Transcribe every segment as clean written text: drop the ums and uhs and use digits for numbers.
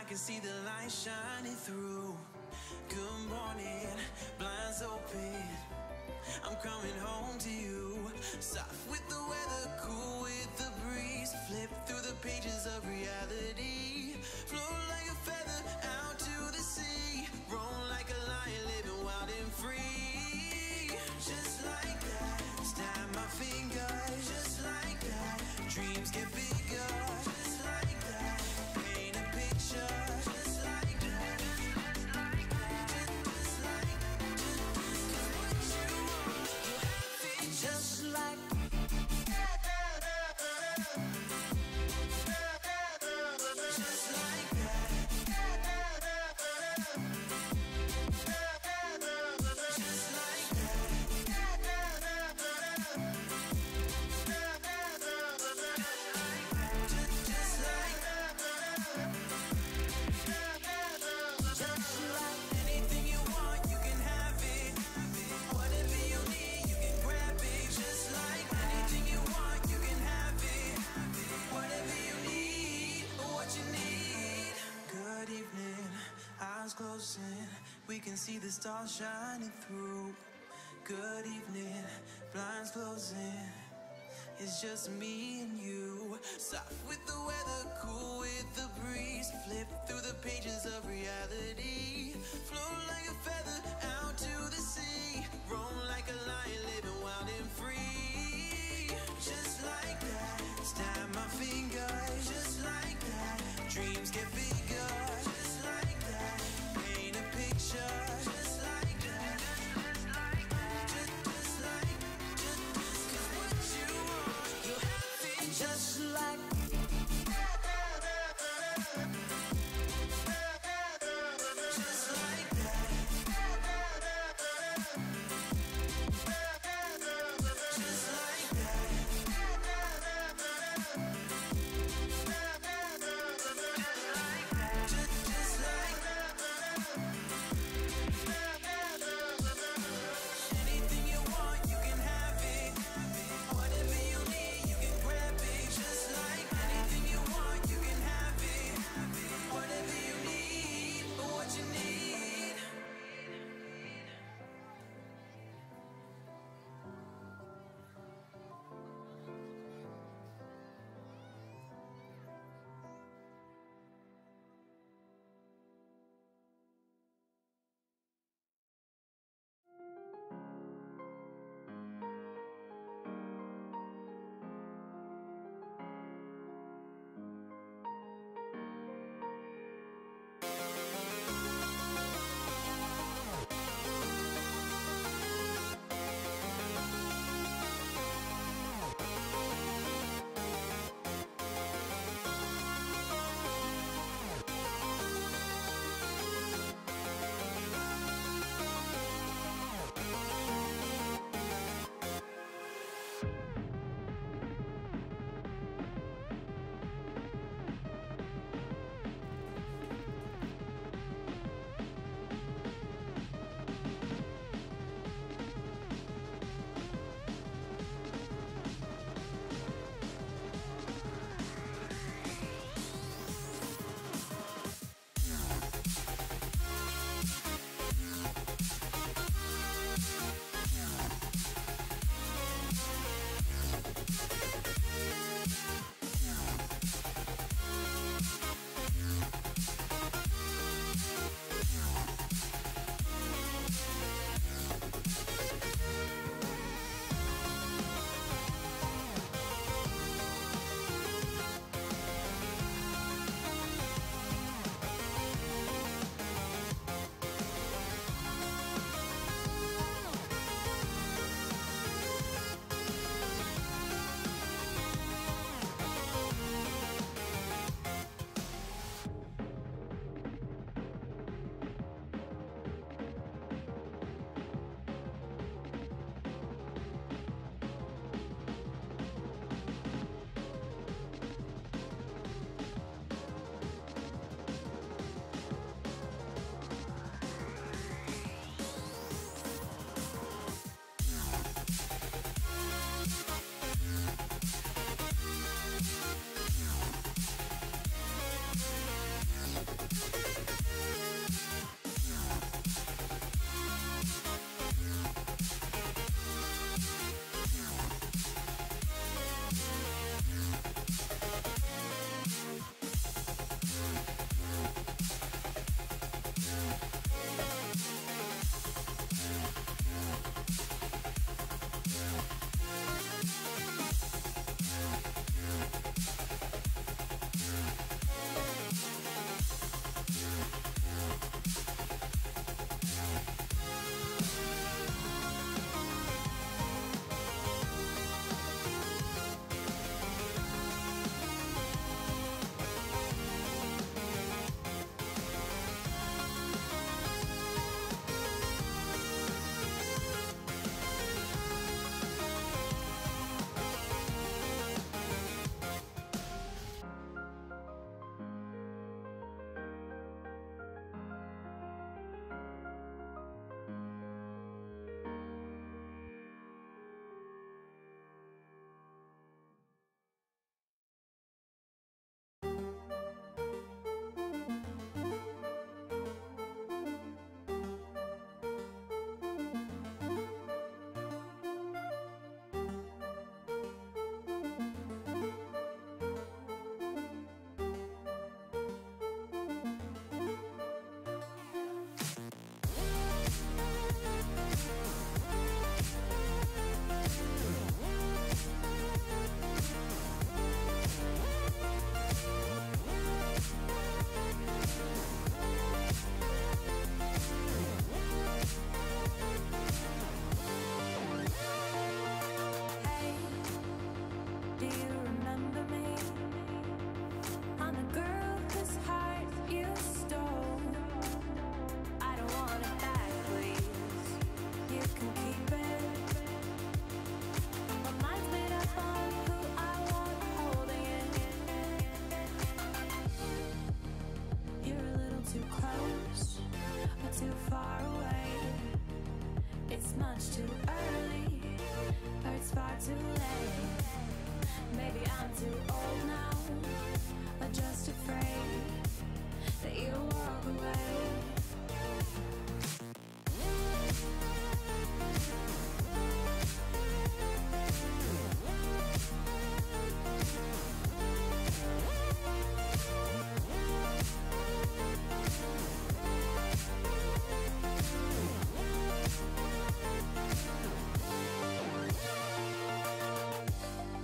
can see the light shining through. Good morning, blinds open, I'm coming home to you. Soft with the weather, cool with the breeze. Flip through the pages of reality. Float like a feather out to the sea. Roam like a lion, living wild and free. Just like that, snap my fingers. Just like that, dreams get bigger. Just like that, paint a picture. Just like that, just like that, just like, just what you want, you have it. Just like closing, we can see the stars shining through. Good evening, blinds closing, it's just me and you. Soft with the weather, cool with the breeze. Flip through the pages of reality. Float like a feather out to the sea. Roam like a lion, living wild and free. Just like that, snap my fingers. Just like that, dreams get bigger. Just like that, paint a picture. Just like that, just like that, just like, just what you want, you have it. Just like like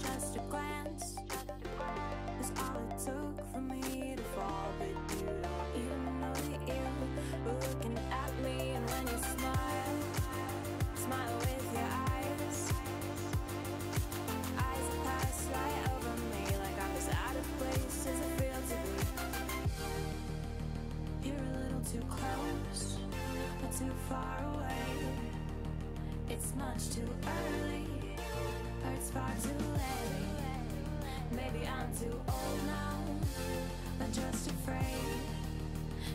Just a glance is all it took for me to fall, but you don't even know that you were looking at me. And when you smile, smile with your eyes that pass right over me, like I'm as out of place as it feels to be. You're a little too close, but too far away. It's much too early, or it's far too late. Maybe I'm too old now, I'm just afraid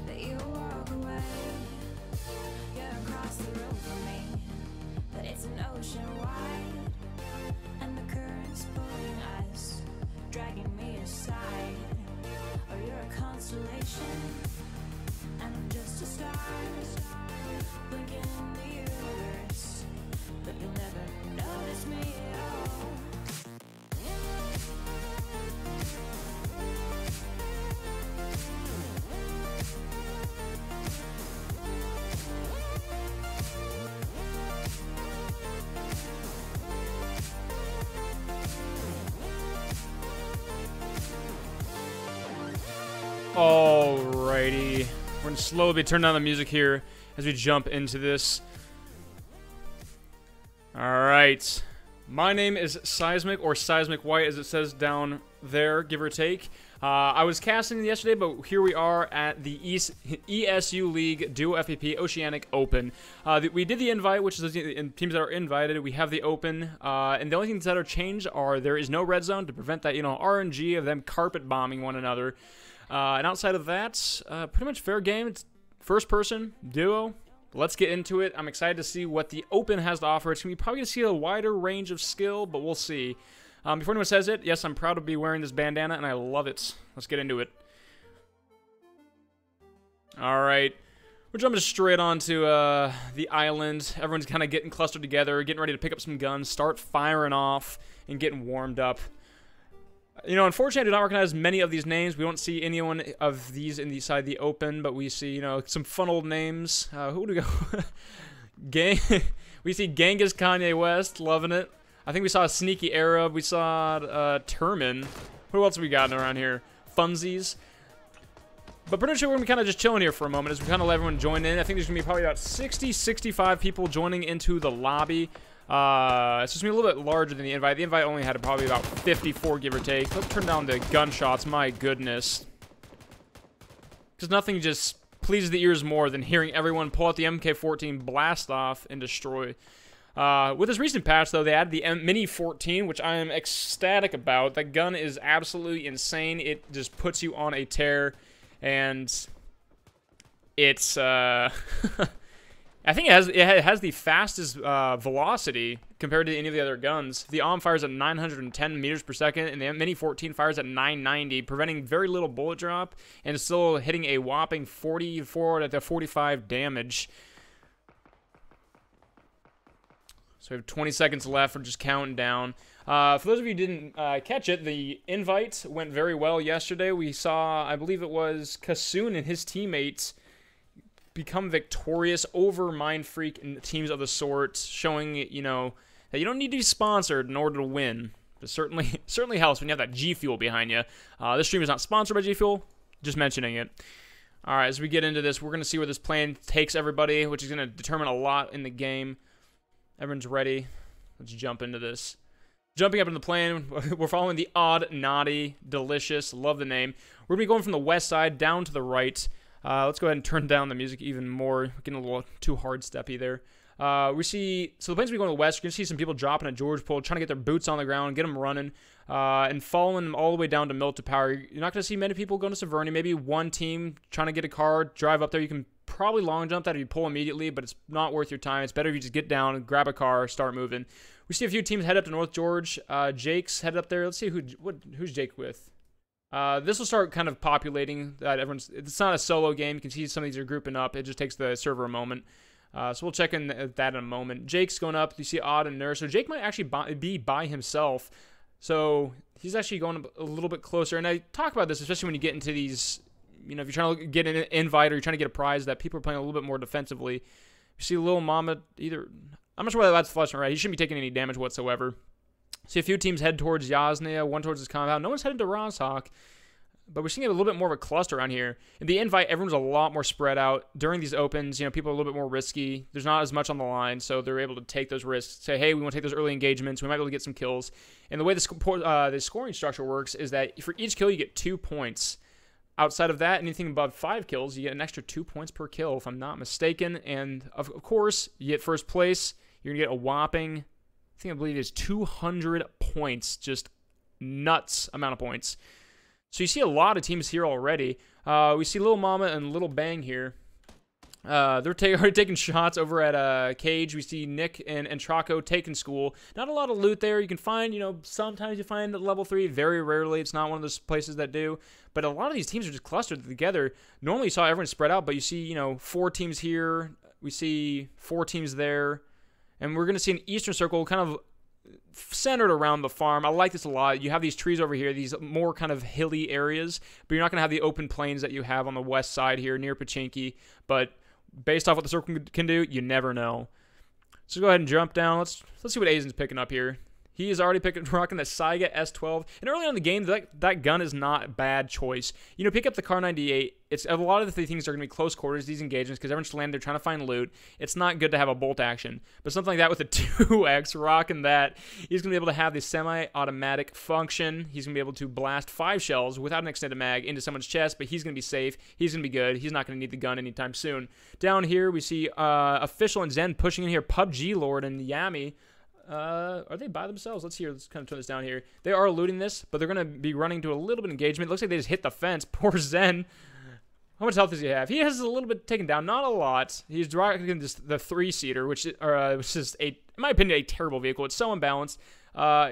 that you'll walk away. You're across the room from me, but it's an ocean wide, and the current's pulling us, dragging me aside. Or you're a constellation, and I'm just a star, blinking in the universe, but you'll never notice me at all. Alrighty, we're gonna slowly turn down the music here as we jump into this. Alright, my name is Seismic, or Seismic White as it says down there, give or take. I was casting yesterday, but here we are at the ESU League Duo FPP Oceanic Open. We did the invite, which is the teams that are invited. We have the Open, and the only things that are changed are there is no red zone to prevent that, RNG of them carpet bombing one another. And outside of that, pretty much fair game. It's first person, duo. Let's get into it. I'm excited to see what the Open has to offer. It's going to be probably going to see a wider range of skill, but we'll see. Before anyone says it, yes, I'm proud to be wearing this bandana, and I love it. Let's get into it. Alright. We're jumping straight onto the island. Everyone's kind of getting clustered together, getting ready to pick up some guns, start firing off, and getting warmed up. Unfortunately, I do not recognize many of these names. We don't see anyone of these inside the Open, but we see, some fun old names. Who do we go? We see Genghis Kanye West, loving it. I think we saw a Sneaky Arab. We saw Termin. Who else have we got around here? Funsies. But pretty sure we're going to be kind of just chilling here for a moment as we kind of let everyone join in. I think there's going to be probably about 60, 65 people joining into the lobby. It's just going to be a little bit larger than the invite. The invite only had probably about 54, give or take. Let's turn down the gunshots. My goodness. Because nothing just pleases the ears more than hearing everyone pull out the MK14, blast off, and destroy. With this recent patch, though, they added the Mini 14, which I am ecstatic about. That gun is absolutely insane. It just puts you on a tear, and it's, I think it has the fastest velocity compared to any of the other guns. The AUM fires at 910 meters per second, and the Mini 14 fires at 990, preventing very little bullet drop, and still hitting a whopping 44 to 45 damage. So we have 20 seconds left. We're just counting down. For those of you who didn't catch it, the invite went very well yesterday. We saw, I believe it was Kasoon and his teammates become victorious over Mind Freak and teams of the sort, showing, that you don't need to be sponsored in order to win. But certainly helps when you have that G Fuel behind you. This stream is not sponsored by G Fuel, just mentioning it. All right, as we get into this, we're going to see where this plan takes everybody, which is going to determine a lot in the game. Everyone's ready. Let's jump into this. Jumping up into the plane, we're following the Odd, Naughty, Delicious. Love the name. We're going to be going from the west side down to the right. Let's go ahead and turn down the music even more. We're getting a little too hard-steppy there. So the plane's going to be going to the west. You're going to see some people dropping at George Pole, trying to get their boots on the ground, get them running, and following them all the way down to Milta Power. You're not going to see many people going to Severny. Maybe one team trying to get a car, drive up there. You can probably long jump that if you pull immediately, but it's not worth your time. It's better if you just get down, grab a car, start moving. We see a few teams head up to North George. Jake's headed up there. Let's see who's Jake with. This will start kind of populating. It's not a solo game. You can see some of these are grouping up. It just takes the server a moment. So we'll check in that in a moment. Jake's going up. You see Odd and Nurse. So Jake might actually be by himself. So he's actually going a little bit closer. And I talk about this, especially when you get into these, if you're trying to get an invite or you're trying to get a prize, that people are playing a little bit more defensively. You see Lil Mama I'm not sure whether that's flushing right. He shouldn't be taking any damage whatsoever. See a few teams head towards Yasnia, one towards his compound. No one's headed to Rozhok. But we're seeing a little bit more of a cluster around here. In the invite, everyone's a lot more spread out. During these opens, people are a little bit more risky. There's not as much on the line, so they're able to take those risks. Say, hey, we want to take those early engagements. We might be able to get some kills. And the way the scoring structure works is that for each kill, you get 2 points. Outside of that, anything above 5 kills, you get an extra 2 points per kill, if I'm not mistaken. And, of course, you get first place. You're going to get a whopping, I believe it's 200 points. Just nuts amount of points. So you see a lot of teams here already. We see Lil Mama and Little Bang here. They're already taking shots over at Cage. We see Nick and Traco taking school. Not a lot of loot there. You can find, sometimes you find at level 3. Very rarely. It's not one of those places that do. But a lot of these teams are just clustered together. Normally you saw everyone spread out, but you see, 4 teams here. We see 4 teams there. And we're going to see an Eastern Circle kind of centered around the farm. I like this a lot. You have these trees over here, these more kind of hilly areas, but you're not going to have the open plains that you have on the west side here near Pachinki. But based off what the circle can do, you never know. So go ahead and jump down. Let's see what Aizen's picking up here. He is already rocking the Saiga S12. And early on in the game, that gun is not a bad choice. Pick up the Kar 98. It's a lot of the things are going to be close quarters, these engagements, because everyone's landing there trying to find loot. It's not good to have a bolt action. But something like that with a 2X, rocking that, he's going to be able to have the semi-automatic function. He's going to be able to blast 5 shells without an extended mag into someone's chest, but he's going to be safe. He's going to be good. He's not going to need the gun anytime soon. Down here, we see Official and Zen pushing in here. PUBG Lord and Yami. Are they by themselves? Let's kind of turn this down here. They are looting this, but they're going to be running to a little bit of engagement. It looks like they just hit the fence. Poor Zen. How much health does he have? He has a little bit taken down. Not a lot. He's driving the 3-seater, which is, in my opinion, a terrible vehicle. It's so unbalanced.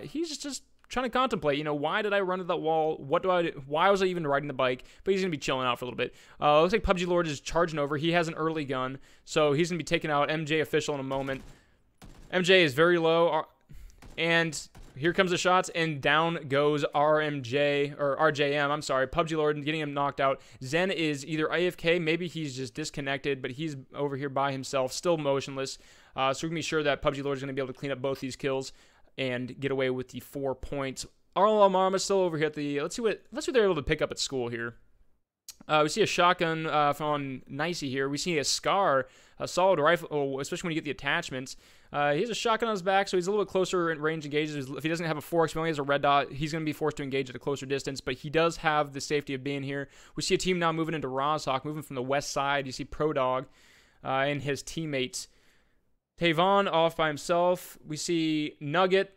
He's just trying to contemplate, why did I run to that wall? What do I do? Why was I even riding the bike? But he's going to be chilling out for a little bit. Looks like PUBG Lord is charging over. He has an early gun, so he's going to be taking out MJ Official in a moment. MJ is very low, and here comes the shots, and down goes RJM. I'm sorry, PUBG Lord getting him knocked out. Zen is either AFK, maybe he's just disconnected, but he's over here by himself, still motionless. So we're going to be sure that PUBG Lord is going to be able to clean up both these kills and get away with the 4 points. Arlo Marma still over here at the. Let's see what they're able to pick up at school here. We see a shotgun from Nicey here. We see a Scar, a solid rifle, especially when you get the attachments. He has a shotgun on his back, so he's a little bit closer in range engages. If he doesn't have a 4X, he only has a red dot, he's going to be forced to engage at a closer distance, but he does have the safety of being here. We see a team now moving into Rozhok, moving from the west side. You see Pro Dog and his teammates. Tavon off by himself. We see Nugget.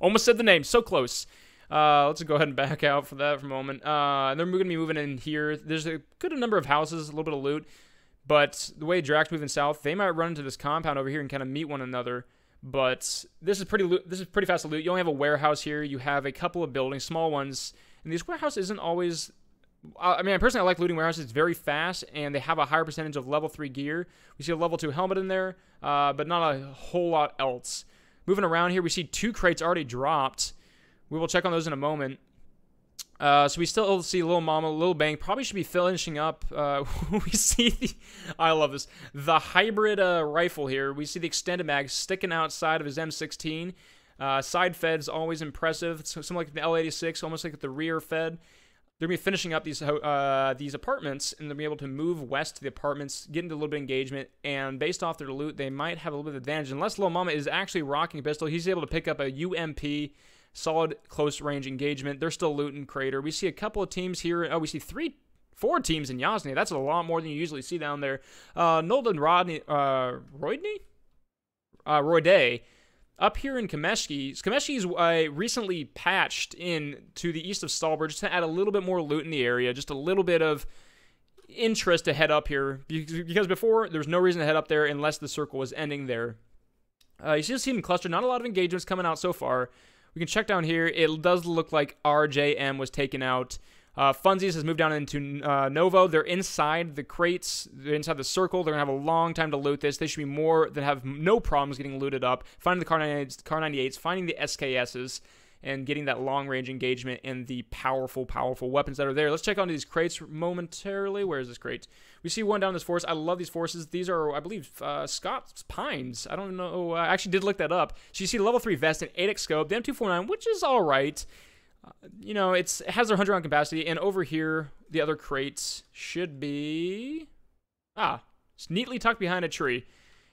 Almost said the name, so close. Let's go ahead and back out for that for a moment. And they're going to be moving in here. There's a good number of houses, a little bit of loot. But the way Drax moving south, they might run into this compound over here and kind of meet one another. But this is pretty fast to loot. You only have a warehouse here. You have a couple of buildings, small ones. And these warehouses isn't always... I personally like looting warehouses. It's very fast, and they have a higher percentage of level 3 gear. We see a level 2 helmet in there, but not a whole lot else. Moving around here, we see 2 crates already dropped. We will check on those in a moment. So we still see Lil Mama, Lil Bang. Probably should be finishing up. We see I love this. The hybrid rifle here. We see the extended mag sticking outside of his M16. Side fed's always impressive. It's something like the L86, almost like the rear fed. They're going to be finishing up these apartments, and they'll be able to move west to the apartments, get into a little bit of engagement, and based off their loot, they might have a little bit of advantage. Unless Lil Mama is actually rocking a pistol, he's able to pick up a UMP, solid close-range engagement. They're still looting Crater. We see a couple of teams here. Oh, we see 4 teams in Yasny. That's a lot more than you usually see down there. Nolden Royday. Up here in Kameshki, is recently patched in to the east of Stalbridge just to add a little bit more loot in the area, just a little bit of interest to head up here, because before there was no reason to head up there unless the circle was ending there. You see the team cluster, not a lot of engagements coming out so far. We can check down here. It does look like RJM was taken out. Funsies has moved down into Novo. They're inside the crates. They're inside the circle. They're going to have a long time to loot this. They should be more than have no problems getting looted up. Finding the Kar-98s, finding the SKSs, and getting that long-range engagement and the powerful, powerful weapons that are there. Let's check on these crates momentarily. Where is this crate? We see one down this forest. I love these forests. These are, I believe, Scott's Pines. I don't know. I actually did look that up. So you see the level 3 vest and 8x scope, the M249, which is all right. You know, it has their 100-round capacity, and over here, the other crates should be... it's neatly tucked behind a tree.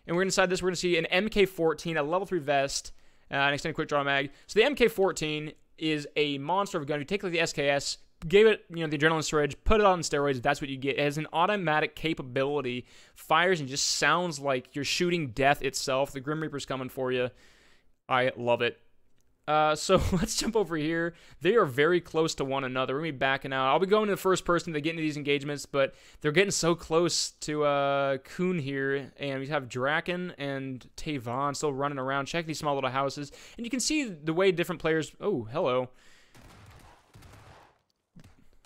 And we're inside this, we're going to see an MK14, a level 3 vest, an extended quick draw mag. So the MK14 is a monster of a gun. If you take like the SKS, gave it, you know, the adrenaline surge, put it on steroids, that's what you get. It has an automatic capability, fires and just sounds like you're shooting death itself. The Grim Reaper's coming for you. I love it. So let's jump over here. They are very close to one another. We're going to be backing out. I'll be going to the first person to get into these engagements, but they're getting so close to Kuhn here. And we have Draken and Tavon still running around, checking these small little houses. And you can see the way different players... Oh, hello.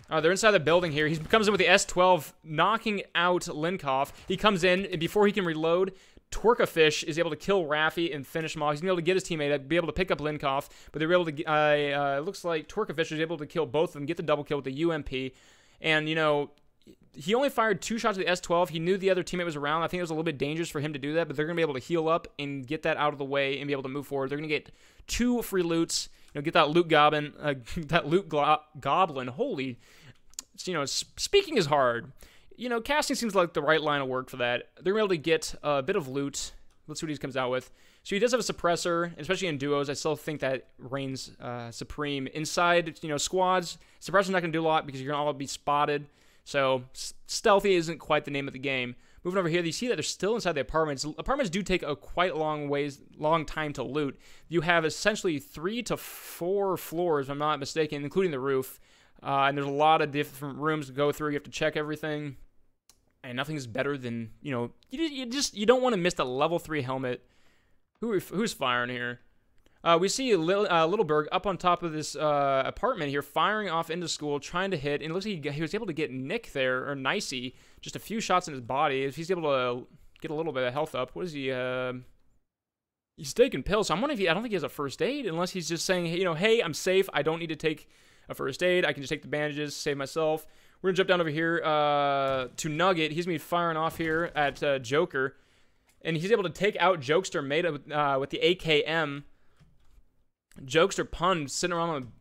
They're inside the building here. He comes in with the S12, knocking out Linkoff. He comes in, and before he can reload... Twerkafish is able to kill Raffi and finish him off. He's going to be able to get his teammate, be able to pick up Linkoff, but they were able to, it looks like Twerkafish was able to kill both of them, get the double kill with the UMP, and, you know, he only fired 2 shots at the S12. He knew the other teammate was around. I think it was a little bit dangerous for him to do that, but they're going to be able to heal up and get that out of the way and be able to move forward. They're going to get 2 free loots, you know, get that loot goblin, goblin. Holy, you know, speaking is hard. You know, casting seems like the right line of work for that. They're able to get a bit of loot. Let's see what he comes out with. So he does have a suppressor, especially in duos. I still think that reigns supreme. Inside, you know, squads, suppressor's not going to do a lot because you're going to all be spotted. So stealthy isn't quite the name of the game. Moving over here, you see that they're still inside the apartments. Apartments do take a quite long time to loot. You have essentially 3 to 4 floors, if I'm not mistaken, including the roof. And there's a lot of different rooms to go through. You have to check everything. And nothing's better than, you know, you don't want to miss the level 3 helmet. Who's firing here? We see Littleberg up on top of this apartment here, firing off into school, trying to hit. And it looks like he was able to get Nick there, or Nicey, just a few shots in his body. If he's able to get a little bit of health up, what is he? He's taking pills. So I'm wondering if I don't think he has a first aid, unless he's just saying, hey, you know, hey, I'm safe. I don't need to take a first aid. I can just take the bandages, save myself. We're going to jump down over here to Nugget. He's going to be firing off here at Joker. And he's able to take out Jokester made with the AKM. Jokester pun sitting around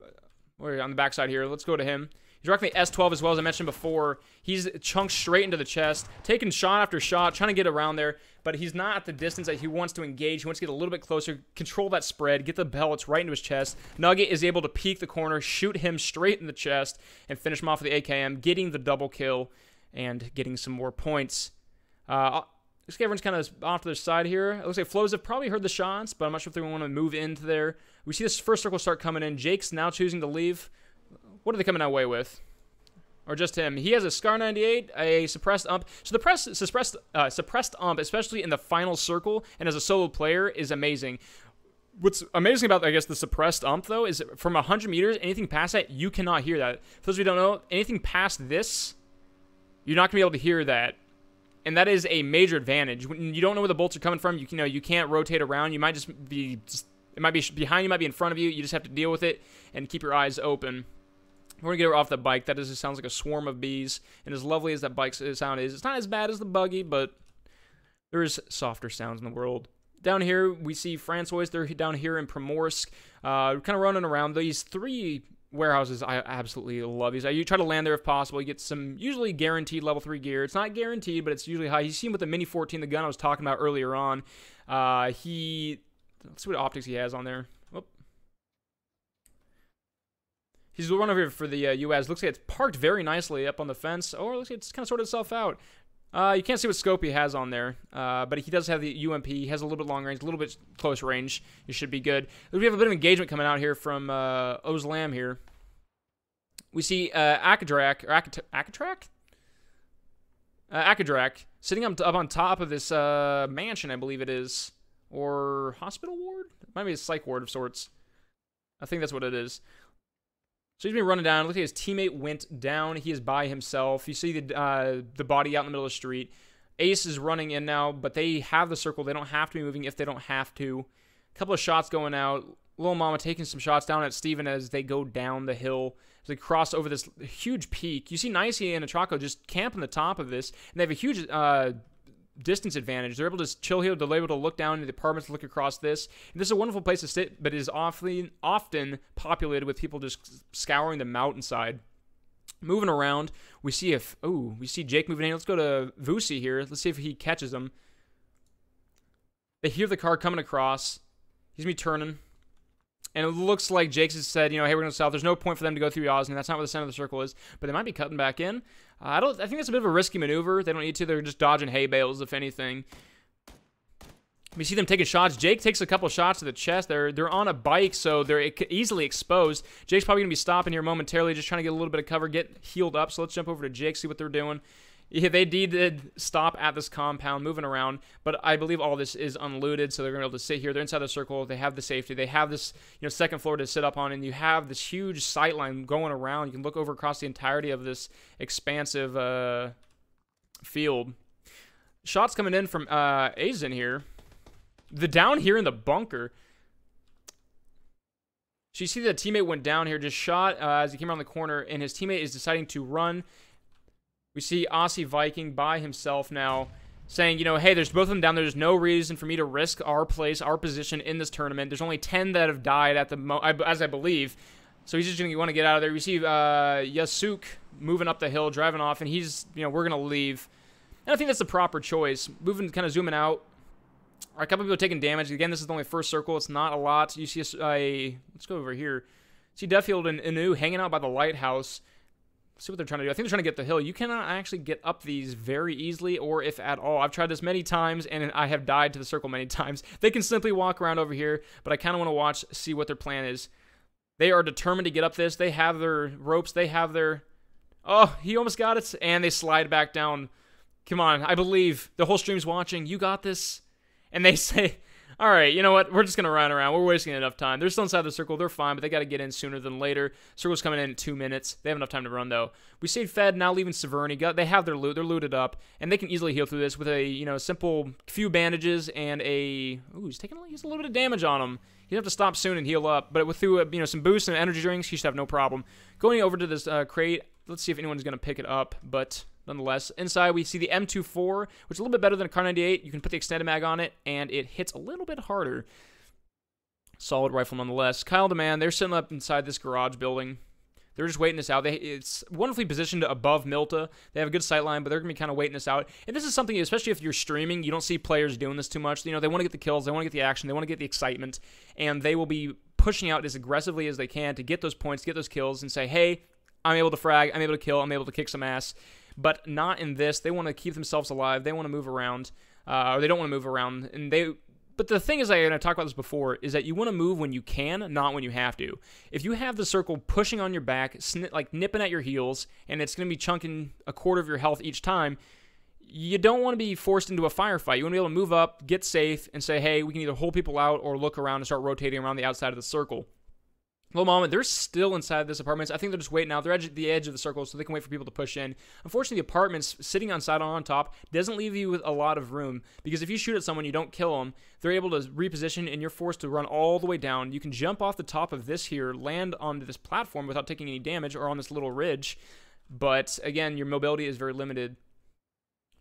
on the backside here. Let's go to him. He's rocking the S12 as well, as I mentioned before. He's chunked straight into the chest, taking shot after shot, trying to get around there, but he's not at the distance that he wants to engage. He wants to get a little bit closer, control that spread, get the pellets right into his chest. Nugget is able to peek the corner, shoot him straight in the chest, and finish him off with the AKM, getting the double kill and getting some more points. Looks like everyone's kind of off to their side here. It looks like Flows have probably heard the shots, but I'm not sure if they want to move into there. We see this first circle start coming in. Jake's now choosing to leave. What are they coming away with? Or just him? He has a Scar 98, a suppressed ump. So the suppressed ump, especially in the final circle and as a solo player, is amazing. What's amazing about, I guess, the suppressed ump, though, is from 100 meters, anything past that, you cannot hear that. For those of you who don't know, anything past this, you're not going to be able to hear that. And that is a major advantage. When you don't know where the bolts are coming from, you know, you can't rotate around. You might just be, it might be behind you, might be in front of you. You just have to deal with it and keep your eyes open. We're going to get her off the bike. That just sounds like a swarm of bees. And as lovely as that bike sound is, it's not as bad as the buggy, but there's softer sounds in the world. Down here, we see Francois. They're down here in Primorsk. Kind of running around. These 3 warehouses, I absolutely love these. You try to land there if possible. You get some usually guaranteed level 3 gear. It's not guaranteed, but it's usually high. You see him with the Mini 14, the gun I was talking about earlier on. Let's see what optics he has on there. Whoop. He's the one over here for the US. Looks like it's parked very nicely up on the fence. Or looks like it's kind of sorted itself out. You can't see what scope he has on there, but he does have the UMP. He has a little bit long range, a little bit close range. It should be good. We have a bit of engagement coming out here from Ozlam here. We see Akadrak, or Akadrak, sitting up on top of this mansion, I believe it is, or hospital ward? It might be a psych ward of sorts. I think that's what it is. So he's been running down. Look at his teammate went down. He is by himself. You see the body out in the middle of the street. Ace is running in now, but they have the circle. They don't have to be moving if they don't have to. A couple of shots going out. Little Mama taking some shots down at Steven as they go down the hill. As they cross over this huge peak. You see Nicey and Atraco just camping the top of this. And they have a huge distance advantage. They're able to chill here. They're able to look down into the apartments, look across this. And this is a wonderful place to sit, but it is often populated with people just scouring the mountainside. Moving around, we see Jake moving in. Let's go to Vusi here. Let's see if he catches him. They hear the car coming across. He's going to be turning. And it looks like Jake's has said, hey, we're going to south. There's no point for them to go through Osney. That's not where the center of the circle is. But they might be cutting back in. I think that's a bit of a risky maneuver. They don't need to. They're just dodging hay bales, if anything. We see them taking shots. Jake takes a couple shots to the chest. They're on a bike, so they're easily exposed. Jake's probably going to be stopping here momentarily, just trying to get a little bit of cover, get healed up. So let's jump over to Jake, see what they're doing. Yeah, they did stop at this compound, moving around, but I believe all this is unlooted, so they're going to be able to sit here. They're inside the circle. They have the safety. They have this, second floor to sit up on, and you have this huge sight line going around. You can look over across the entirety of this expansive field. Shots coming in from Azen here. The down here in the bunker. So you see the teammate went down here, just shot as he came around the corner, and his teammate is deciding to run. We see Aussie Viking by himself now saying, hey, there's both of them down there. There's no reason for me to risk our place, our position in this tournament. There's only 10 that have died at as I believe. So he's just going to want to get out of there. We see Yasuk moving up the hill, driving off, and he's, we're going to leave. And I think that's the proper choice. Moving, kind of zooming out. A couple people taking damage. Again, this is the only first circle. It's not a lot. You see let's go over here. See Duffield and Inu hanging out by the lighthouse. See what they're trying to do. I think they're trying to get the hill. You cannot actually get up these very easily, or if at all. I've tried this many times, and I have died to the circle many times. They can simply walk around over here, but I kind of want to see what their plan is. They are determined to get up this. They have their ropes. They have their... Oh, he almost got it, and they slide back down. Come on, I believe. The whole stream's watching. You got this. And they say... All right, you know what? We're just going to run around. We're wasting enough time. They're still inside the circle. They're fine, but they got to get in sooner than later. Circle's coming in 2 minutes. They have enough time to run, though. We see Fed now leaving Severny. They have their loot. They're looted up, and they can easily heal through this with a, simple few bandages and a... Ooh, he's a little bit of damage on him. He'd have to stop soon and heal up, but through, some boosts and energy drinks, he should have no problem. Going over to this crate, let's see if anyone's going to pick it up, but... Nonetheless, inside we see the M24, which is a little bit better than a Kar 98. You can put the extended mag on it, and it hits a little bit harder. Solid rifle nonetheless. Kyle Demand, they're sitting up inside this garage building. They're just waiting this out. It's wonderfully positioned above Milta. They have a good sight line, but they're going to be kind of waiting this out. And this is something, especially if you're streaming, you don't see players doing this too much. They want to get the kills. They want to get the action. They want to get the excitement. And they will be pushing out as aggressively as they can to get those points, get those kills, and say, hey, I'm able to frag. I'm able to kill. I'm able to kick some ass. But not in this. They want to keep themselves alive. They want to move around, or they don't want to move around. But the thing is, I talked about this before, is that you want to move when you can, not when you have to. If you have the circle pushing on your back, like nipping at your heels, and it's going to be chunking a quarter of your health each time, you don't want to be forced into a firefight. You want to be able to move up, get safe, and say, hey, we can either hold people out or look around and start rotating around the outside of the circle. Little Mama, they're still inside this apartment. I think they're just waiting out. They're at the edge of the circle, so they can wait for people to push in. Unfortunately, the apartments sitting on top doesn't leave you with a lot of room, because if you shoot at someone, you don't kill them. They're able to reposition, and you're forced to run all the way down. You can jump off the top of this here, land onto this platform without taking any damage, or on this little ridge. But, again, your mobility is very limited.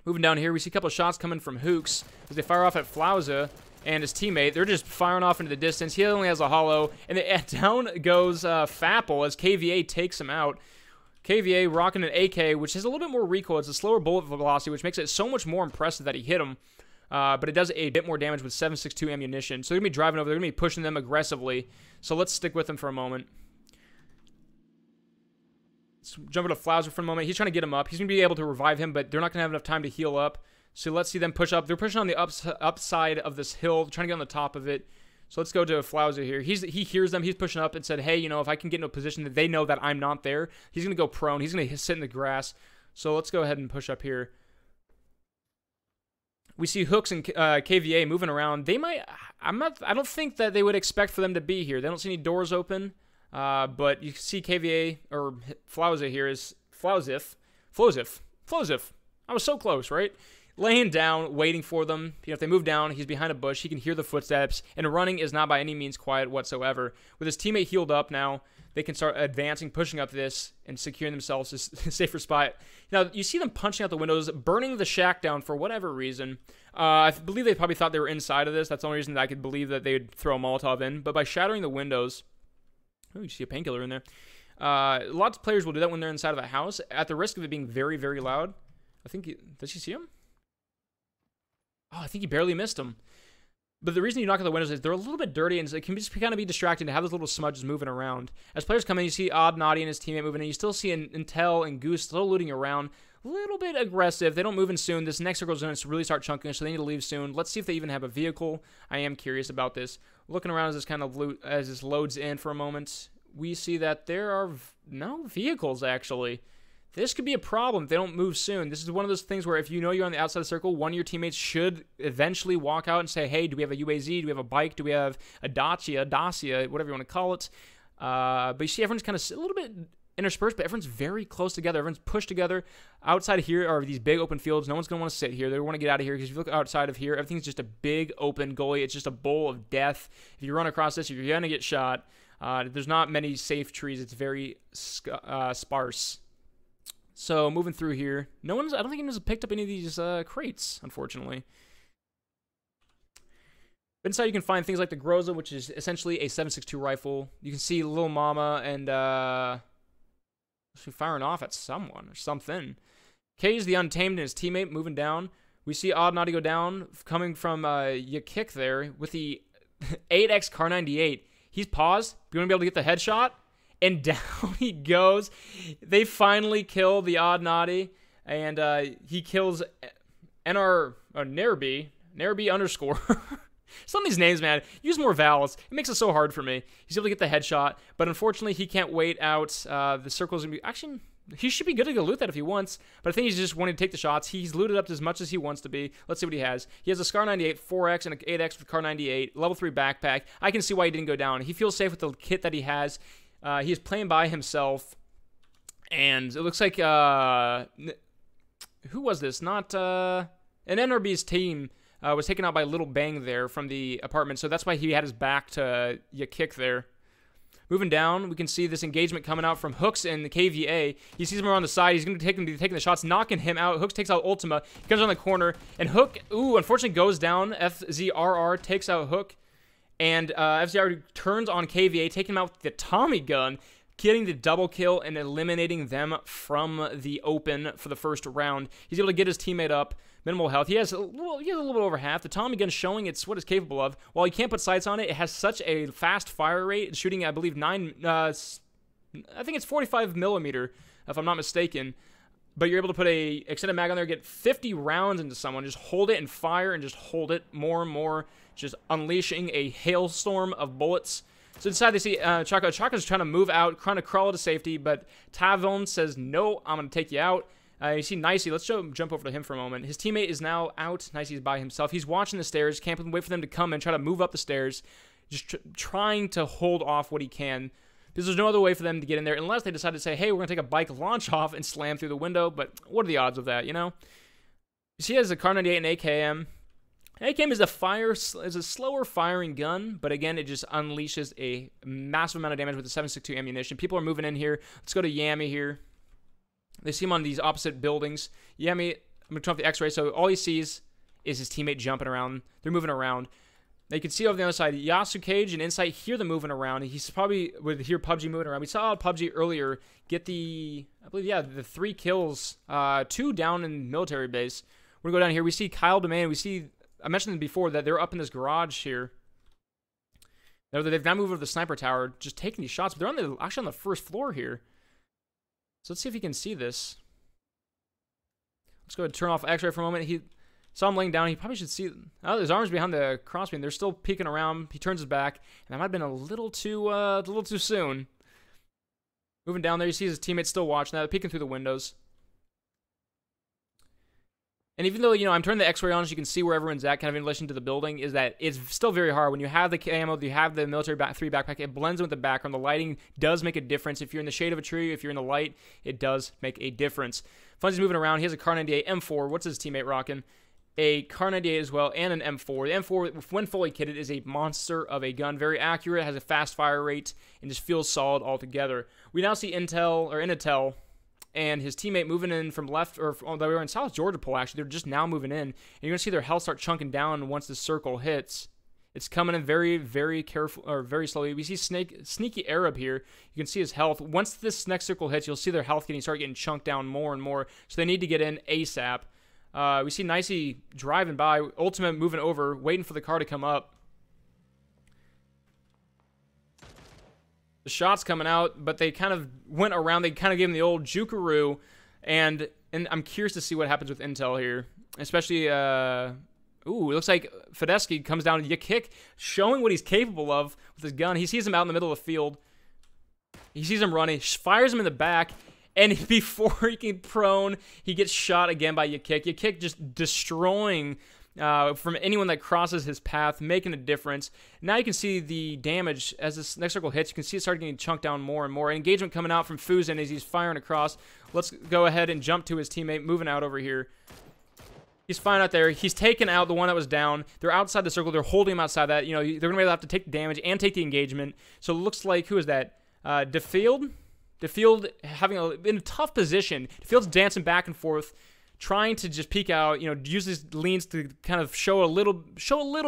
Moving down here, we see a couple of shots coming from Hooks as they fire off at Flauza and his teammate. They're just firing off into the distance. He only has a hollow. And down goes Fapple as KVA takes him out. KVA rocking an AK, which has a little bit more recoil. It's a slower bullet velocity, which makes it so much more impressive that he hit him. But it does a bit more damage with 7.62 ammunition. So they're going to be driving over. They're going to be pushing them aggressively. So let's stick with them for a moment. Let's jump into Flauza for a moment. He's trying to get him up. He's going to be able to revive him, but they're not going to have enough time to heal up. So let's see them push up. They're pushing on the upside of this hill, trying to get on the top of it. So let's go to Flauza here. He hears them. He's pushing up and said, hey, if I can get in a position that they know that I'm not there, he's going to go prone. He's going to sit in the grass. So let's go ahead and push up here. We see Hooks and KVA moving around. They might... I don't think that they would expect for them to be here. They don't see any doors open. But you see KVA, or Flauza here is Flozif. I was so close, right? Laying down, waiting for them. If they move down, he's behind a bush. He can hear the footsteps, and running is not by any means quiet whatsoever. With his teammate healed up now, they can start advancing, pushing up this, and securing themselves a safer spot. Now, you see them punching out the windows, burning the shack down for whatever reason. I believe they probably thought they were inside of this. That's the only reason that I could believe that they would throw a Molotov in. But by shattering the windows... Oh, you see a painkiller in there. Lots of players will do that when they're inside of a house, at the risk of it being very, very loud. I think... Does she see him? Oh, I think he barely missed him. But the reason you knock on the windows is they're a little bit dirty, and it can just kind of be distracting to have those little smudges moving around. As players come in, you see Odd Naughty and his teammate moving in. You still see Intel and Goose still looting around. A little bit aggressive. They don't move in soon. This next circle is going to really start chunking, so they need to leave soon. Let's see if they even have a vehicle. I am curious about this. Looking around as this kind of as this loads in for a moment, we see that there are no vehicles, actually. This could be a problem if they don't move soon. This is one of those things where if you know you're on the outside of the circle, one of your teammates should eventually walk out and say, hey, do we have a UAZ? Do we have a bike? Do we have a Dacia, whatever you want to call it? But you see everyone's kind of a little bit interspersed, but everyone's very close together. Everyone's pushed together. Outside of here are these big open fields. No one's going to want to sit here. They want to get out of here because if you look outside of here, everything's just a big open gully. It's just a bowl of death. If you run across this, you're going to get shot. There's not many safe trees. It's very sparse. So moving through here, I don't think anyone's picked up any of these crates, unfortunately. Inside you can find things like the Groza, which is essentially a 7.62 rifle. You can see Lil Mama and firing off at someone or something. K is the Untamed and his teammate moving down. We see Odd Naughty go down, coming from Yakik there with the 8X Car 98. He's paused. You want to be able to get the headshot? And down he goes. They finally kill the Odd Naughty, and he kills Nerby underscore. Some of these names, man, use more vowels. It makes it so hard for me. He's able to get the headshot, but unfortunately he can't wait out. The circle's gonna be actually. He should be good to go loot that if he wants, but I think he's just wanting to take the shots. He's looted up as much as he wants to be. Let's see what he has. He has a Scar 98, 4X, and an 8X with Car 98, level 3 backpack. I can see why he didn't go down. He feels safe with the kit that he has. He is playing by himself, and it looks like, who was this? Not, an NRB's team was taken out by Little Bang there from the apartment, so that's why he had his back to Yakik there. Moving down, we can see this engagement coming out from Hooks and the KVA. He sees him around the side. He's going to be taking the shots, knocking him out. Hooks takes out Ultima. He comes around the corner, and Hook, unfortunately goes down. FZRR takes out Hook. And FZR turns on KVA, taking him out with the Tommy gun, getting the double kill and eliminating them from the open for the first round. He's able to get his teammate up, minimal health. He has a little bit over half. The Tommy gun showing it's what it's capable of. While you can't put sights on it, it has such a fast fire rate. It's shooting, I believe, I think it's 45 millimeter, if I'm not mistaken. But you're able to put a extended mag on there, get 50 rounds into someone, just hold it and fire and just hold it more and more, just unleashing a hailstorm of bullets. So inside they see Chaka. Chaka's trying to move out, trying to crawl to safety, but Tavon says, no, I'm going to take you out. You see Nicey. Let's jump over to him for a moment. His teammate is now out. Nicey's by himself. He's watching the stairs, can't wait for them to come and try to move up the stairs, just trying to hold off what he can. Because there's no other way for them to get in there unless they decide to say, hey, we're going to take a bike launch off and slam through the window. But what are the odds of that, you know? You see he has a Car 98 and AKM. AKM is a slower firing gun, but again, it just unleashes a massive amount of damage with the 7.62 ammunition. People are moving in here. Let's go to Yami here. They see him on these opposite buildings. Yami, I'm going to turn off the x-ray, so all he sees is his teammate jumping around. They're moving around. Now you can see over the other side, Yasu Cage and Insight hear them moving around. He's probably would hear PUBG moving around. We saw PUBG earlier get the 3 kills, 2 down in military base. We're going to go down here. We see Kyle Demand. We see, I mentioned before that they're up in this garage here. They've now moved over to the sniper tower, just taking these shots. But they're actually on the first floor here. So let's see if he can see this. Let's go ahead and turn off X-ray for a moment. He saw him laying down. He probably should see. Oh, his arm's behind the crossbeam. They're still peeking around. He turns his back, and that might have been a little too soon. Moving down there, you see his teammates still watching that, peeking through the windows. And even though, I'm turning the X-ray on so you can see where everyone's at kind of in relation to the building, is that it's still very hard. When you have the camo, you have the military 3 backpack, it blends in with the background. The lighting does make a difference. If you're in the shade of a tree, if you're in the light, it does make a difference. Funzy's moving around. He has a Kar 98 M4. What's his teammate rocking? A Kar 98 as well, and an M4. The M4, when fully kitted, is a monster of a gun. Very accurate, has a fast fire rate, and just feels solid altogether. We now see Inatel and his teammate moving in from left, or they were in South Georgia Pole, actually. They're just now moving in. And you're going to see their health start chunking down once the circle hits. It's coming in very, very careful, or very slowly. We see Sneaky Arab here. You can see his health. Once this next circle hits, you'll see their health start getting chunked down more and more. So they need to get in ASAP. We see Nicey driving by, Ultimate moving over, waiting for the car to come up. The shot's coming out, but they kind of went around. They kind of gave him the old jukaroo, and I'm curious to see what happens with Intel here. Especially, it looks like Fedesky comes down to kick, showing what he's capable of with his gun. He sees him out in the middle of the field. He sees him running, fires him in the back, and before he can prone, he gets shot again by Yakik. Yakik just destroying from anyone that crosses his path, making a difference. Now you can see the damage as this next circle hits. You can see it start getting chunked down more and more. Engagement coming out from Fuzin as he's firing across. Let's go ahead and jump to his teammate, moving out over here. He's fine out there. He's taken out the one that was down. They're outside the circle. They're holding him outside that. They're going to be able to have to take the damage and take the engagement. So it looks like, who is that? DeField in a tough position. DeField's dancing back and forth, trying to just peek out, use his leans to kind of show a little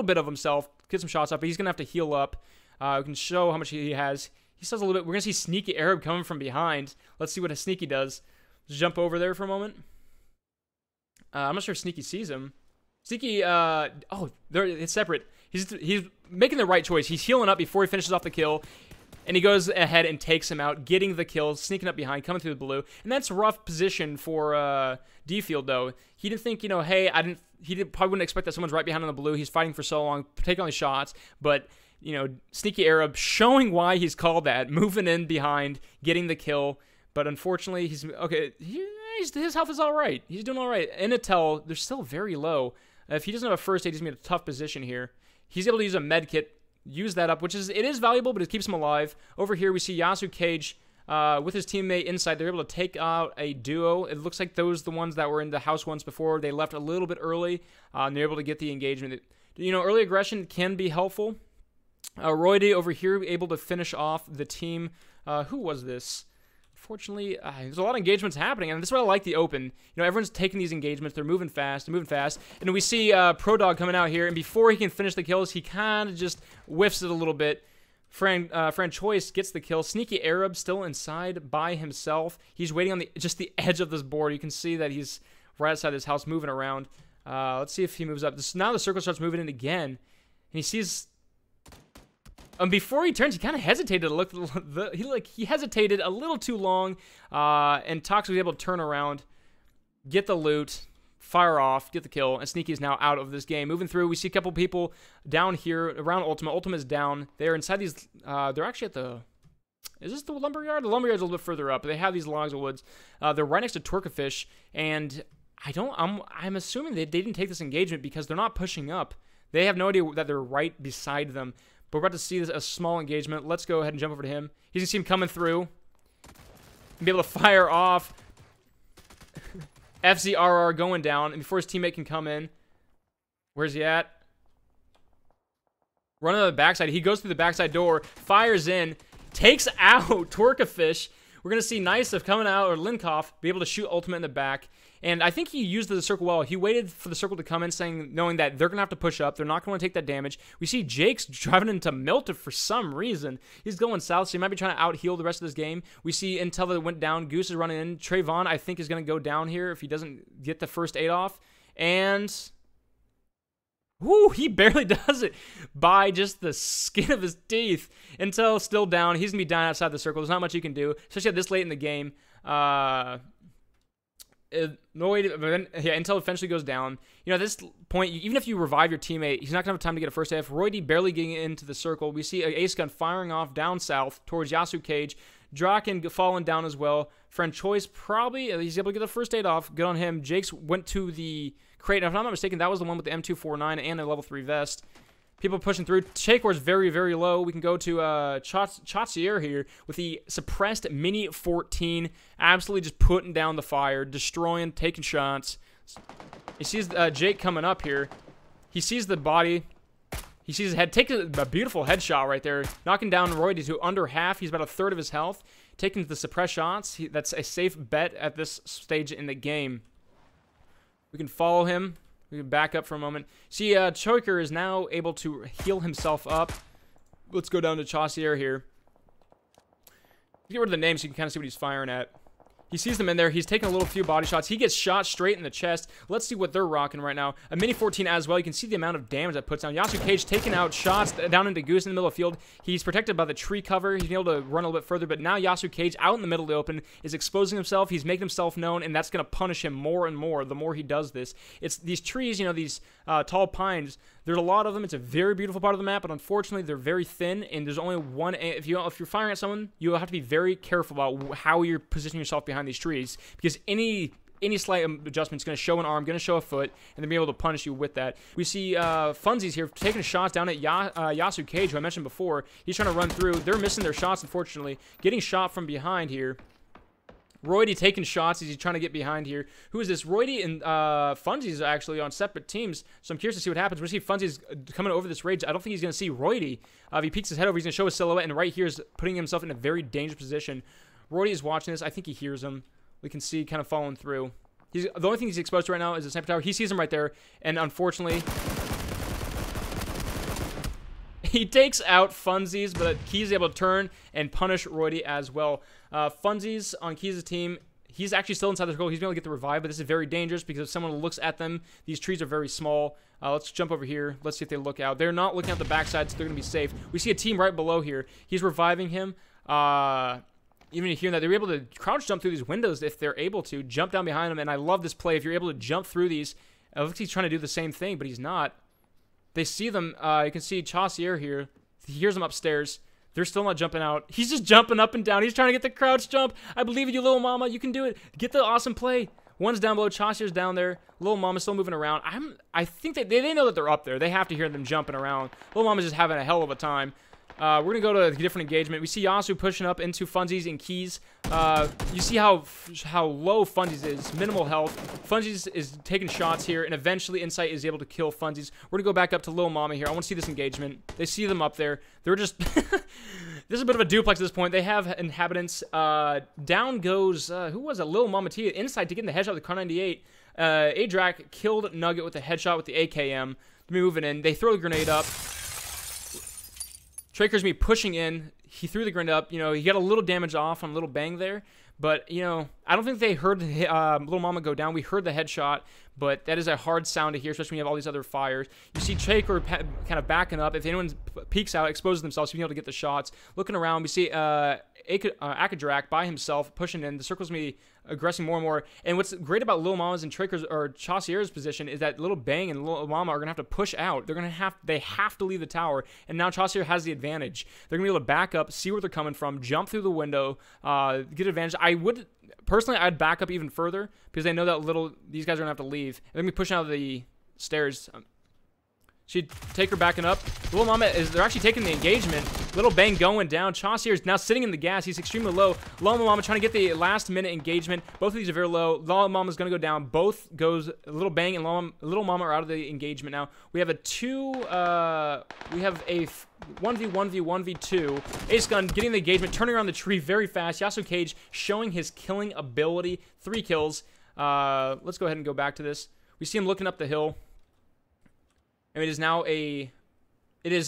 bit of himself, get some shots up, but he's going to have to heal up. We can show how much he has. He says a little bit. We're going to see Sneaky Arab coming from behind. Let's see what a Sneaky does. Let's jump over there for a moment. I'm not sure if Sneaky sees him. Sneaky, it's separate. He's making the right choice. He's healing up before he finishes off the kill. And he goes ahead and takes him out, getting the kill, sneaking up behind, coming through the blue. And that's a rough position for D-Field, though. He didn't think, hey, probably wouldn't expect that someone's right behind on the blue. He's fighting for so long, taking all these shots. But, Sneaky Arab showing why he's called that, moving in behind, getting the kill. But unfortunately, his health is all right. He's doing all right. Inatel, they're still very low. If he doesn't have a first aid, he's in a tough position here. He's able to use a med kit. Use that up, it is valuable, but it keeps him alive. Over here, we see Yasu Cage with his teammate inside. They're able to take out a duo. It looks like those are the ones that were in the house once before. They left a little bit early, and they're able to get the engagement. Early aggression can be helpful. Roydy over here able to finish off the team. Who was this? Unfortunately, there's a lot of engagements happening, and this is why I like the open. Everyone's taking these engagements. They're moving fast. And we see Pro Dog coming out here, and before he can finish the kills, he kind of just whiffs it a little bit. Fran Choice gets the kill. Sneaky Arab still inside by himself. He's waiting on just the edge of this board. You can see that he's right outside this house moving around. Let's see if he moves up. Now the circle starts moving in again, and he sees... before he turns, he kind of hesitated a little. He hesitated a little too long, and Tox was able to turn around, get the loot, fire off, get the kill, and Sneaky is now out of this game. Moving through, we see a couple people down here around Ultima. Ultima is down. They're inside these. They're actually at the. Is this the lumberyard? The lumberyard's a little bit further up, but they have these logs of woods. They're right next to Twerkafish, and I'm assuming they didn't take this engagement because they're not pushing up. They have no idea that they're right beside them. But we're about to see a small engagement. Let's go ahead and jump over to him. You can see him coming through. And be able to fire off. FZRR going down. And before his teammate can come in. Where's he at? Running on the backside. He goes through the backside door. Fires in. Takes out Twerkafish. We're going to see Niceif coming out, or Linkoff, be able to shoot Ultimate in the back. And I think he used the circle well. He waited for the circle to come in, knowing that they're going to have to push up. They're not going to take that damage. We see Jake's driving into Melted for some reason. He's going south, so he might be trying to out-heal the rest of this game. We see Intel that went down. Goose is running in. Trayvon, I think, is going to go down here if he doesn't get the first aid off. And... whoo, he barely does it by just the skin of his teeth. Intel still down. He's going to be down outside the circle. There's not much you can do, especially at this late in the game. No way to, Intel eventually goes down. At this point, even if you revive your teammate, he's not going to have time to get a first AF. Roydy barely getting into the circle. We see an ace gun firing off down south towards Yasu Cage. Draken falling down as well. Friend Choice probably, he's able to get the first aid off. Good on him. Jake's went to the crate. And if I'm not mistaken, that was the one with the M249 and a level 3 vest. People pushing through. Shakor is very, very low. We can go to Chotsier here with the suppressed Mini 14. Absolutely just putting down the fire, destroying, taking shots. He sees Jake coming up here. He sees the body. He sees his head. Taking a beautiful headshot right there. Knocking down Roy to under half. He's about a third of his health. Taking the suppressed shots. That's a safe bet at this stage in the game. We can follow him. We can back up for a moment. See, Choker is now able to heal himself up. Let's go down to Chossier here. Get rid of the name so you can kind of see what he's firing at. He sees them in there. He's taking a little few body shots. He gets shot straight in the chest. Let's see what they're rocking right now. A Mini 14 as well. You can see the amount of damage that puts down. Yasu Cage taking out shots down into Goose in the middle of the field. He's protected by the tree cover. He's been able to run a little bit further, but now Yasu Cage out in the middle of the open is exposing himself. He's making himself known, and that's going to punish him more and more the more he does this. It's these trees, you know, these tall pines. There's a lot of them. It's a very beautiful part of the map, but unfortunately, they're very thin, and there's only one. If you're firing at someone, you have to be very careful about how you're positioning yourself behind these trees, because any slight adjustment is going to show an arm, going to show a foot, and they'll be able to punish you with that. We see Funsies here taking shots down at Yasu Cage, who I mentioned before. He's trying to run through. They're missing their shots, unfortunately. Getting shot from behind here. Roydy taking shots as he's trying to get behind here. Who is this? Roydy and Funsies are actually on separate teams, so I'm curious to see what happens. We see Funsies coming over this rage. I don't think he's going to see Roydy. If he peeks his head over, he's going to show his silhouette, and right here is putting himself in a very dangerous position. Roydy is watching this. I think he hears him. We can see kind of following through. The only thing he's exposed to right now is the sniper tower. He sees him right there, and unfortunately, he takes out Funsies, but Keys is able to turn and punish Roydy as well. Funsies on Keys' team, he's actually still inside the circle. He's been able to get the revive, but this is very dangerous because if someone looks at them, these trees are very small. Let's jump over here. Let's see if they look out. They're not looking at the backside, so they're going to be safe. We see a team right below here. He's reviving him. Even hearing that, they're able to crouch jump through these windows if they're able to. Jump down behind them, and I love this play. If you're able to jump through these, it looks like he's trying to do the same thing, but he's not. They see them. You can see Chossier here. He hears them upstairs. They're still not jumping out. He's just jumping up and down. He's trying to get the crouch jump. I believe in you, little mama. You can do it. Get the awesome play. One's down below. Chossier's down there. Little mama's still moving around. I think that they know that they're up there. They have to hear them jumping around. Little mama's just having a hell of a time. We're going to go to a different engagement. We see Yasu pushing up into Funsies and Keys. You see how low Funsies is. Minimal health. Funsies is taking shots here, and eventually Insight is able to kill Funsies. We're going to go back up to Lil Mama here. I want to see this engagement. They see them up there. They're just... This is a bit of a duplex at this point. They have inhabitants. Down goes... who was it? Lil Mama T. Insight to get in the headshot with the Car 98. Adrak killed Nugget with a headshot with the AKM. They're moving in. They throw the grenade up. Traker's me pushing in. He threw the grenade up. You know, he got a little damage off on a little bang there. But, you know, I don't think they heard Little Mama go down. We heard the headshot, but that is a hard sound to hear, especially when you have all these other fires. You see Traker kind of backing up. If anyone peeks out, exposes themselves, being able to get the shots. Looking around, we see Akadrak by himself pushing in. The circle's me aggressing more and more. And what's great about Lil Mama's and Traker's or Chossier's position is that Little Bang and Lil Mama are gonna have to push out. They have to leave the tower. And now Chossier has the advantage. They're gonna be able to back up, see where they're coming from, jump through the window, get advantage. Personally, I'd back up even further because they know that these guys are gonna have to leave. They're gonna be pushing out of the stairs. She'd take her backing up. Little Mama they're actually taking the engagement. Little Bang going down. Chossier is now sitting in the gas. He's extremely low. Little Mama trying to get the last minute engagement. Both of these are very low. Little Mama's going to go down. Both goes, Little Bang and Little Mama are out of the engagement now. We have a 1v1v1v2. Ace Gun getting the engagement, turning around the tree very fast. Yasu Cage showing his killing ability. 3 kills. Let's go ahead and go back to this. We see him looking up the hill. And it is now it's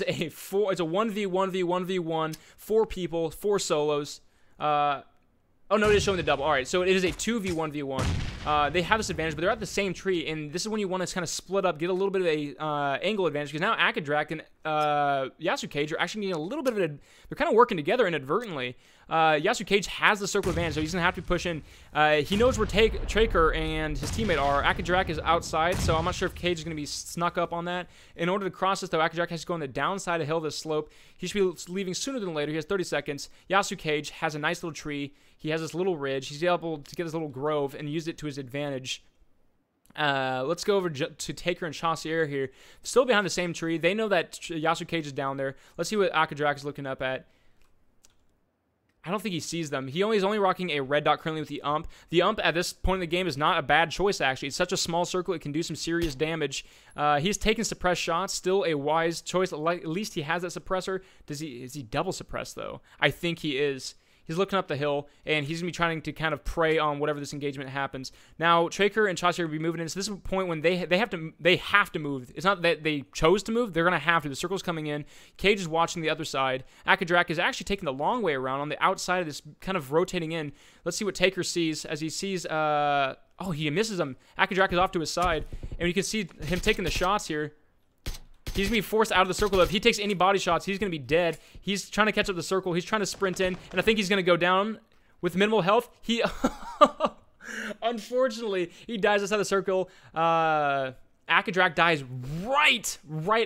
a 1v1v1v1, 4 people, 4 solos. Oh no, it is showing the double. All right, so it is a 2v1v1. They have this advantage, but they're at the same tree, and this is when you want to kind of split up, get a little bit of a angle advantage, because now Akadrak and Yasu Cage are actually getting a little bit of they're kind of working together inadvertently. Yasu Cage has the circle advantage, so he's going to have to push in. He knows where Traker and his teammate are. Akadrak is outside, so I'm not sure if Cage is going to be snuck up on that. In order to cross this, though, Akadrak has to go on the downside of hill, this slope. He should be leaving sooner than later. He has 30 seconds. Yasu Cage has a nice little tree. He has this little ridge. He's able to get this little grove and use it to his advantage. Let's go over to Taker and Chassier here. Still behind the same tree. They know that Yasu Cage is down there. Let's see what Akadrak is looking up at. I don't think he sees them. He's only rocking a red dot currently with the ump. The ump at this point in the game is not a bad choice, actually. It's such a small circle, it can do some serious damage. He's taking suppressed shots, still a wise choice. At least he has that suppressor. Is he double suppressed, though? I think he is. He's looking up the hill, and he's going to be trying to kind of prey on whatever this engagement happens. Now, Traker and Chassier will be moving in. So this is a point when they have to move. It's not that they chose to move. They're going to have to. The circle's coming in. Cage is watching the other side. Akadrak is actually taking the long way around on the outside of this, kind of rotating in. Let's see what Taker sees as he sees... oh, he misses him. Akadrak is off to his side, and you can see him taking the shots here. He's going to be forced out of the circle. If he takes any body shots, he's going to be dead. He's trying to catch up the circle. He's trying to sprint in, and I think he's going to go down with minimal health. Unfortunately, he dies outside the circle. Akadrak dies right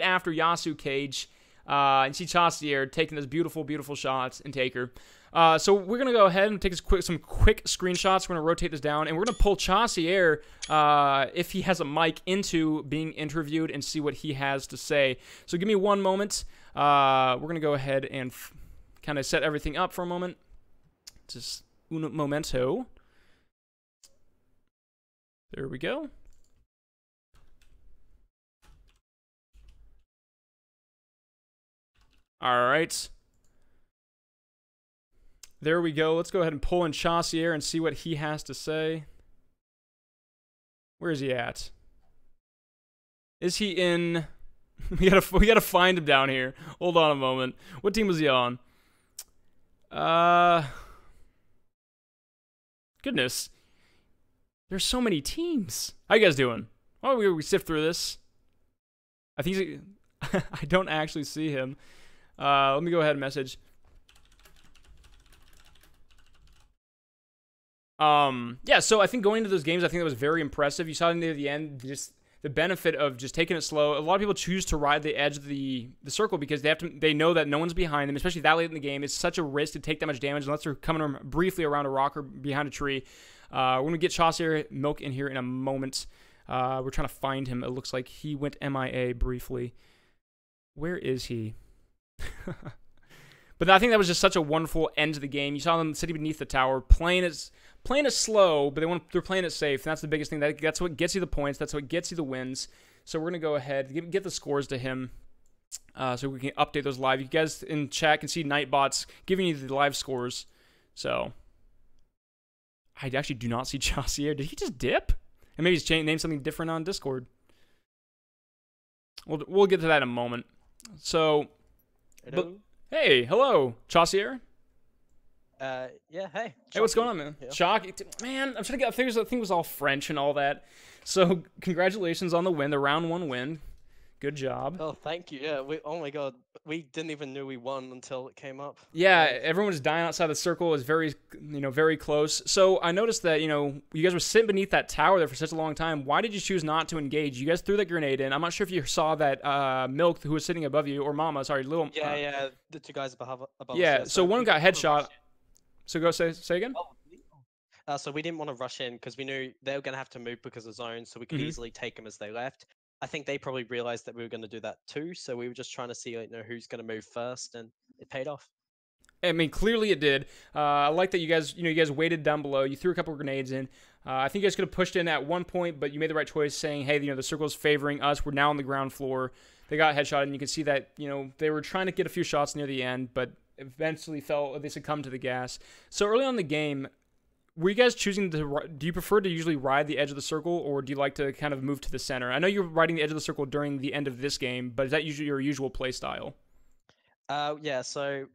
after Yasu Cage. And see Chassier taking those beautiful, beautiful shots and Taker. So we're going to go ahead and take some quick screenshots. We're going to rotate this down, and we're going to pull Chassier, if he has a mic, into being interviewed and see what he has to say. So give me one moment. We're going to go ahead and kind of set everything up for a moment. Just un momento. There we go. All right. There we go. Let's go ahead and pull in Chassier and see what he has to say. Where is he at? Is he in... we gotta find him down here. Hold on a moment. What team was he on? Goodness. There's so many teams. How you guys doing? Oh, we sift through this. I think he's... I don't actually see him. Let me go ahead and message. Yeah, so I think going into those games, I think that was very impressive. You saw near the end, just the benefit of just taking it slow. A lot of people choose to ride the edge of the circle because they know that no one's behind them, especially that late in the game. It's such a risk to take that much damage unless they're coming briefly around a rock or behind a tree. We're going to get Chassier Milk in here in a moment. We're trying to find him. It looks like he went MIA briefly. Where is he? But I think that was just such a wonderful end to the game. You saw them sitting beneath the tower, playing it slow, but they're playing it safe. And that's the biggest thing. That's what gets you the points. That's what gets you the wins. So we're gonna go ahead get the scores to him, so we can update those live. You guys in chat can see Nightbots giving you the live scores. So I actually do not see Chassier. Did he just dip? And maybe he's named something different on Discord. We'll get to that in a moment. So. Hello? Hey, hello, Chassier. Yeah, hey. Hey, what's going on, man? Yeah. Chalk, man, I'm trying to get. I think it was all French and all that. So, congratulations on the win, the round 1 win. Good job. Oh, thank you. Yeah, oh my god, we didn't even know we won until it came up. Yeah, everyone was dying outside the circle. It was very, very close. So I noticed that, you guys were sitting beneath that tower there for such a long time. Why did you choose not to engage? You guys threw that grenade in. I'm not sure if you saw that Milk, who was sitting above you, or Mama, sorry, little. Yeah, the two guys above yeah, us. so one got headshot. So go say again. So we didn't want to rush in because we knew they were going to have to move because of zones, so we could easily take them as they left. I think they probably realized that we were going to do that too, so we were just trying to see who's going to move first, and it paid off. I mean, clearly it did. I like that you guys waited down below. You threw a couple of grenades in. I think you guys could have pushed in at one point, but you made the right choice, saying, "Hey, the circle's favoring us. We're now on the ground floor." They got headshot, and you can see that they were trying to get a few shots near the end, but eventually they succumbed to the gas. So early on in the game, were you guys choosing to? Do you prefer to usually ride the edge of the circle, or do you like to kind of move to the center? I know you're riding the edge of the circle during the end of this game, but is that usually your usual play style? Yeah. So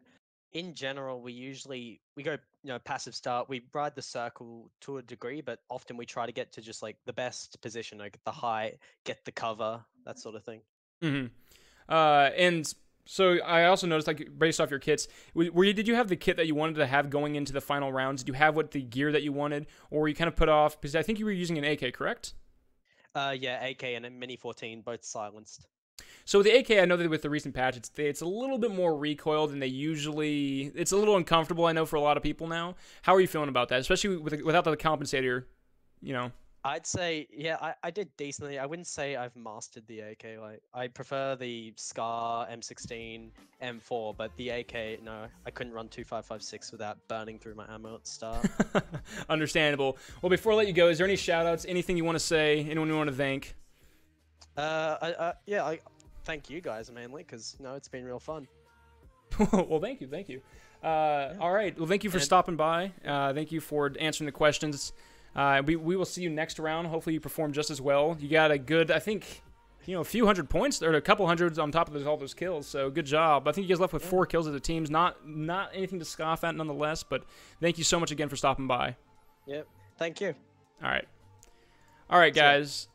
in general, we go passive start. We ride the circle to a degree, but often we try to get to just like the best position, like the height, get the cover, that sort of thing. And so I also noticed, like, based off your kits, did you have the kit that you wanted to have going into the final rounds? Did you have the gear that you wanted, or were you kind of put off? Because I think you were using an AK, correct? Yeah, AK and a Mini 14, both silenced. So the AK, I know that with the recent patch, it's a little bit more recoil than they usually. It's a little uncomfortable, I know, for a lot of people now. How are you feeling about that, especially without the compensator? I'd say, yeah, I did decently. I wouldn't say I've mastered the AK. Like, I prefer the SCAR, M16, M4, but the AK, no, I couldn't run 2556 without burning through my ammo at the start. Understandable. Well, before I let you go, is there any shout outs, anything you want to say, anyone you want to thank? Yeah, I thank you guys mainly because no, it's been real fun. Well, thank you, thank you. All right, well, thank you for stopping by. Thank you for answering the questions. We will see you next round. Hopefully, you perform just as well. You got a good, I think, a few hundred points, or a couple hundreds on top of all those kills. So good job. I think you guys left with 4 kills as a team. Not anything to scoff at, nonetheless. But thank you so much again for stopping by. Yep. Thank you. All right, guys.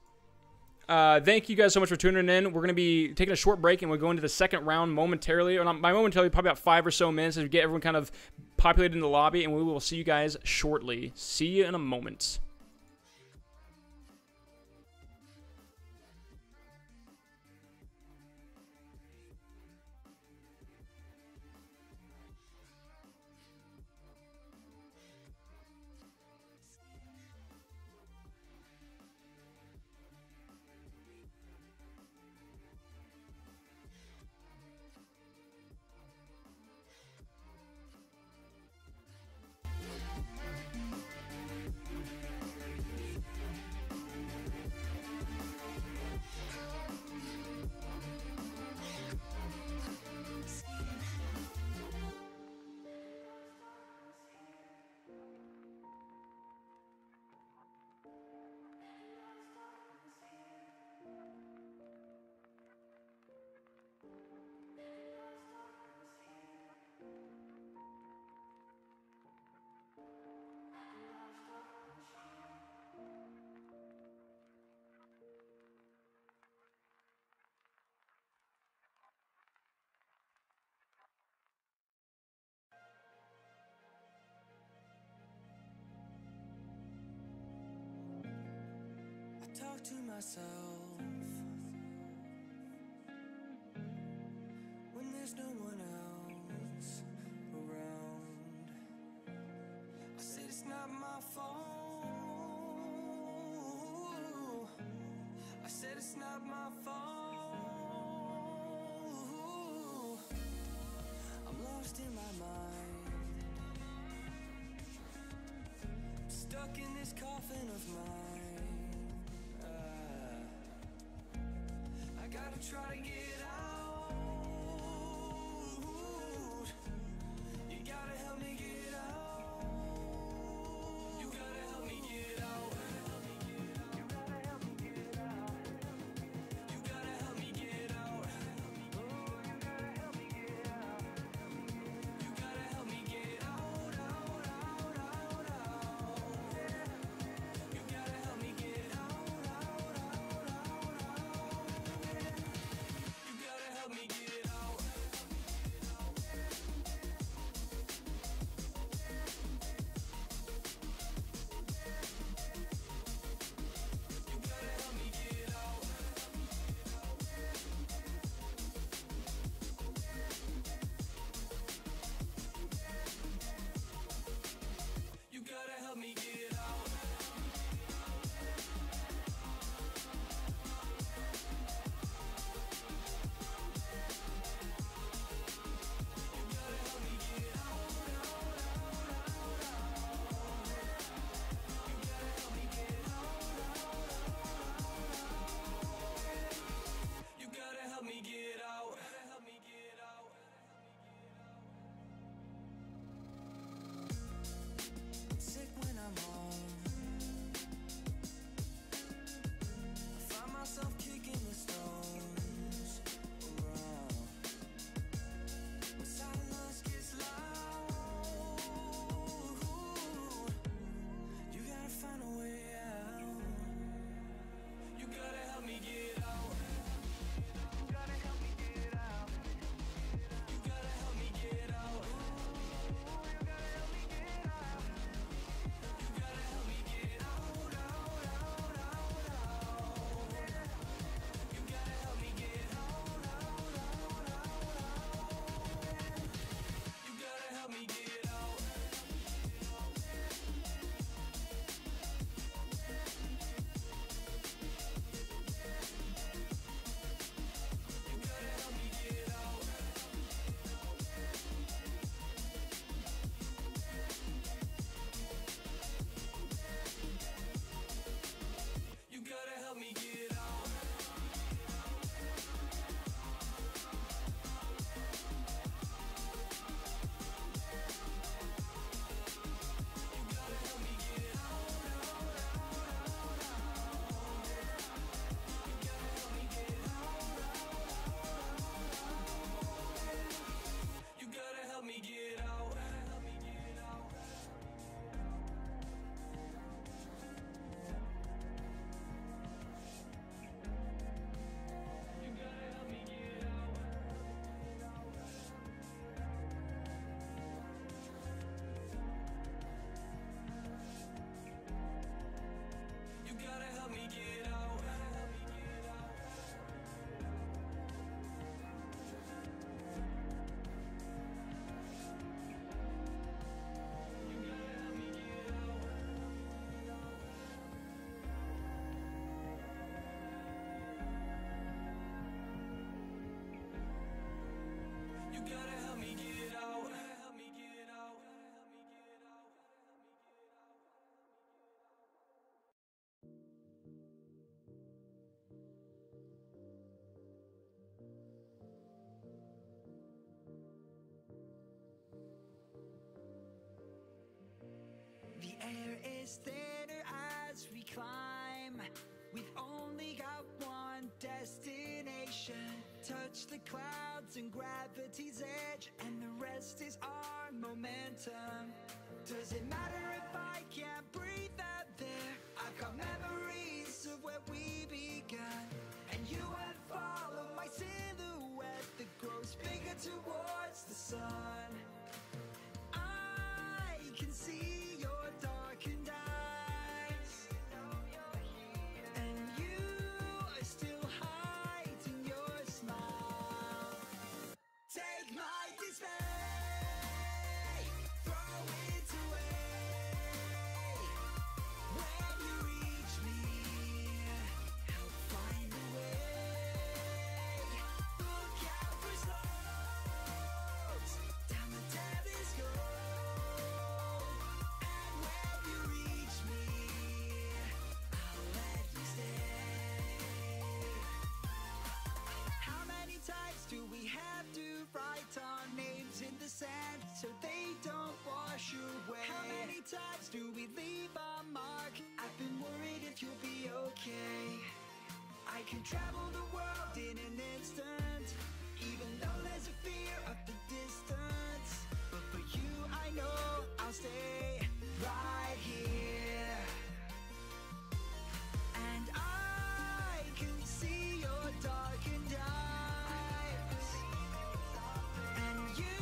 Thank you guys so much for tuning in. We're going to be taking a short break, and we'll go into the second round momentarily. Or not, by momentarily, probably about 5 or so minutes as we get everyone kind of populated in the lobby, and we will see you guys shortly. See you in a moment. Talk to myself when there's no one else around. I said it's not my fault. I said it's not my fault. I'm lost in my mind, stuck in this coffin of mine. I gotta try to get out. You gotta help me get out. You gotta help me get out. You gotta help me get out. You gotta help me get out. Oh, you gotta help me get out. You gotta help me get out, out, out, out, out. You gotta help me get out, out, out, out, out. You gotta help me get out. You gotta help me get out. You gotta help me get out. You gotta help me get out. Help me get out. I'm sick when I'm home. I find myself kicking the stones around. When silence gets loud, you gotta find a way out. You gotta help me get out. You gotta help me get out. You gotta help me get out. You gotta help me get out. You gotta gets thinner as we climb. We've only got one destination. Touch the clouds and gravity's edge, and the rest is our momentum. Does it matter if I can't breathe out there? I've got memories of where we began, and you would follow my silhouette that grows bigger towards the sun. I can see your darkened eyes, and you are still hiding your smile. Take my dismay, throw it away. When you reach me, help find a way. Look out for slopes, down the devil's goal. And when you reach me, I'll let you stay. How many times do we have to write our names in the sand so they don't wash away? How many times do we leave our mark? I've been worried if you'll be okay. I can travel the world in an instant, even though there's a fear of the distance. But for you, I know I'll stay right here. And I can see your darkened eyes, and you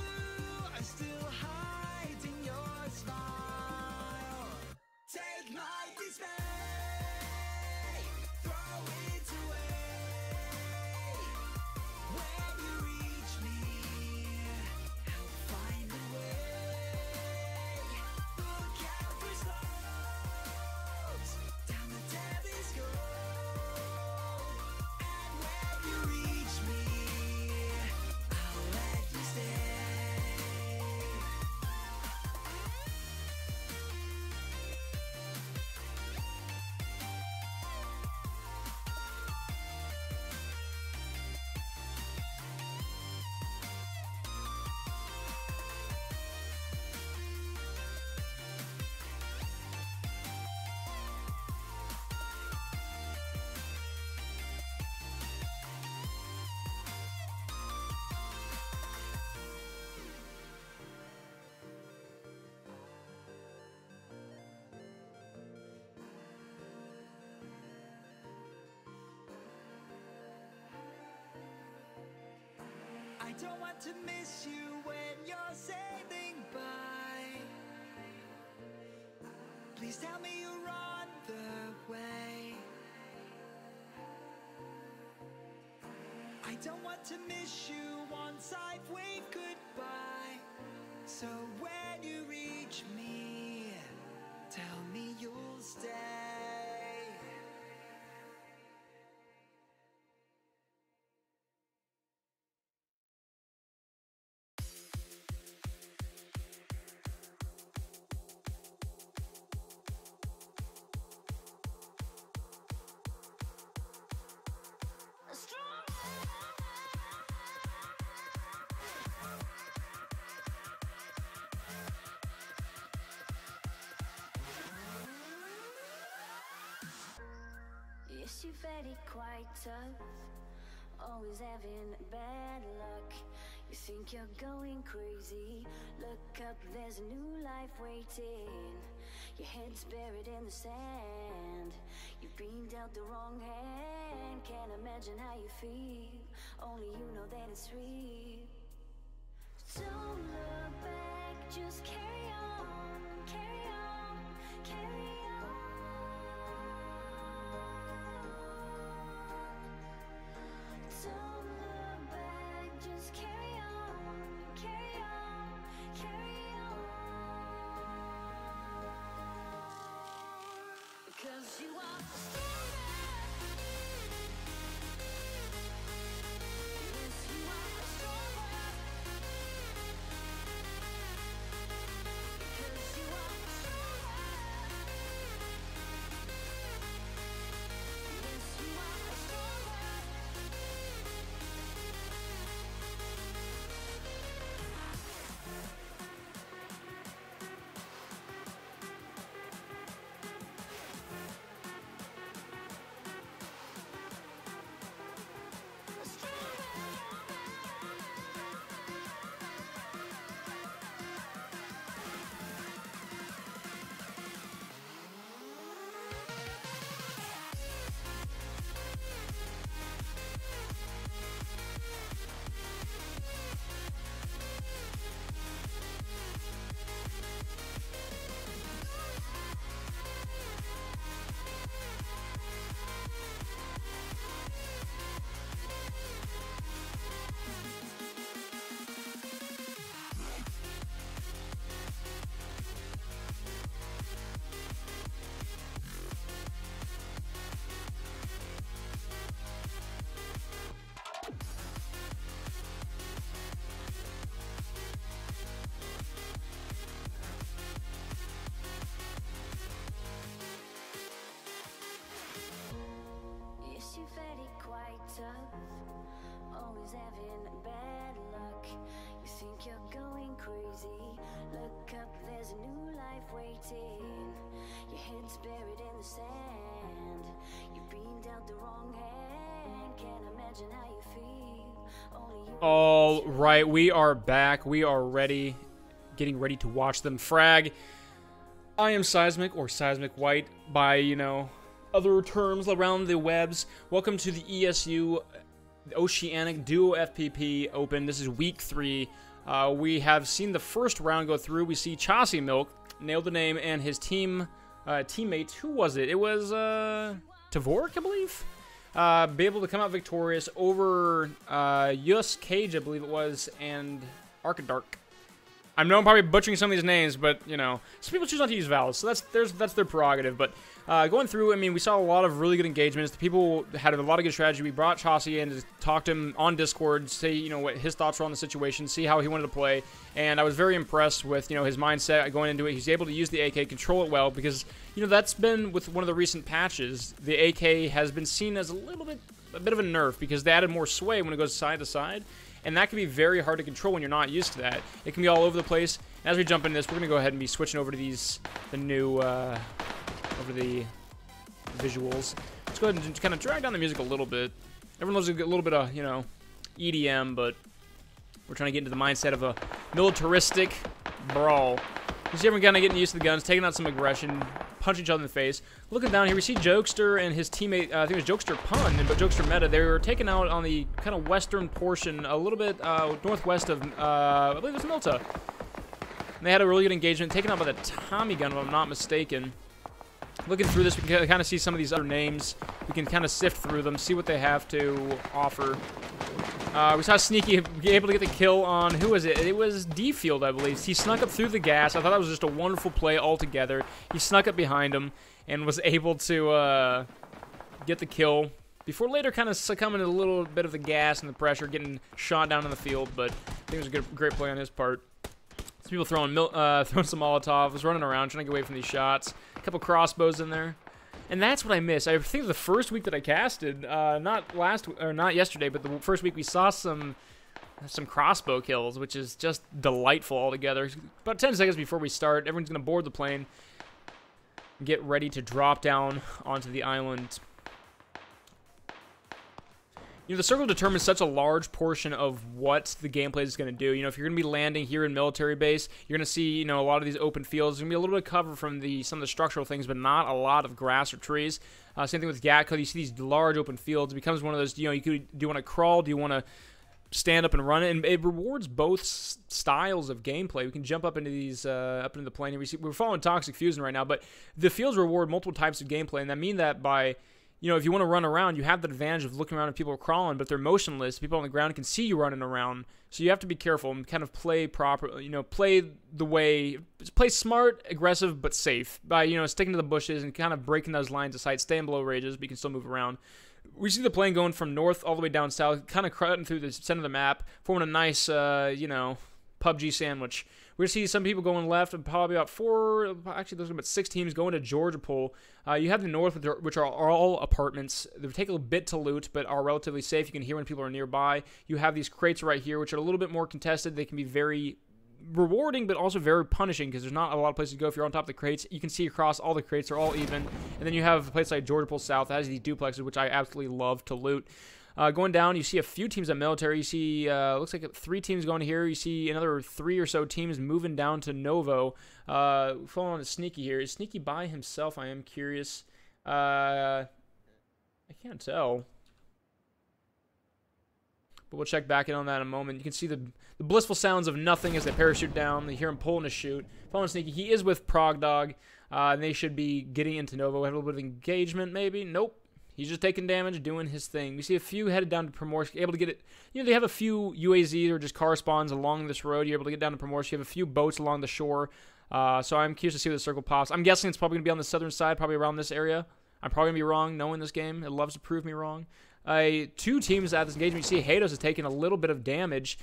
are still hiding your smile. Take my dismay, throw it away. When you reach me, help find a way. Look out for slopes, down the devil's goal. And when you reach me, I'll let you stay. I don't want to miss you when you're sailing by. Please tell me you're on the way. I don't want to miss you once I've waved goodbye. So when you reach me, tell me you'll stay. Yes, you've had it quite tough, always having bad luck. You think you're going crazy, look up, there's a new life waiting. Your head's buried in the sand, you've been dealt the wrong hand. Can't imagine how you feel, only you know that it's real. Don't look back, just carry on, carry on, carry on. Don't look back, just carry on, carry on, carry on. Because you are stronger. Yes, you are stronger. life waiting. Your head's buried in the sand. You've been dealt the wrong hand. Can't imagine how you feel. Only you. All right, we are back. We are ready. Getting ready to watch them frag. I am Seismic, or Seismic White, by, you know, other terms around the webs. Welcome to the ESU Oceanic Duo FPP Open. This is week 3. We have seen the first round go through. We see Chaucy Milk, nailed the name, and his teammate, who was it? It was, Tavorik, I believe? Be able to come out victorious over, Yus Cage, I believe it was, and Arkadark. I know I'm probably butchering some of these names, but, you know, some people choose not to use vowels, so that's their prerogative. But going through, I mean, we saw a lot of really good engagements. The people had a lot of good strategy. We brought Chaucy in to talk to him on Discord, say, you know, what his thoughts were on the situation, see how he wanted to play. And I was very impressed with, you know, his mindset going into it. He's able to use the AK, control it well, because, you know, that's been with one of the recent patches. The AK has been seen as a bit of a nerf, because they added more sway when it goes side to side. And that can be very hard to control when you're not used to that. It can be all over the place. As we jump into this, we're going to go ahead and be switching over to the new, over the visuals. Let's go ahead and kind of drag down the music a little bit. Everyone loves a little bit of, you know, EDM, but we're trying to get into the mindset of a militaristic brawl. You see everyone kind of getting used to the guns, taking out some aggression, punch each other in the face. Looking down here, we see Jokester and his teammate, I think it was Jokester Pun, but Jokester Meta. They were taken out on the kind of western portion, a little bit northwest of, I believe it was Milta. And they had a really good engagement, taken out by the Tommy gun, if I'm not mistaken. Looking through this, we can kind of see some of these other names. We can kind of sift through them, see what they have to offer. We saw Sneaky be able to get the kill on, who was it? It was D-Field, I believe. He snuck up through the gas. I thought that was just a wonderful play altogether. He snuck up behind him and was able to get the kill before later kind of succumbing to a little bit of the gas and the pressure, getting shot down in the field. But I think it was a great play on his part. Some people throwing some Molotov, was running around trying to get away from these shots. A couple crossbows in there. And that's what I miss. I think the first week that I casted, not yesterday, but the first week we saw some crossbow kills, which is just delightful altogether. About 10 seconds before we start, everyone's going to board the plane, get ready to drop down onto the island. You know, the circle determines such a large portion of what the gameplay is going to do. You know, if you're going to be landing here in military base, you're going to see, you know, a lot of these open fields. There's going to be a little bit of cover from some of the structural things, but not a lot of grass or trees. Same thing with Gatco. You see these large open fields. It becomes one of those, you know, do you want to crawl? Do you want to stand up and run it? And it rewards both styles of gameplay. We can jump up into these, up into the plane here. We're following Toxic Fusion right now, but the fields reward multiple types of gameplay, and that mean that by... You know, if you want to run around, you have the advantage of looking around and people are crawling, but they're motionless. People on the ground can see you running around, so you have to be careful and kind of play proper. You know, play smart, aggressive, but safe by, you know, sticking to the bushes and kind of breaking those lines of sight, staying below rages, but you can still move around. We see the plane going from north all the way down south, kind of cutting through the center of the map, forming a nice, you know, PUBG sandwich. We're going to see some people going left, and probably about there's about 6 teams going to Georgia Pool. You have the north, which are all apartments. They take a bit to loot, but are relatively safe. You can hear when people are nearby. You have these crates right here, which are a little bit more contested. They can be very rewarding, but also very punishing, because there's not a lot of places to go if you're on top of the crates. You can see across all the crates. They're all even. And then you have a place like Georgia Pool South that has these duplexes, which I absolutely love to loot. Going down, you see a few teams at military. You see, looks like 3 teams going here. You see another 3 or so teams moving down to Novo. Following on to Sneaky here. Is Sneaky by himself? I am curious. I can't tell. But we'll check back in on that in a moment. You can see the blissful sounds of nothing as they parachute down. You hear him pulling a chute. Following Sneaky, he is with Prog Dog. And they should be getting into Novo. Have a little bit of engagement, maybe. Nope. He's just taking damage, doing his thing. We see a few headed down to Primorsk, able to get it. You know, they have a few UAZs or just car spawns along this road. You're able to get down to Primorsk. You have a few boats along the shore. So I'm curious to see where the circle pops. I'm guessing it's probably going to be on the southern side, probably around this area. I'm probably going to be wrong, knowing this game. It loves to prove me wrong. 2 teams at this engagement. You see Hados is taking a little bit of damage.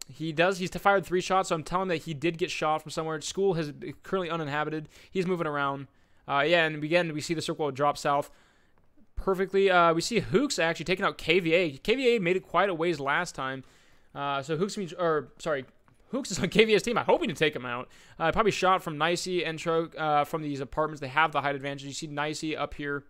He's fired 3 shots, so I'm telling that he did get shot from somewhere. School is currently uninhabited. He's moving around. Yeah, and again, we see the circle drop south perfectly. We see Hooks actually taking out KVA. KVA made it quite a ways last time. So Hooks is on KVA's team. I'm hoping to take him out. Probably shot from Nicey and from these apartments. They have the height advantage. You see Nicey up here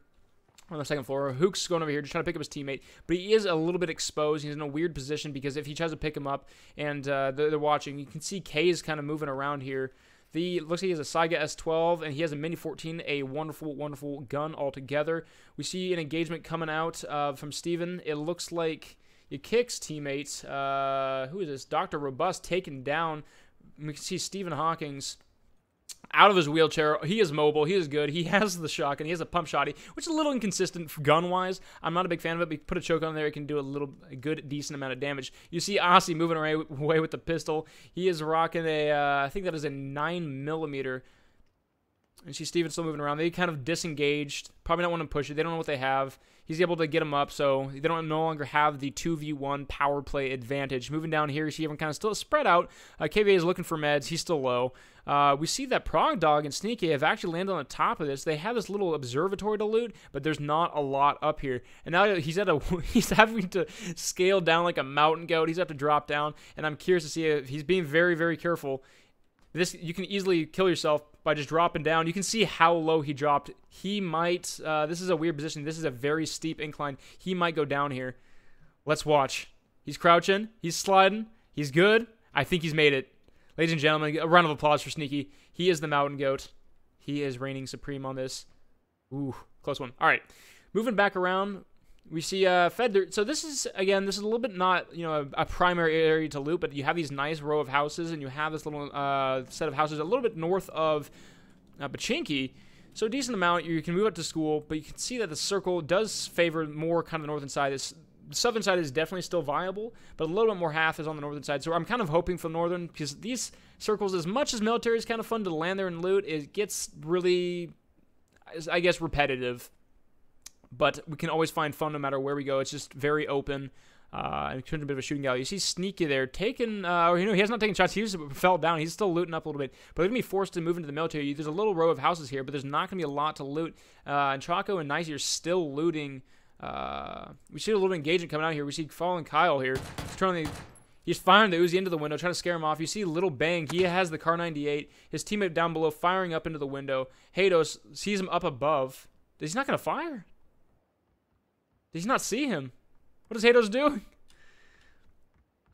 on the second floor. Hooks going over here just trying to pick up his teammate, but he is a little bit exposed. He's in a weird position because if he tries to pick him up and they're watching, you can see K is kind of moving around here. Looks like he has a Saiga S12 and he has a Mini 14, a wonderful, wonderful gun altogether. We see an engagement coming out from Steven. It looks like Kicks teammates. Who is this? Dr. Robust taken down. We can see Stephen Hawkins out of his wheelchair. He is mobile. He is good. He has the shotgun. He has a pump shotty, which is a little inconsistent gun-wise. I'm not a big fan of it, but you put a choke on there, it can do a good, decent amount of damage. You see OCE moving away with the pistol. He is rocking I think that is a 9mm. And see Steven still moving around. They kind of disengaged. Probably not want to push it. They don't know what they have. He's able to get him up, so they no longer have the 2v1 power play advantage. Moving down here, you see everyone kind of still spread out. KVA is looking for meds. He's still low. We see that Prog Dog and Sneaky have actually landed on the top of this. They have this little observatory to loot, but there's not a lot up here. And now he's having to scale down like a mountain goat. He's have to drop down, and I'm curious to see if he's being very, very careful. You can easily kill yourself by just dropping down. You can see how low he dropped. He might, this is a weird position. This is a very steep incline. He might go down here. Let's watch. He's crouching. He's sliding. He's good. I think he's made it. Ladies and gentlemen, a round of applause for Sneaky. He is the mountain goat. He is reigning supreme on this. Ooh, close one. All right. Moving back around, we see Fed. So this is a little bit not, a primary area to loot, but you have these nice row of houses, and you have this little set of houses a little bit north of Pachinki. So a decent amount. You can move up to school, but you can see that the circle does favor more kind of the northern side. The southern side is definitely still viable, but a little bit more half is on the northern side. So I'm kind of hoping for northern, because these circles, as much as military is kind of fun to land there and loot, it gets really, I guess, repetitive. But we can always find fun no matter where we go. It's just very open. And it's a bit of a shooting gallery. You see Sneaky there taking, he has not taken shots. He just fell down. He's still looting up a little bit. But they're going to be forced to move into the military. There's a little row of houses here, but there's not going to be a lot to loot. And Chaco and Nicey are still looting. We see a little engagement coming out here. We see Fallen Kyle here. He's firing the Uzi into the window, trying to scare him off. You see Little Bang. He has the Kar 98. His teammate down below firing up into the window. Hados sees him up above. He's not going to fire? Did he not see him? What is Hados doing?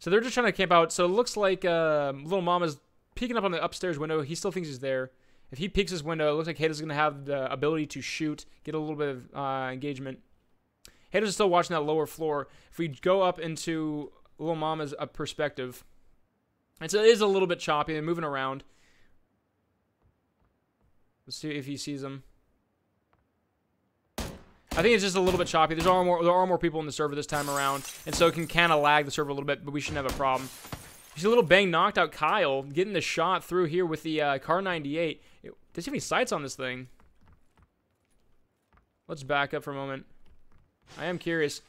So they're just trying to camp out. So it looks like Little Mama's peeking up on the upstairs window. He still thinks he's there. If he peeks his window, it looks like Hados is going to have the ability to shoot, get a little bit of engagement. Hados is still watching that lower floor. If we go up into Little Mama's perspective, it is a little bit choppy. They're moving around. Let's see if he sees them. I think it's just a little bit choppy. There are more people in the server this time around, and so it can kind of lag the server a little bit, but we shouldn't have a problem. You see a Little Bang knocked out Kyle, getting the shot through here with the Kar 98. Does he have any sights on this thing? Let's back up for a moment. I am curious.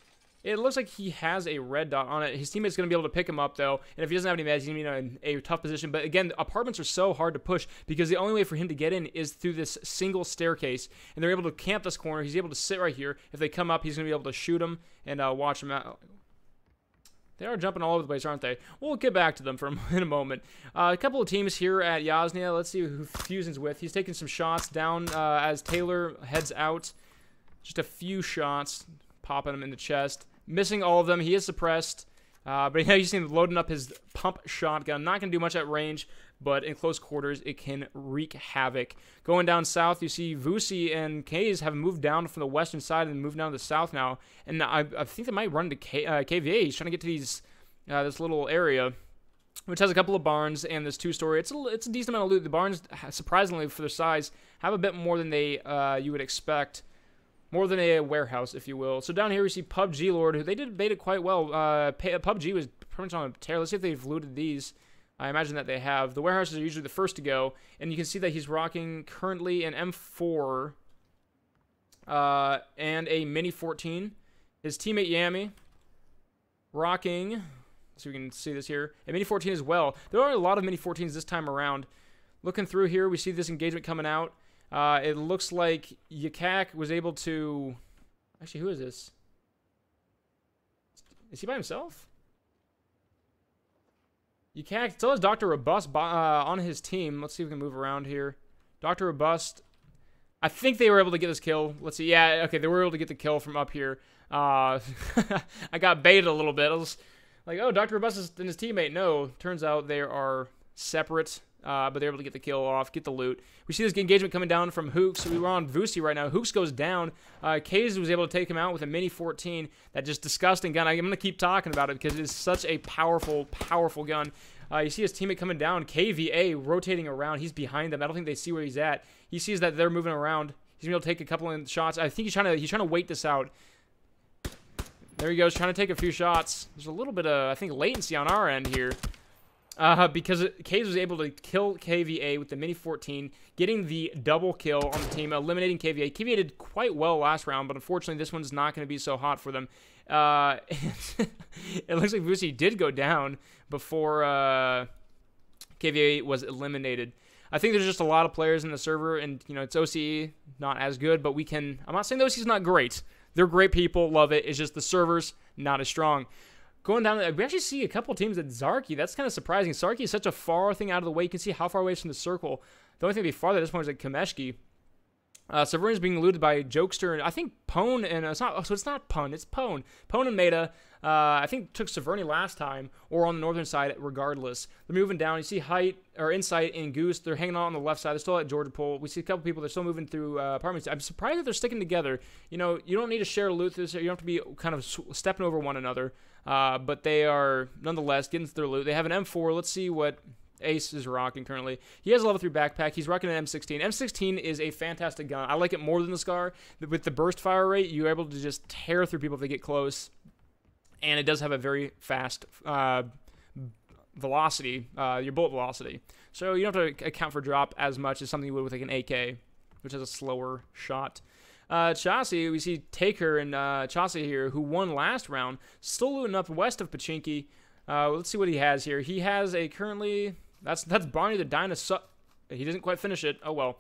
It looks like he has a red dot on it. His teammate's going to be able to pick him up, though. And if he doesn't have any meds, he's going to be in a tough position. But again, apartments are so hard to push because the only way for him to get in is through this single staircase. And they're able to camp this corner. He's able to sit right here. If they come up, he's going to be able to shoot them and watch them out. They are jumping all over the place, aren't they? We'll get back to them in a moment. A couple of teams here at Yasnia. Let's see who Fusion's with. He's taking some shots down as Taylor heads out. Just a few shots, popping him in the chest. Missing all of them. He is suppressed. But yeah, you see him loading up his pump shotgun. Not going to do much at range, but in close quarters, it can wreak havoc. Going down south, you see Vusi and Kays have moved down from the western side and moved down to the south now. And I think they might run into KVA. He's trying to get to this little area, which has a couple of barns and this two-story. It's a decent amount of loot. The barns, surprisingly for their size, have a bit more than you would expect. More than a warehouse, if you will. So down here we see PUBG Lord, who they did bait it quite well. PUBG was pretty much on a tear. Let's see if they've looted these. I imagine that they have. The warehouses are usually the first to go. And you can see that he's rocking currently an M4 and a Mini 14. His teammate Yami rocking, so we can see this here, a Mini 14 as well. There are a lot of Mini 14s this time around. Looking through here, we see this engagement coming out. It looks like Yakak was able to... Actually, who is this? Is he by himself? Yucak still has Dr. Robust on his team. Let's see if we can move around here. Dr. Robust, I think they were able to get this kill. Let's see. Yeah, okay, they were able to get the kill from up here. I got baited a little bit. I was like, oh, Dr. Robust and his teammate. No, turns out they are separate, but they're able to get the kill off, get the loot. We see this engagement coming down from Hooks. We were on Vusi right now. Hooks goes down. Kaze was able to take him out with a Mini 14. That just disgusting gun. I'm going to keep talking about it because it is such a powerful, powerful gun. You see his teammate coming down. KVA rotating around. He's behind them. I don't think they see where he's at. He sees that they're moving around. He's going to be able to take a couple of shots. I think he's trying to wait this out. There he goes, trying to take a few shots. There's a little bit of, I think, latency on our end here. Because Kaze was able to kill KVA with the Mini 14, getting the double kill on the team, eliminating KVA. KVA did quite well last round, but unfortunately this one's not going to be so hot for them. It looks like Vusi did go down before KVA was eliminated. I think there's just a lot of players in the server, and, you know, it's OCE, not as good, but we can... I'm not saying the OCE's not great. They're great people, love it. It's just the server's not as strong. Going down, we actually see a couple teams at Zarki. That's kind of surprising. Zarki is such a far thing out of the way. You can see how far away it's from the circle. The only thing to be farther at this point is like Kameshki. Severin's being looted by Jokester, and I think Pone, and it's not Pun, it's Pone. Pone and Meta, I think took Severny last time, or on the northern side regardless. They're moving down. You see Insight and Goose. They're hanging out on the left side. They're still at Georgia Pole. We see a couple people. They're still moving through apartments. I'm surprised that they're sticking together. You know, you don't need to share loot. You don't have to be kind of stepping over one another. But they are, nonetheless, getting their loot. They have an M4. Let's see what Ace is rocking currently. He has a level 3 backpack. He's rocking an M16. M16 is a fantastic gun. I like it more than the Scar. With the burst fire rate, you're able to just tear through people if they get close. And it does have a very fast velocity, your bullet velocity. So you don't have to account for drop as much as something you would with like an AK, which has a slower shot. Chassis, we see Taker and Chassis here, who won last round, still looting up west of Pachinki. Let's see what he has here. He has a currently... That's Barney the Dinosaur. He doesn't quite finish it. Oh, well.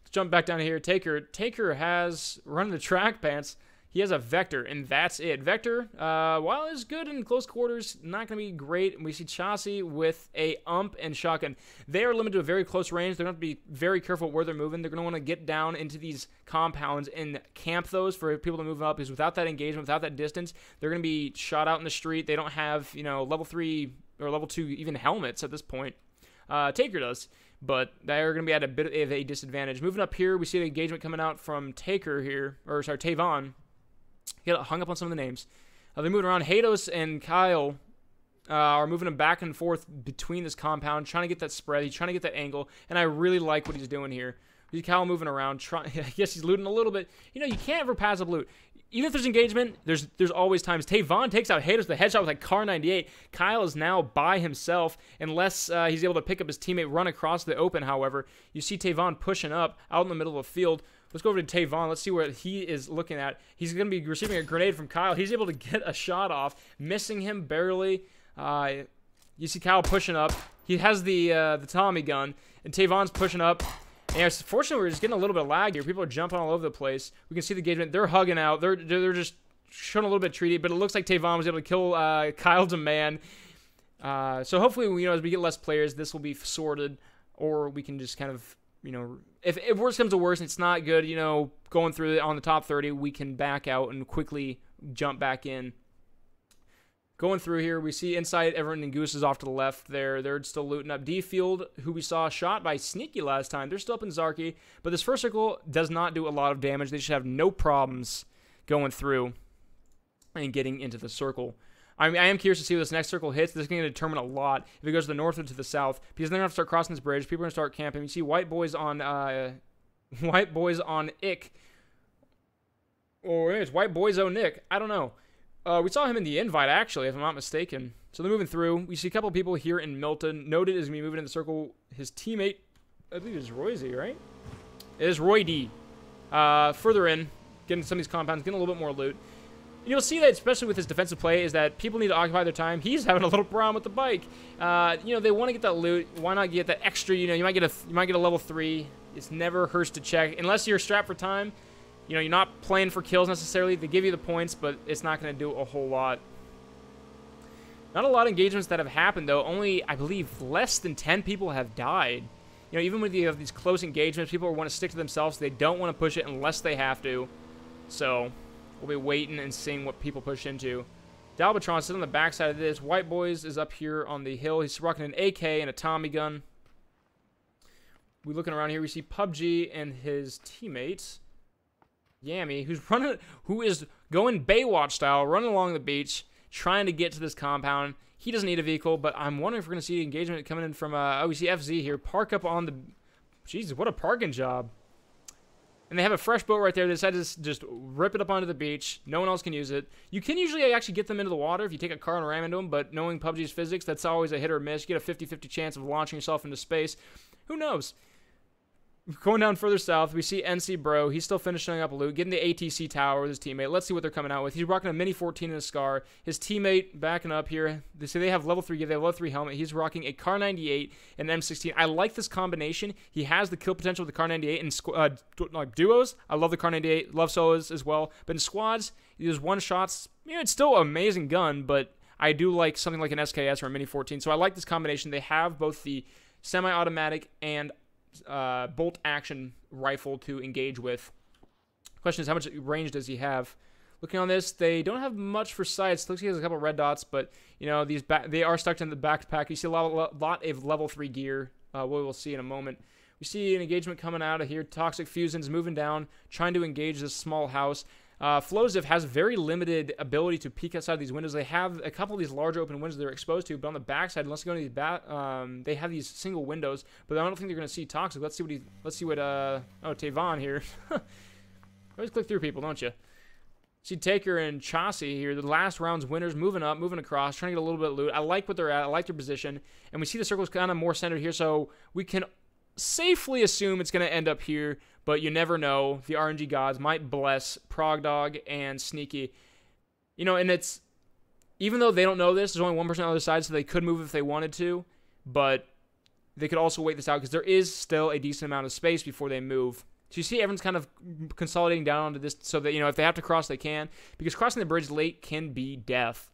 Let's jump back down here. Taker has run the track pants. He has a Vector, and that's it. Vector, while it's good in close quarters, not going to be great. And we see Chassis with a ump and shotgun. They are limited to a very close range. They're going to have to be very careful where they're moving. They're going to want to get down into these compounds and camp those for people to move up, because without that engagement, without that distance, they're going to be shot out in the street. They don't have, you know, level 3 or level 2 even helmets at this point. Taker does, but they're going to be at a bit of a disadvantage. Moving up here, we see the engagement coming out from Taker here, or sorry, Tavon. Get hung up on some of the names. They're moving around. Hados and Kyle are moving them back and forth between this compound, trying to get that spread. He's trying to get that angle, and I really like what he's doing here. We see Kyle moving around. I guess he's looting a little bit. You know, you can't ever pass up loot. Even if there's engagement, there's always times. Tavon takes out Hados with a headshot with a Car 98. Kyle is now by himself, unless he's able to pick up his teammate, run across the open, however. You see Tavon pushing up out in the middle of the field. Let's go over to Tavon. Let's see what he is looking at. He's going to be receiving a grenade from Kyle. He's able to get a shot off, missing him barely. You see Kyle pushing up. He has the Tommy gun, and Tavon's pushing up. And fortunately, we're just getting a little bit of lag here. People are jumping all over the place. We can see the engagement. They're hugging out. They're just showing a little bit treaty, but it looks like Tavon was able to kill Kyle DeMan. So hopefully, you know, as we get less players, this will be sorted, or we can just kind of, you know, if worse comes to worse and it's not good, you know, going through it on the top 30, we can back out and quickly jump back in. Going through here, we see Insight, Everton, and Goose is off to the left there. They're still looting up D-Field, who we saw shot by Sneaky last time. They're still up in Zarki, but this first circle does not do a lot of damage. They should have no problems going through and getting into the circle. I mean, I am curious to see what this next circle hits. This is going to determine a lot if it goes to the north or to the south, because they're going to have to start crossing this bridge. People are going to start camping. You see white boys on Ick. Or it's white boys on Nick. I don't know. We saw him in the invite, actually, if I'm not mistaken. So they're moving through. We see a couple people here in Milton. Noted is going to be moving in the circle. His teammate, I believe it's Roy Z, right? It is Roy D. Further in, getting some of these compounds, getting a little bit more loot. And you'll see that, especially with his defensive play, is that people need to occupy their time. He's having a little problem with the bike. You know, they want to get that loot. Why not get that extra? You know, you might get a level 3. It's never hurts to check, unless you're strapped for time. You know, you're not playing for kills necessarily. They give you the points, but it's not going to do a whole lot. Not a lot of engagements that have happened, though. Only, I believe, less than 10 people have died. You know, even when you have these close engagements, people want to stick to themselves. They don't want to push it unless they have to. So, we'll be waiting and seeing what people push into. Dalbatron sitting on the backside of this. White Boys is up here on the hill. He's rocking an AK and a Tommy gun. We looking around here. We see PUBG and his teammates. Yammy, who is going Baywatch style, running along the beach, trying to get to this compound. He doesn't need a vehicle, but I'm wondering if we're going to see engagement coming in from, we see FZ here. Park up on the, Jesus, what a parking job. And they have a fresh boat right there. They decided to just rip it up onto the beach. No one else can use it. You can usually actually get them into the water if you take a car and ram into them, but knowing PUBG's physics, that's always a hit or miss. You get a 50-50 chance of launching yourself into space. Who knows? Going down further south, we see NC Bro. He's still finishing up loot, getting the ATC tower with his teammate. Let's see what they're coming out with. He's rocking a Mini 14 and a Scar. His teammate backing up here. They say they have level 3 gear. They have level 3 helmet. He's rocking a Car 98 and an M16. I like this combination. He has the kill potential with the Car 98 in like duos. I love the Car 98. Love solos as well. But in squads, these one shots. You know, it's still an amazing gun, but I do like something like an SKS or a Mini 14. So I like this combination. They have both the semi-automatic and bolt action rifle to engage with. Question is, how much range does he have? Looking on this, they don't have much for sights. Looks like he has a couple red dots, but you know they are stuck in the backpack. You see a lot of level 3 gear. We'll see in a moment. We see an engagement coming out of here. Toxic Fusion's moving down, trying to engage this small house. Flowziv has very limited ability to peek outside these windows. They have a couple of these large open windows they're exposed to, but on the backside, unless you go into these they have these single windows. But I don't think they're going to see Toxic. Let's see what oh, Tavon here. Always click through people, don't you? See Taker and Chauncey here, the last round's winners, moving up, moving across, trying to get a little bit of loot. I like what they're at. I like their position. And we see the circle's kind of more centered here, so we can safely assume it's going to end up here, but you never know. The RNG gods might bless Progdog and Sneaky. You know, and it's, even though they don't know this, there's only 1% on the other side, so they could move if they wanted to, but they could also wait this out because there is still a decent amount of space before they move. So you see everyone's kind of consolidating down onto this so that, you know, if they have to cross, they can, because crossing the bridge late can be death.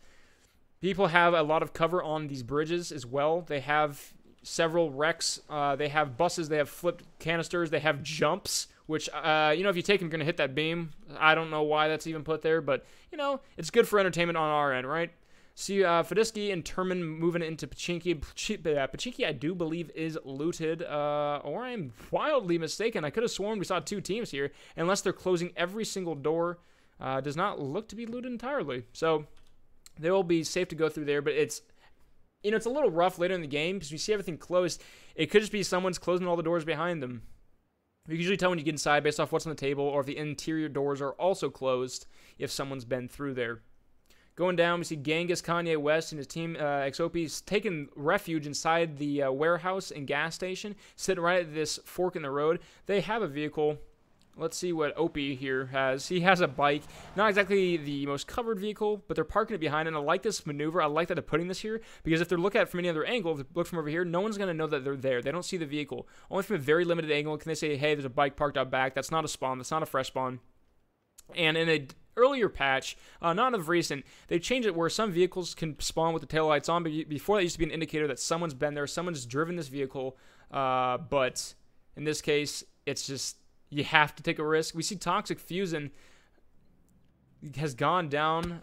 People have a lot of cover on these bridges as well. They have several wrecks. They have buses. They have flipped canisters. They have jumps, which, you know, if you take them, you're going to hit that beam. I don't know why that's even put there, but, you know, it's good for entertainment on our end, right? See Fadisky and Turman moving into Pachinki. Pachinki, I do believe, is looted, or I'm wildly mistaken. I could have sworn we saw 2 teams here, unless they're closing every single door. Does not look to be looted entirely. So they will be safe to go through there, but it's, you know, it's a little rough later in the game because you see everything closed. It could just be someone's closing all the doors behind them. You can usually tell when you get inside based off what's on the table or if the interior doors are also closed if someone's been through there. Going down, we see Genghis, Kanye West, and his team, XOP's taking refuge inside the warehouse and gas station, sitting right at this fork in the road. They have a vehicle. Let's see what Opie here has. He has a bike. Not exactly the most covered vehicle, but they're parking it behind. And I like this maneuver. I like that they're putting this here, because if they're looking at it from any other angle, if they look from over here, no one's going to know that they're there. They don't see the vehicle. Only from a very limited angle can they say, hey, there's a bike parked out back. That's not a spawn. That's not a fresh spawn. And in a earlier patch, not of recent, they changed it where some vehicles can spawn with the taillights on, but before that used to be an indicator that someone's been there, someone's driven this vehicle, but in this case, it's just, you have to take a risk. We see Toxic Fusion has gone down.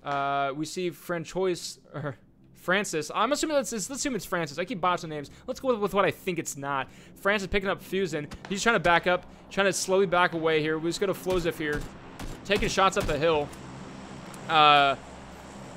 We see Francis. I'm assuming let's assume it's Francis. I keep botching names. Let's go with what I think it's not. Francis picking up Fusion. He's trying to back up, trying to slowly back away here. We just go to Flozif here, taking shots up the hill.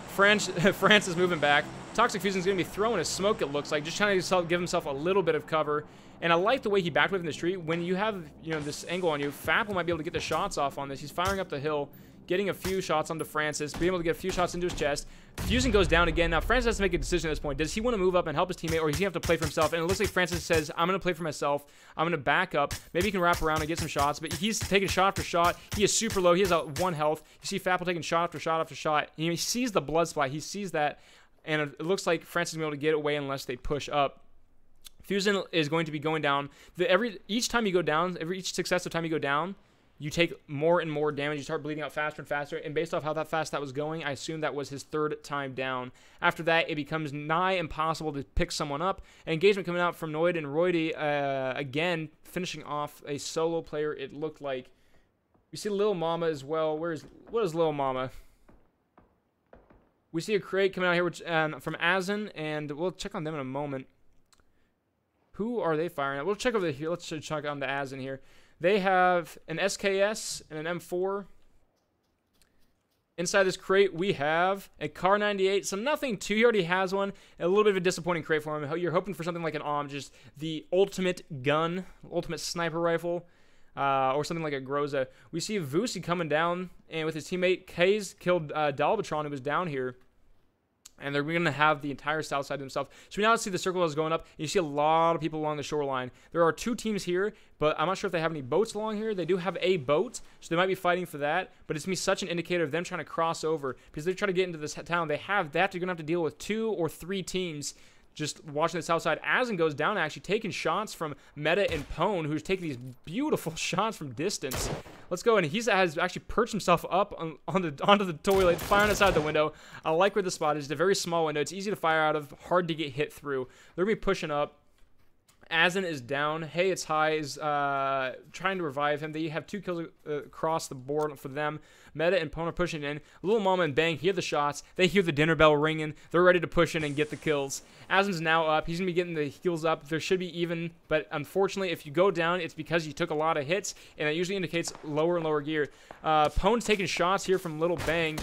Francis moving back. Toxic Fusion's going to be throwing a smoke, it looks like, just trying to give himself a little bit of cover. And I like the way he backed away from the street. When you have, you know, this angle on you, Fapple might be able to get the shots off on this. He's firing up the hill, getting a few shots onto Francis, being able to get a few shots into his chest. Fusion goes down again. Now, Francis has to make a decision at this point. Does he want to move up and help his teammate, or does he have to play for himself? And it looks like Francis says, I'm going to play for myself. I'm going to back up. Maybe he can wrap around and get some shots, but he's taking shot after shot. He is super low. He has 1 health. You see Fapple taking shot after shot after shot. And he sees the blood supply. He sees that, and it looks like Francis is going to be able to get away unless they push up. Fusion is going to be going down. Each time you go down, each successive time you go down, you take more and more damage. You start bleeding out faster and faster. And based off how fast that was going, I assume that was his 3rd time down. After that, it becomes nigh impossible to pick someone up. Engagement coming out from Noid and Roydy, again, finishing off a solo player, it looked like. We see Lil Mama as well. What is Lil Mama? We see a crate coming out here from Azen, and we'll check on them in a moment. Who are they firing at? We'll check over here. Let's check on the Azen here. They have an SKS and an M4. Inside this crate, we have a Car 98. So nothing too. He already has one. A little bit of a disappointing crate for him. You're hoping for something like an OM, just the ultimate gun, ultimate sniper rifle, or something like a Groza. We see Vusi coming down, and with his teammate, Kays killed Dalbatron, who was down here. And they're going to have the entire south side to themselves. So we now see the circle is going up. You see a lot of people along the shoreline. There are 2 teams here, but I'm not sure if they have any boats along here. They do have a boat, so they might be fighting for that. But it's going to be such an indicator of them trying to cross over. Because they're trying to get into this town. They're going to have to deal with 2 or 3 teams just watching the south side. Azen goes down, actually taking shots from Meta and Pone, who's taking these beautiful shots from distance. Let's go, and he has actually perched himself up onto the toilet, firing outside the window. I like where the spot is. It's a very small window. It's easy to fire out of, hard to get hit through. They're going to be pushing up. Azen is down. Hey, it's High is trying to revive him. They have 2 kills across the board for them. Meta and Pone are pushing in. Little Mama and Bang hear the shots. They hear the dinner bell ringing. They're ready to push in and get the kills. Azen's now up. He's going to be getting the heals up. There should be even, but unfortunately, if you go down, it's because you took a lot of hits, and that usually indicates lower and lower gear. Pone's taking shots here from Little Bang.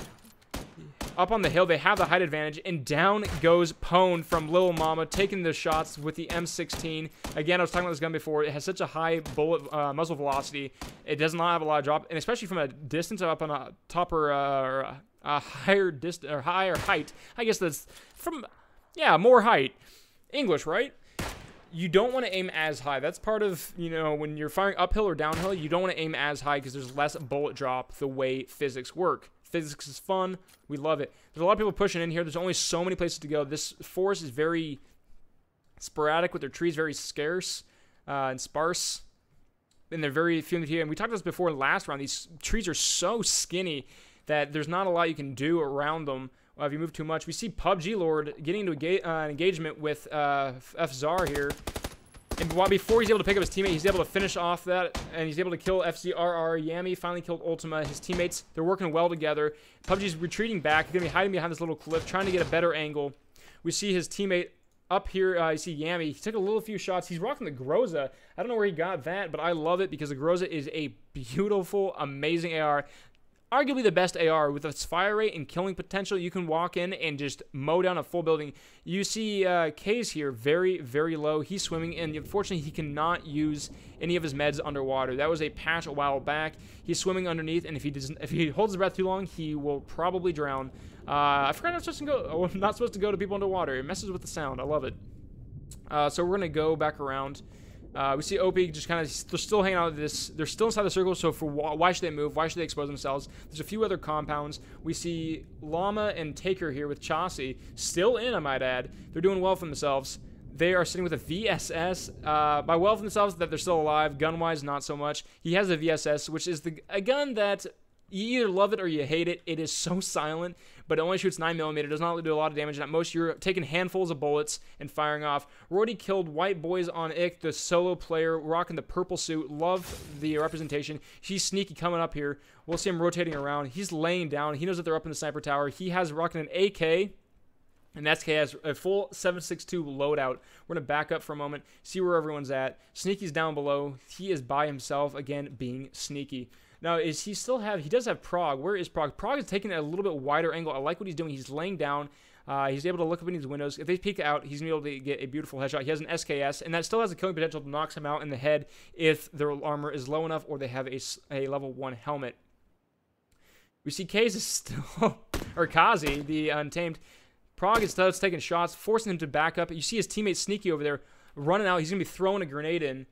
Up on the hill, they have the height advantage, and down goes Pone from Lil Mama, taking the shots with the M16. Again, I was talking about this gun before. It has such a high bullet muzzle velocity. It does not have a lot of drop, and especially from a distance up on a top or a higher distance or higher height. I guess that's from, yeah, more height. English, right? You don't want to aim as high. That's part of, you know, when you're firing uphill or downhill, you don't want to aim as high because there's less bullet drop the way physics work. Physics is fun. We love it. There's a lot of people pushing in here. There's only so many places to go. This forest is very sporadic with their trees, very scarce and sparse. And they're very few in here. And we talked about this before in the last round. These trees are so skinny that there's not a lot you can do around them if you move too much. We see PUBG Lord getting into an engagement with FZar here. And before he's able to pick up his teammate, he's able to finish off that, and he's able to kill FZRR. Yami finally killed Ultima. His teammates, they're working well together. PUBG's retreating back. He's going to be hiding behind this little cliff, trying to get a better angle. We see his teammate up here. You see Yami. He took a few shots. He's rocking the Groza. I don't know where he got that, but I love it because the Groza is a beautiful, amazing AR. Arguably the best AR with its fire rate and killing potential. You can walk in and just mow down a full building. You see Kays here, very, very low. He's swimming, and unfortunately, he cannot use any of his meds underwater. That was a patch a while back. He's swimming underneath, and if he holds his breath too long, he will probably drown. I forgot I'm not supposed to go to people underwater. It messes with the sound. I love it. So we're gonna go back around. We see OP just kind of, they're still hanging out with this. They're still inside the circle, so why should they move? Why should they expose themselves? There's a few other compounds. We see Llama and Taker here with Chauncey. Still in, I might add. They're doing well for themselves. They are sitting with a VSS. By well for themselves, that they're still alive. Gun-wise, not so much. He has a VSS, which is a gun that you either love it or you hate it. It is so silent, but it only shoots 9mm. It does not do a lot of damage. And at most, you're taking handfuls of bullets and firing off. Roydy killed White Boys on Ick, the solo player, rocking the purple suit. Love the representation. He's sneaky coming up here. We'll see him rotating around. He's laying down. He knows that they're up in the sniper tower. He has rocking an AK. And that's SK has a full 7.62 loadout. We're going to back up for a moment, see where everyone's at. Sneaky's down below. He is by himself, again, being sneaky. Now, he does have Prague. Where is Prague? Prague is taking a little bit wider angle. I like what he's doing. He's laying down. He's able to look up in these windows. If they peek out, he's going to be able to get a beautiful headshot. He has an SKS, and that still has a killing potential to knock him out in the head if their armor is low enough or they have a level 1 helmet. We see Kaze is still, or Kazi, the Untamed. Prague is still taking shots, forcing him to back up. You see his teammate Sneaky over there running out. He's going to be throwing a grenade in.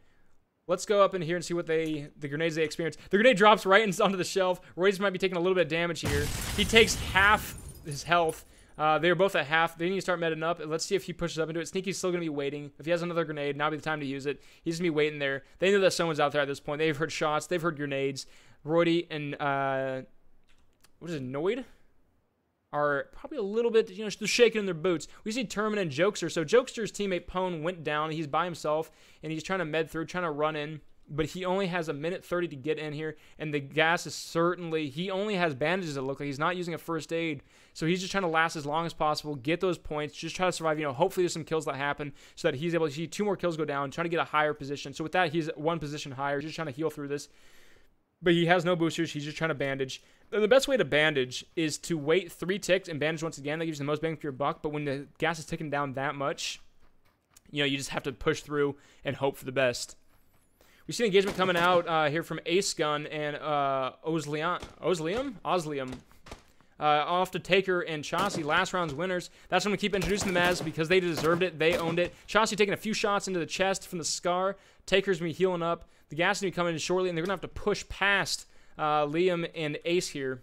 Let's go up in here and see what the grenades they experience. The grenade drops right onto the shelf. Royce might be taking a little bit of damage here. He takes half his health. They're both at half. They need to start medding up. Let's see if he pushes up into it. Sneaky's still going to be waiting. If he has another grenade, now would be the time to use it. He's going to be waiting there. They know that someone's out there at this point. They've heard shots. They've heard grenades. Roydy and what is it, Noid? Are probably a little bit, they're shaking in their boots. We see Termin and Jokester. So Jokester's teammate Pone went down. He's by himself, and he's trying to med through, trying to run in. But he only has a minute 30 to get in here, and the gas is certainly, he only has bandages, it looks like. He's not using a first aid. So he's just trying to last as long as possible, get those points, just try to survive. Hopefully there's some kills that happen so that he's able to see 2 more kills go down, trying to get a higher position. So with that, he's 1 position higher, just trying to heal through this. But he has no boosters. He's just trying to bandage. The best way to bandage is to wait 3 ticks and bandage once again. That gives you the most bang for your buck. But when the gas is ticking down that much, you just have to push through and hope for the best. We see an engagement coming out here from Ace Gun and Oslium? Off to Taker and Chauncey, last round's winners. That's what I'm going to keep introducing them as because they deserved it. They owned it. Chauncey taking a few shots into the chest from the scar. Taker's going to be healing up. The gas is going to be coming in shortly, and they're going to have to push past Liam and Ace here.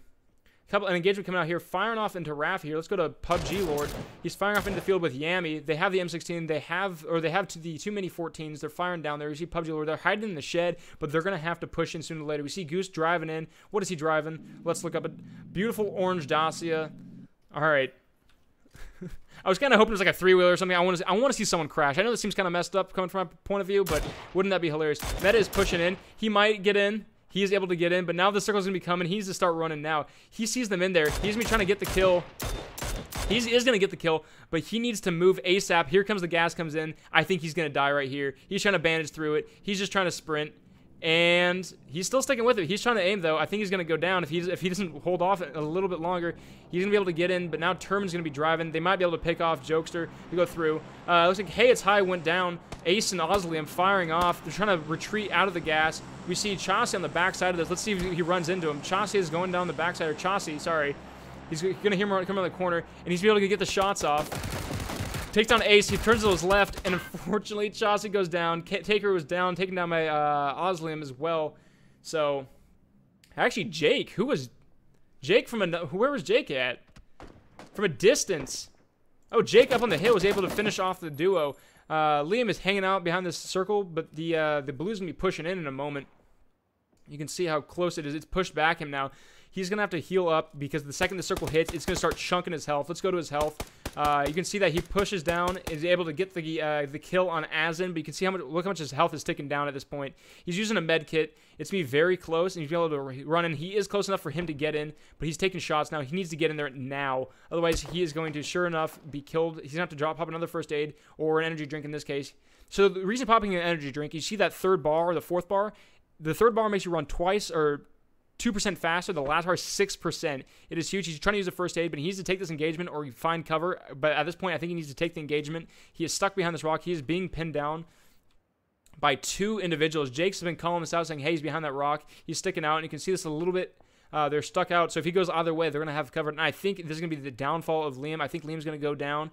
An engagement coming out here, firing off into Raph here. Let's go to PUBG Lord. He's firing off into the field with Yami. They have the M16. They have the 2 mini 14s. They're firing down there. You see PUBG Lord. They're hiding in the shed, but they're going to have to push in sooner or later. We see Goose driving in. What is he driving? Let's look up it. Beautiful orange Dacia. All right. I was kind of hoping it was like a 3-wheeler or something. I want to see someone crash. I know this seems kind of messed up coming from my point of view, but wouldn't that be hilarious? Meta is pushing in. He might get in. He is able to get in, but now the circle's going to be coming. He needs to start running now. He sees them in there. He's going to be trying to get the kill. He is going to get the kill, but he needs to move ASAP. Here comes the gas comes in. I think he's going to die right here. He's trying to bandage through it. He's just trying to sprint, and he's still sticking with it. He's trying to aim, though. I think he's going to go down. If he doesn't hold off a little bit longer, he's going to be able to get in, but now Termin's going to be driving. They might be able to pick off Jokester to go through. Looks like Hey It's High went down. Ace and Oslium firing off. They're trying to retreat out of the gas. We see Chauncey on the backside of this. Let's see if he runs into him. Chauncey is going down the backside, or Chauncey, sorry. He's going to hear him come around the corner, and he's going to be able to get the shots off. Takes down Ace. He turns to his left, and unfortunately, Chauncey goes down. Taker was down, taken down by Oslium as well. So, actually, Jake. Who was Jake from where was Jake at? From a distance. Oh, Jake up on the hill was able to finish off the duo. Liam is hanging out behind this circle, but the Blue's going to be pushing in a moment. You can see how close it is. It's pushed back him now. He's going to have to heal up because the second the circle hits, it's going to start chunking his health. Let's go to his health. You can see that he pushes down, is able to get the kill on Azin, but you can see look how much his health is ticking down at this point. He's using a med kit. It's going to be very close, and he's going to be able to run in. He is close enough for him to get in, but he's taking shots now. He needs to get in there now. Otherwise, he is going to, sure enough, be killed. He's going to have to pop another first aid or an energy drink in this case. So the reason popping an energy drink, you see that 3rd bar or the 4th bar? The 3rd bar makes you run twice or 2% faster. The last bar is 6%. It is huge. He's trying to use a first aid, but he needs to take this engagement or find cover. But at this point, I think he needs to take the engagement. He is stuck behind this rock. He is being pinned down by 2 individuals. Jake's been calling this out, saying, hey, he's behind that rock. He's sticking out, and you can see this a little bit. They're stuck out, so if he goes either way, they're going to have covered. And I think this is going to be the downfall of Liam. I think Liam's going to go down.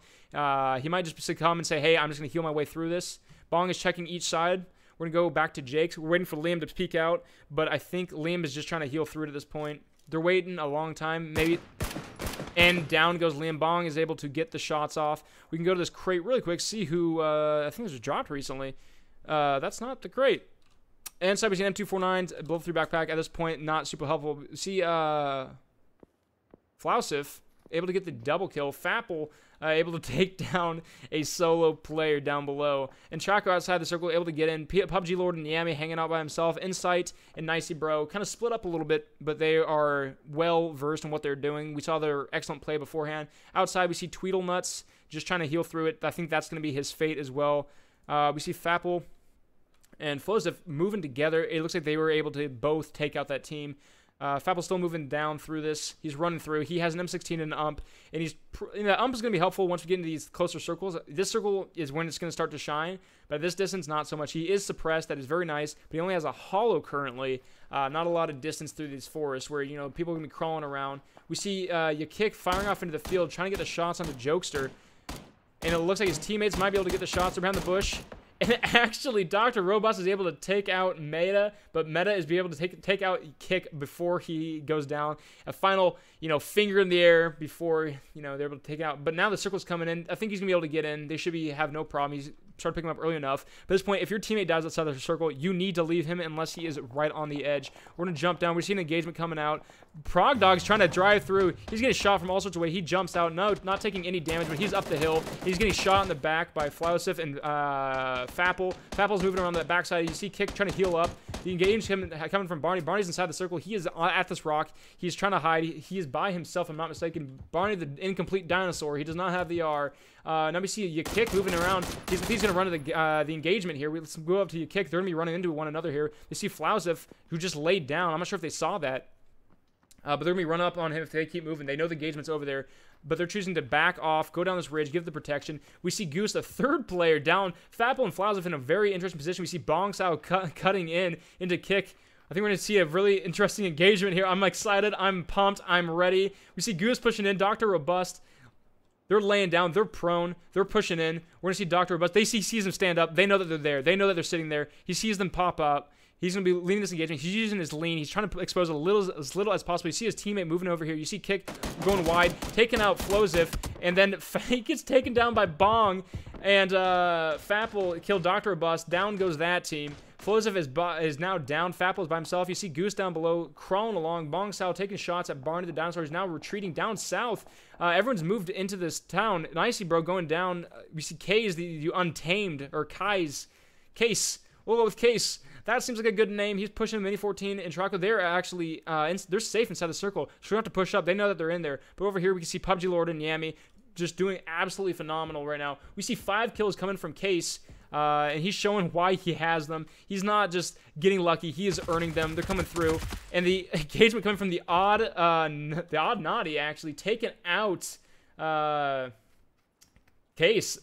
He might just succumb and say, hey, I'm just going to heal my way through this. Bong is checking each side. We're going to go back to Jake's. We're waiting for Liam to peek out, but I think Liam is just trying to heal through it at this point. They're waiting a long time, maybe. And down goes Liam. Bong is able to get the shots off. We can go to this crate really quick, see who, I think this was dropped recently. That's not the crate. And Cyber M249's blow through backpack at this point, not super helpful. See, Flausif able to get the double kill. Fapple able to take down a solo player down below. And Chaco outside the circle able to get in. PUBG Lord and Yami hanging out by himself. Insight and Nicey Bro kind of split up a little bit, but they are well versed in what they're doing. We saw their excellent play beforehand. Outside we see Tweedlenuts just trying to heal through it. I think that's going to be his fate as well. We see Fapple and Flozif moving together. It looks like they were able to both take out that team. Fapple's still moving down through this. He's running through. He has an M16 and an ump, and the ump is going to be helpful once we get into these closer circles. This circle is when it's going to start to shine, but at this distance, not so much. He is suppressed. That is very nice, but he only has a hollow currently. Not a lot of distance through these forests where, people are going to be crawling around. We see Yakik firing off into the field, trying to get the shots onto Jokester, and it looks like his teammates might be able to get the shots behind the bush. And actually, Dr. Robots is able to take out Meta, but Meta is able to take out Kick before he goes down. A final, finger in the air before, they're able to take out. But now the circle's coming in. I think he's going to be able to get in. They should have no problem. He's started picking him up early enough. But at this point, if your teammate dies outside the circle, you need to leave him unless he is right on the edge. We're going to jump down. We see an engagement coming out. Prog Dog's trying to drive through. He's getting shot from all sorts of ways. He jumps out. No, not taking any damage, but he's up the hill. He's getting shot in the back by Flausif and Fapple. Fapple's moving around the backside. You see Kick trying to heal up. The engagement coming from Barney. Barney's inside the circle. He is at this rock. He's trying to hide. He is by himself, if I'm not mistaken. Barney, the incomplete dinosaur. He does not have the R. Now we see you Kick moving around. He's going to run to the engagement here. Let's go up to you Kick. They're going to be running into one another here. They see Flausif, who just laid down. I'm not sure if they saw that. But they're going to be run up on him if they keep moving. They know the engagement's over there. But they're choosing to back off, go down this ridge, give the protection. We see Goose, the third player, down. Fapple and Flausif in a very interesting position. We see Bong Sao cutting into Kick. I think we're going to see a really interesting engagement here. I'm excited. I'm pumped. I'm ready. We see Goose pushing in. Dr. Robust. They're laying down. They're prone. They're pushing in. We're going to see Dr. Robust. He sees them stand up. They know that they're there. They know that they're sitting there. He sees them pop up. He's going to be leading this engagement. He's using his lean. He's trying to expose as little as possible. You see his teammate moving over here. You see Kick going wide, taking out Flozif, and then he gets taken down by Bong, and Fapple killed Dr. Robust. Down goes that team. Flozif is now down. Fapple is by himself. You see Goose down below, crawling along. Bong Sao taking shots at Barney the dinosaur. He's now retreating down south. Everyone's moved into this town. Nicey, bro, going down. We see Kay's the Untamed, or Kai's. Case. We'll go with Case. That seems like a good name. He's pushing Mini 14 and Traco. They're actually, they're safe inside the circle. So we don't have to push up. They know that they're in there. But over here, we can see PUBG Lord and Yami just doing absolutely phenomenal right now. We see 5 kills coming from Case, and he's showing why he has them. He's not just getting lucky. He is earning them. They're coming through. And the engagement coming from the odd naughty, actually, taking out Case.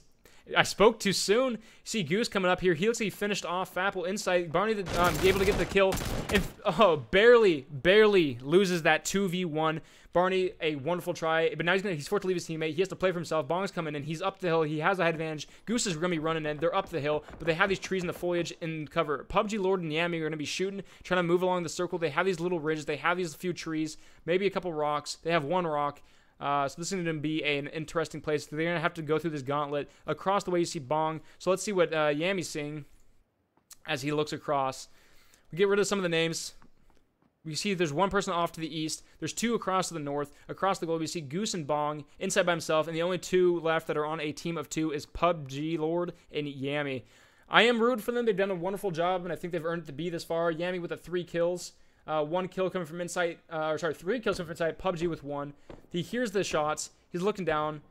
I spoke too soon. See Goose coming up here. He looks like he finished off Fapple inside. Barney able to get the kill. And barely loses that 2v1. Barney, a wonderful try. But now he's forced to leave his teammate. He has to play for himself. Bong's coming in. He's up the hill. He has a head advantage. Goose is going to be running in. They're up the hill. But they have these trees and the foliage in cover. PUBG Lord and Yami are going to be shooting, trying to move along the circle. They have these little ridges. They have these few trees. Maybe a couple rocks. They have one rock. So this is going to be an interesting place. They're going to have to go through this gauntlet. Across the way, you see Bong. So let's see what Yami's seeing as he looks across. We get rid of some of the names. We see there's one person off to the east. There's 2 across to the north. Across the globe, we see Goose and Bong inside by himself. And the only 2 left that are on a team of 2 is PUBG Lord and Yami. I am rooting for them. They've done a wonderful job, and I think they've earned it to be this far. Yami with the 3 kills. 1 kill coming from inside, 3 kills coming from inside, PUBG with 1. He hears the shots. He's looking down.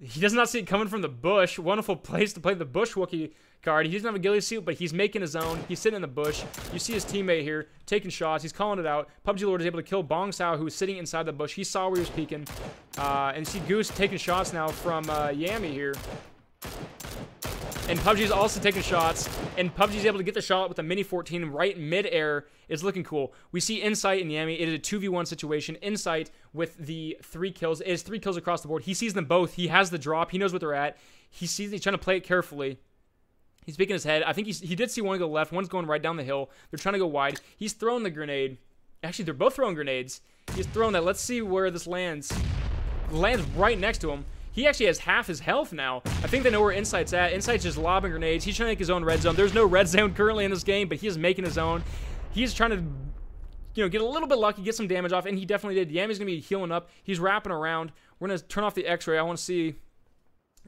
He does not see it coming from the bush. Wonderful place to play the bush Wookie card. He doesn't have a ghillie suit, but he's making his own. He's sitting in the bush. You see his teammate here taking shots. He's calling it out. PUBG Lord is able to kill Bong Sao, who was sitting inside the bush. He saw where he was peeking. And you see Goose taking shots now from Yami here. And PUBG is also taking shots, and PUBG is able to get the shot with a Mini 14 right mid-air. It's looking cool. We see Insight and Yami. It is a 2v1 situation. Insight with the 3 kills. It is 3 kills across the board. He sees them both. He has the drop. He knows what they're at. He's trying to play it carefully. He's peeking his head. I think he did see one go left. One's going right down the hill. They're trying to go wide. He's throwing the grenade. Actually, they're both throwing grenades. He's throwing that. Let's see where this lands. It lands right next to him. He actually has half his health now. I think they know where Insight's at. Insight's just lobbing grenades. He's trying to make his own red zone. There's no red zone currently in this game, but he is making his own. He's trying to, get a little bit lucky, get some damage off, and he definitely did. Yami's going to be healing up. He's wrapping around. We're going to turn off the X-ray. I want to see,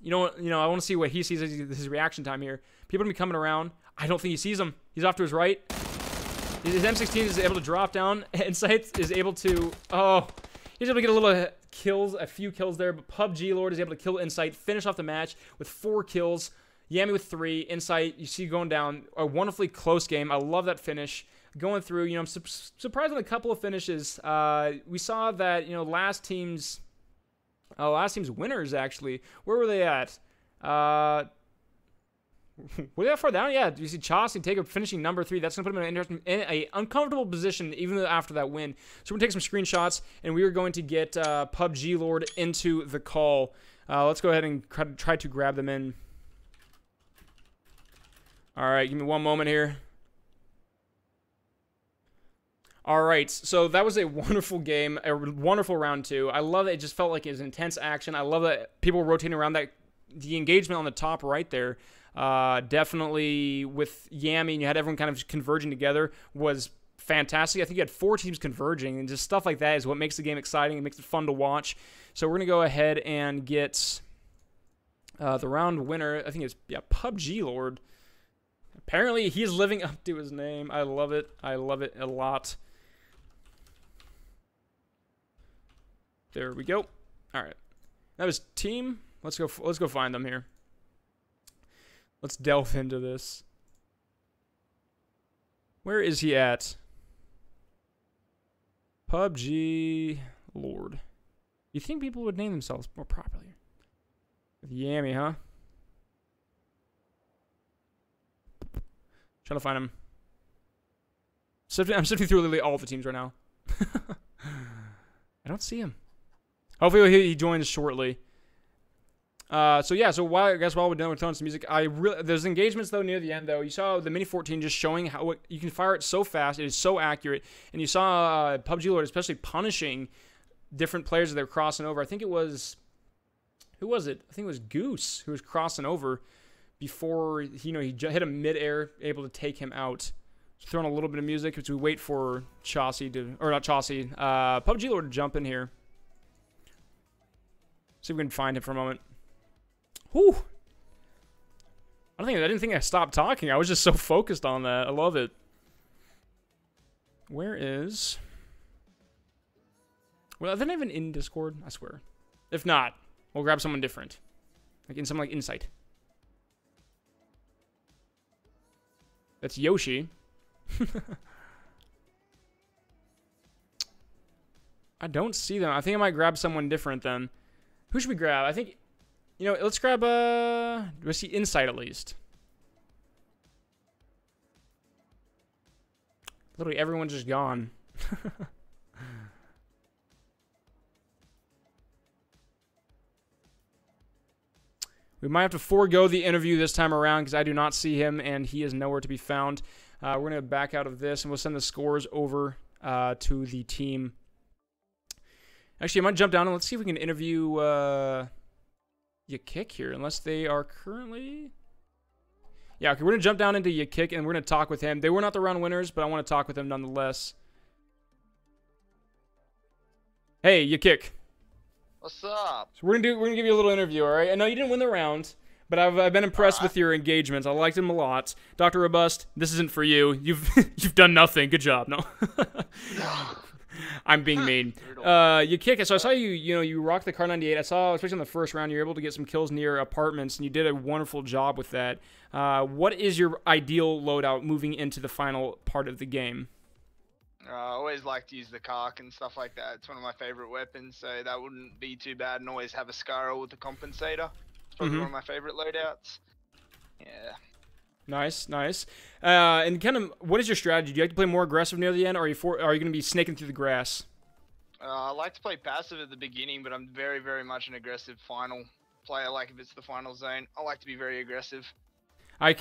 I want to see what he sees as his reaction time here. People are going to be coming around. I don't think he sees him. He's off to his right. His M16 is able to drop down. Insight is able to, he's able to get a little kills, a few kills there, but PUBG Lord is able to kill Insight, finish off the match with 4 kills. Yami with 3. Insight, you see going down. A wonderfully close game. I love that finish. Going through, I'm surprised with a couple of finishes. We saw that, last team's winners, actually. Where were they at? Were they that far down? Yeah, you see Chaucy take a finishing number 3. That's going to put him in an uncomfortable position even after that win. So we're going to take some screenshots, and we are going to get PUBG Lord into the call. Let's go ahead and try to grab them in. All right, give me one moment here. All right, so that was a wonderful game, a wonderful round 2. I love that it just felt like it was intense action. I love that people were rotating around that. The engagement on the top right there, Definitely with Yami, and you had everyone kind of converging together, was fantastic. I think you had 4 teams converging, and just stuff like that is what makes the game exciting and makes it fun to watch. So we're going to go ahead and get the round winner. I think it's, PUBG Lord. Apparently, he's living up to his name. I love it. I love it a lot. There we go. All right. That was team. Let's go find them here. Let's delve into this. Where is he at? PUBG Lord. You think people would name themselves more properly? With Yami, huh? Trying to find him. I'm sifting through literally all the teams right now. I don't see him. Hopefully he joins shortly. So while we're done with throwing some music, there's engagements though near the end though. You saw the Mini 14 just showing how you can fire it so fast. It is so accurate, and you saw PUBG Lord especially punishing different players that they're crossing over. I think it was, who was it? I think it was Goose who was crossing over before he hit him mid-air, able to take him out. Just throwing a little bit of music as we wait for PUBG Lord to jump in here. See if we can find him for a moment. Whew. I didn't think I stopped talking. I was just so focused on that. I love it. Where is... Well, are they not even in Discord? I swear. If not, we'll grab someone different. Like in something like Insight. That's Yoshi. I don't see them. I think I might grab someone different then. Who should we grab? I think, let's grab, let's see Insight at least. Literally everyone's just gone. We might have to forego the interview this time around because I do not see him and he is nowhere to be found. We're going to back out of this and we'll send the scores over to the team. Actually, I might jump down and let's see if we can interview Yakik here, unless they are currently... Yeah, okay, we're going to jump down into Yakik and we're going to talk with him. They were not the round winners, but I want to talk with them nonetheless. Hey, Yakik. What's up? So we're gonna give you a little interview, all right? I know you didn't win the round, but I've been impressed with your engagements. I liked them a lot. Dr. Robust, this isn't for you. You've done nothing. Good job. No. I'm being mean. You kick it. So I saw you rocked the Car 98. I saw, especially in the first round, you were able to get some kills near apartments, and you did a wonderful job with that. What is your ideal loadout moving into the final part of the game? I always like to use the cock and stuff like that. It's one of my favorite weapons, so that wouldn't be too bad. And always have a Scarrow with the compensator. It's probably one of my favorite loadouts. Yeah. Nice, nice. And kind of, what is your strategy? Do you like to play more aggressive near the end, or are you going to be snaking through the grass? I like to play passive at the beginning, but I'm very, very much an aggressive final player. Like if it's the final zone, I like to be very aggressive. I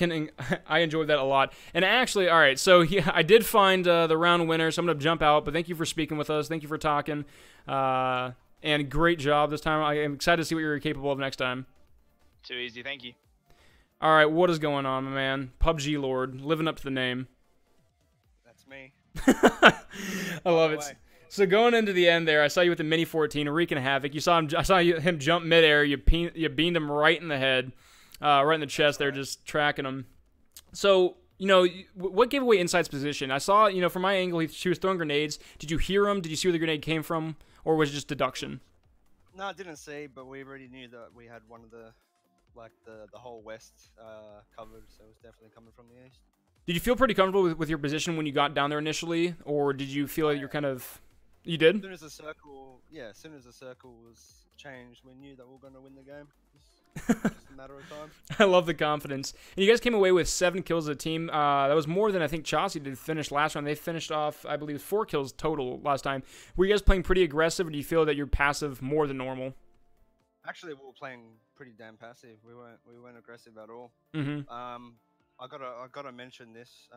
enjoyed that a lot. And actually, all right, so I did find the round winner, so I'm going to jump out. But thank you for speaking with us. Thank you for talking. And great job this time. I am excited to see what you're capable of next time. Too easy. Thank you. All right, what is going on, my man? PUBG Lord, living up to the name. That's me. I love it. So going into the end there, I saw you with the Mini 14, wreaking havoc. I saw him jump midair. You beamed him right in the head. Right in the chest there, just tracking him. So, what gave away Insight's position? I saw, from my angle, she was throwing grenades. Did you hear him? Did you see where the grenade came from? Or was it just deduction? No, I didn't see, but we already knew that we had one of the whole west covered, so it was definitely coming from the east. Did you feel pretty comfortable with your position when you got down there initially? Or did you feel like you're kind of... You did? As soon as the circle was changed, we knew that we were going to win the game. Just a matter of time. I love the confidence. And you guys came away with 7 kills as a team. That was more than I think Chauncey did finish last round. They finished off, I believe, 4 kills total last time. Were you guys playing pretty aggressive, or do you feel that you're passive more than normal? Actually, we were playing pretty damn passive. We weren't aggressive at all. I gotta mention this.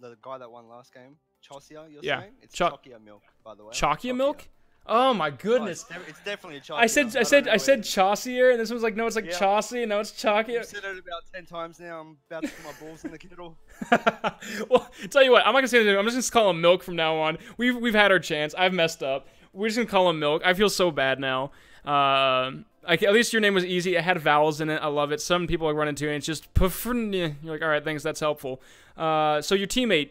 The guy that won last game, Chosia, you're saying? It's Chokia Milk, by the way. Chokia Milk? Oh my Oh, goodness. it's definitely chalky. I said Chaucier, and this one's like, no, it's like Yeah. Chaucy, and now it's Chalky. I've said it about 10 times now. I'm about to put my balls in the kettle. Well, tell you what, I'm not gonna say anything. I'm just gonna call him Milk from now on. We've had our chance. I've messed up. We're just gonna call him Milk. I feel so bad now. At least your name was easy. It had vowels in it. I love it. Some people I run into, and it's just poof. You're like, all right, thanks. That's helpful. So your teammate,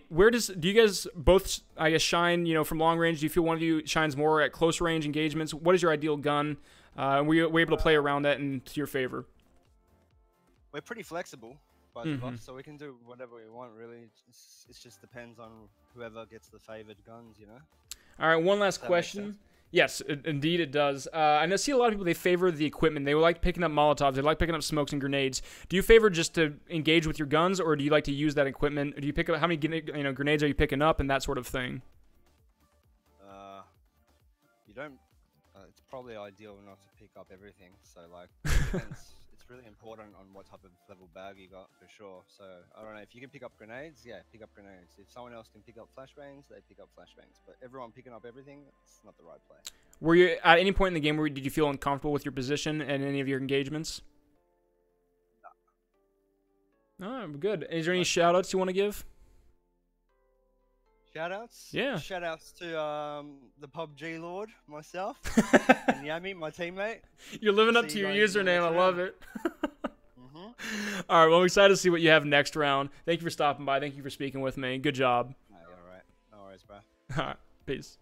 do you guys both, I guess, shine? You know, from long range. Do you feel one of you shines more at close range engagements? What is your ideal gun? Were you able to play around that in to your favor? We're pretty flexible, both of us, so we can do whatever we want, really. It just depends on whoever gets the favored guns, you know? All right, one last That makes question. sense. Yes, indeed it does. I see a lot of people, they favor the equipment. They like picking up Molotovs. They like picking up smokes and grenades. Do you favor just to engage with your guns, or do you like to use that equipment? Do you pick up, how many grenades are you picking up and that sort of thing? You don't. It's probably ideal not to pick up everything. So like, it depends. It's really important on what type of level bag you got for sure. So I don't know if you can pick up grenades. Yeah, pick up grenades. If someone else can pick up flashbangs, they pick up flashbangs. But everyone picking up everything, it's not the right play. Were you at any point in the game where did you feel uncomfortable with your position in any of your engagements? No. Oh, good. Is there any shout outs you want to give? Shoutouts? Yeah. Shoutouts to the PUBG Lord, myself, and Yami, my teammate. You're living up See to you your guys in the username. I next love round. it. All right, well, I'm excited to see what you have next round. Thank you for stopping by. Thank you for speaking with me. Good job. Hey, all right. No worries, bro. All right, peace.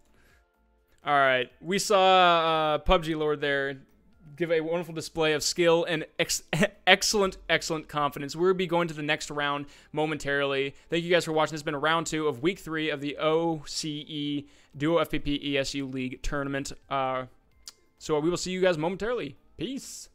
All right, we saw PUBG Lord there give a wonderful display of skill and excellent confidence. We'll be going to the next round momentarily. Thank you guys for watching. This has been round 2 of week 3 of the OCE Duo FPP ESU League tournament. So we will see you guys momentarily. Peace.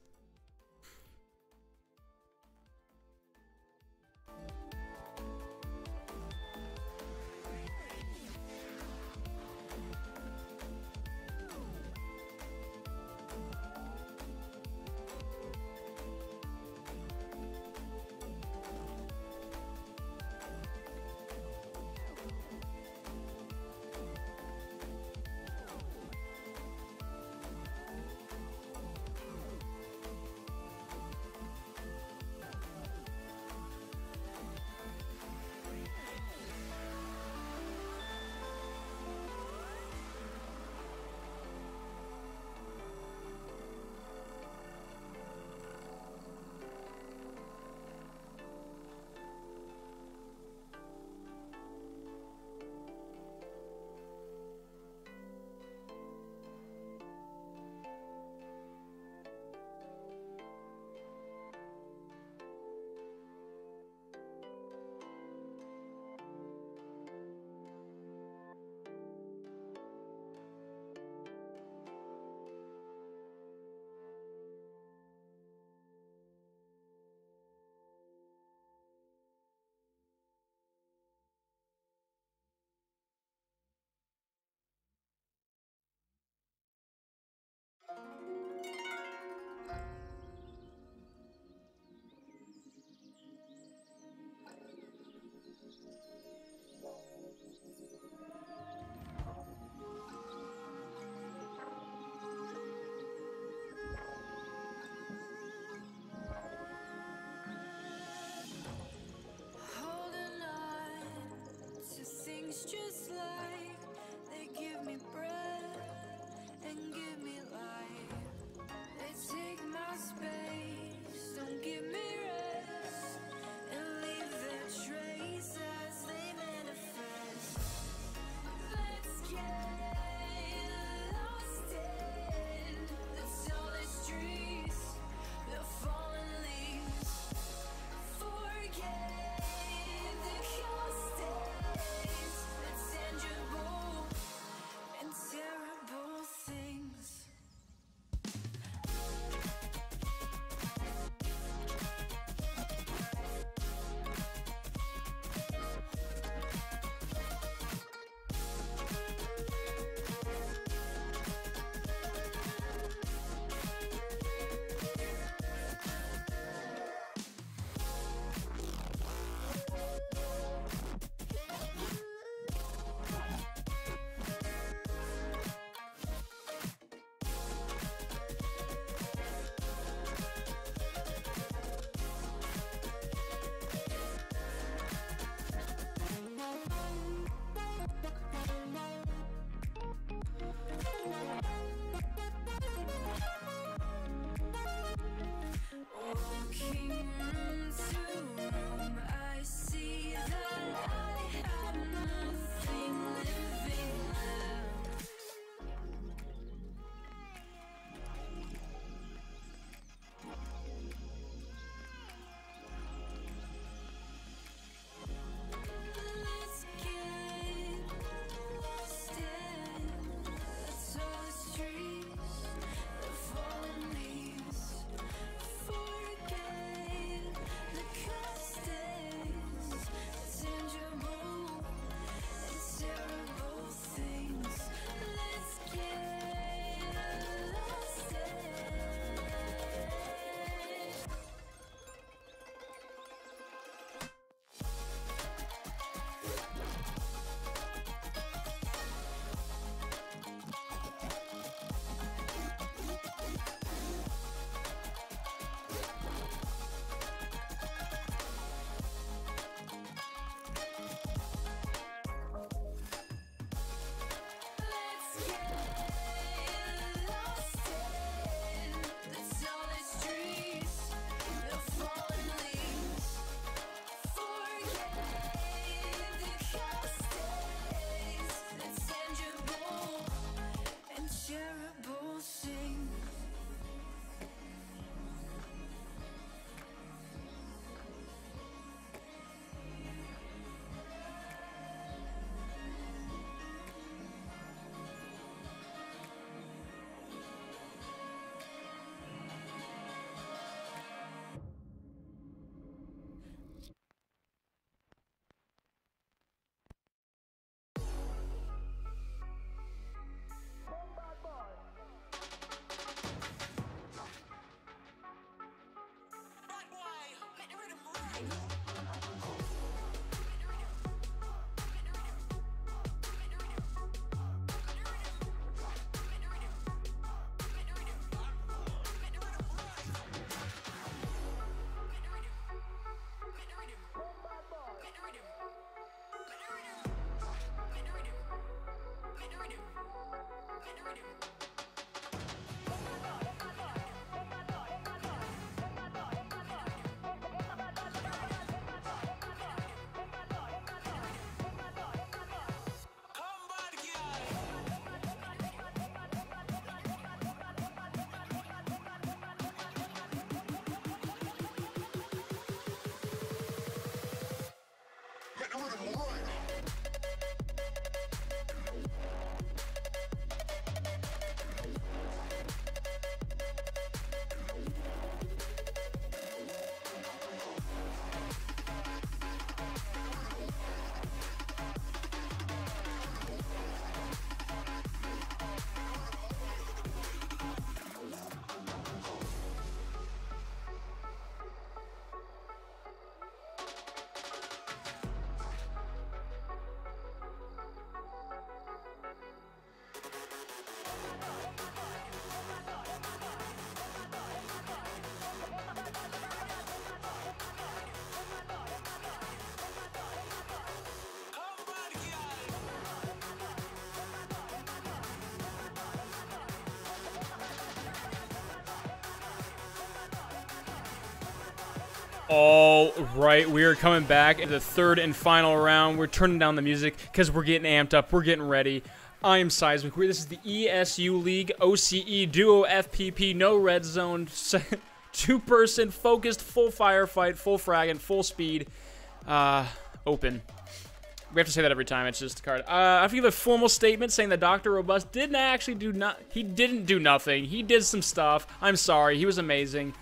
All right, we are coming back in the third and final round. We're turning down the music because we're getting amped up. We're getting ready. I am Seismic. This is the ESU League OCE Duo FPP, no red zone, 2-person focused, full firefight, full frag, and full speed. Open. We have to say that every time. It's just a card. I have to give a formal statement saying that Dr. Robust didn't actually do He didn't do nothing. He did some stuff. I'm sorry. He was amazing.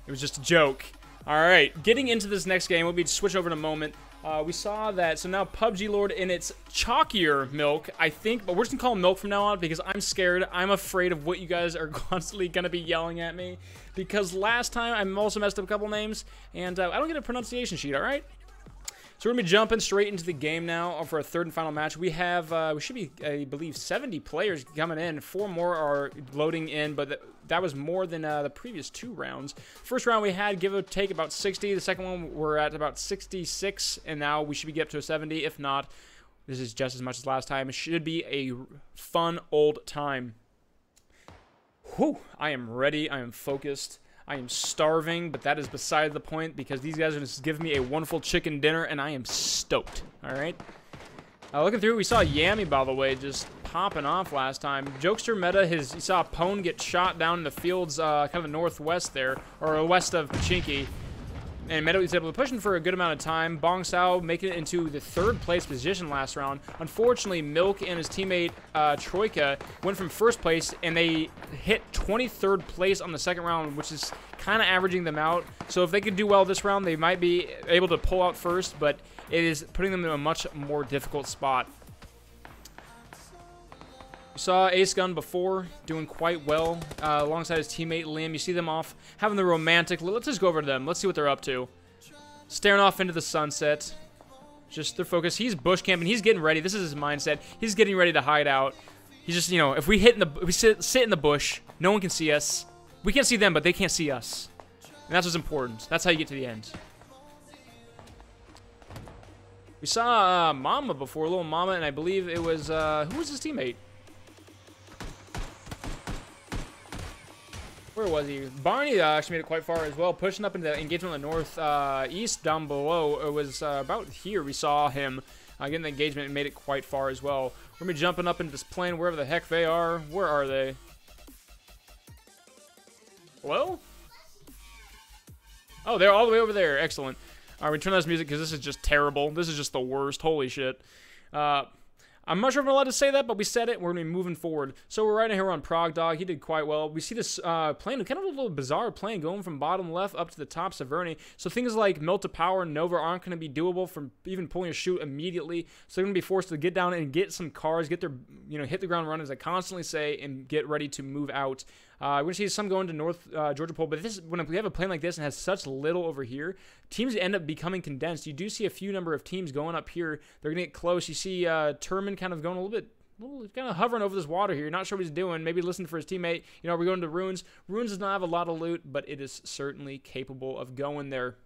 It was just a joke. All right, getting into this next game, we'll be switch over in a moment. We saw that, so now PUBG Lord in its chalkier milk, I think, but we're just gonna call him milk from now on because I'm scared. I'm afraid of what you guys are constantly gonna be yelling at me because last time I also messed up a couple names and I don't get a pronunciation sheet. All right. So we're going to be jumping straight into the game now for a third and final match. We have, we should be, I believe, 70 players coming in. 4 more are loading in, but that was more than the previous 2 rounds. First round we had, give or take, about 60. The second one we're at about 66, and now we should be get up to a 70. If not, this is just as much as last time. It should be a fun old time. Whew, I am ready. I am focused. I am starving, but that is beside the point because these guys are just giving me a wonderful chicken dinner, and I am stoked. All right. Looking through, we saw Yami, by the way, just popping off last time. Jokester meta, you saw Pone get shot down in the fields, kind of northwest there, or west of Pachinki. And Meadow was able to push him for a good amount of time. Bong Sao making it into the 3rd place position last round. Unfortunately, Milk and his teammate Troika went from 1st place, and they hit 23rd place on the 2nd round, which is kind of averaging them out. So if they could do well this round, they might be able to pull out first, but it is putting them in a much more difficult spot. We saw Ace Gun before, doing quite well alongside his teammate Liam. You see them off having the romantic. Let's just go over to them. Let's see what they're up to. Staring off into the sunset. Just their focus. He's bush camping. He's getting ready. This is his mindset. He's getting ready to hide out. He's just, you know, if we sit in the bush, no one can see us. We can't see them, but they can't see us. And that's what's important. That's how you get to the end. We saw Mama before, little Mama, and I believe it was, who was his teammate? Where was he? Barney actually made it quite far as well, pushing up into the engagement on the north east down below. It was about here we saw him getting the engagement and made it quite far as well. We're going to be jumping up into this plane wherever the heck they are. Where are they? Hello? Oh, they're all the way over there. Excellent. All right, we turn on this music because this is just terrible. This is just the worst. Holy shit. I'm not sure if I'm allowed to say that, but we said it. We're going to be moving forward. So we're right here on Prog Dog. He did quite well. We see this plane, kind of a little bizarre plane, going from bottom left up to the top Severny. So things like Melt to Power and Nova aren't going to be doable from even pulling a shoot immediately. So they're going to be forced to get down and get some cars, get their, hit the ground running, as I constantly say, and get ready to move out. We're going to see some going to North Georgia Pole, but when we have a plane like this and has such little over here, teams end up becoming condensed. You do see a few number of teams going up here. They're going to get close. You see Turman kind of going a little bit, kind of hovering over this water here. You're not sure what he's doing. Maybe listening for his teammate. We're going to Ruins. Ruins does not have a lot of loot, but it is certainly capable of going there.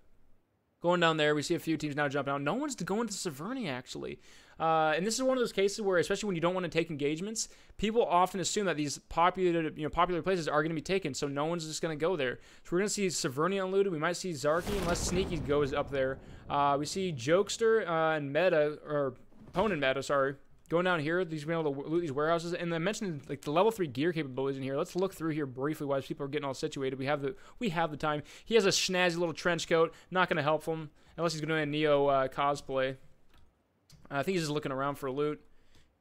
Going down there, we see a few teams now jumping out. No one's going to Severny, actually. And this is one of those cases where, especially when you don't want to take engagements, people often assume that these popular places are going to be taken, so no one's just going to go there. So we're going to see Severny unlooted. We might see Zarky, unless Sneaky goes up there. We see Jokester and Meta, or Pone and Meta, sorry, going down here. These being able to loot these warehouses. And I mentioned like the level 3 gear capabilities in here. Let's look through here briefly while people are getting all situated. We have the time. He has a snazzy little trench coat. Not going to help him unless he's going to do a Neo cosplay. I think he's just looking around for loot.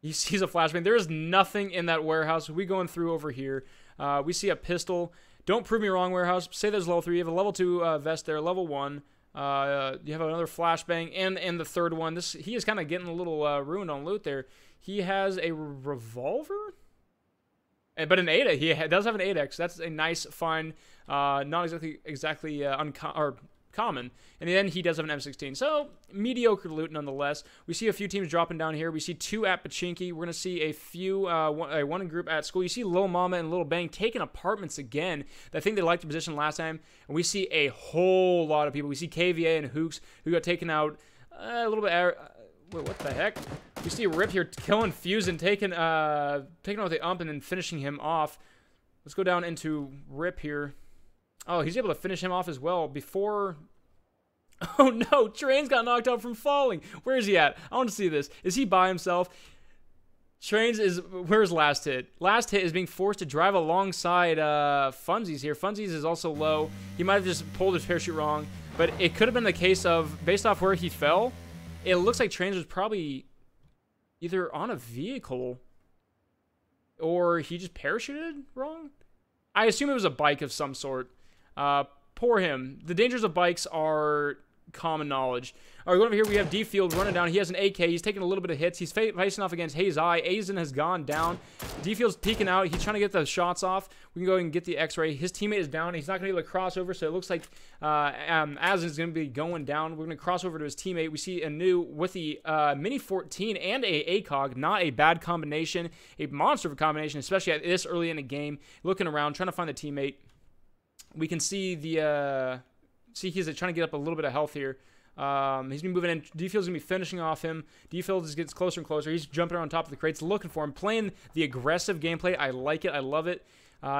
He sees a flashbang. There is nothing in that warehouse. We going through over here. We see a pistol. Don't prove me wrong, warehouse. Say there's level 3. You have a level 2 vest there. Level 1. You have another flashbang and the third one. He is kind of getting a little ruined on loot there. He has a revolver, but an 8. He does have an 8x. That's a nice, fine, not exactly common. And then he does have an M16. So mediocre loot nonetheless. We see a few teams dropping down here. We see 2 at Pachinki. We're going to see a few, one group at school. You see Lil Mama and Lil Bang taking apartments again. I think they liked the position last time. And we see a whole lot of people. We see KVA and Hooks who got taken out a little bit. Wait, what the heck? We see Rip here killing Fuse and taking out the ump and then finishing him off. Let's go down into Rip here. Oh, he's able to finish him off as well before Oh no, Trains got knocked out from falling. Where is he at? I want to see this. Is he by himself? Trains is, where's last hit? Last hit is being forced to drive alongside Funsies here. Funsies is also low. He might have just pulled his parachute wrong, but it could have been the case of, based off where he fell, it looks like Trains was probably either on a vehicle or he just parachuted wrong. I assume it was a bike of some sort. Poor him. The dangers of bikes are common knowledge. All right, going over here, we have D-Field running down. He has an AK. He's taking a little bit of hits. He's facing off against Hayes Eye. Aizen has gone down. D-Field's peeking out. He's trying to get the shots off. We can go ahead and get the X-ray. His teammate is down. He's not going to be able to cross over, so it looks like Azen's going to be going down. We're going to cross over to his teammate. We see Anu with the Mini 14 and a ACOG. Not a bad combination. A monster of a combination, especially at this early in the game. Looking around, trying to find the teammate. We can see the he's trying to get up a little bit of health here. He's been moving in. D-Field's going to be finishing off him. D-Field gets closer and closer. He's jumping around top of the crates, looking for him, playing the aggressive gameplay. I like it. I love it.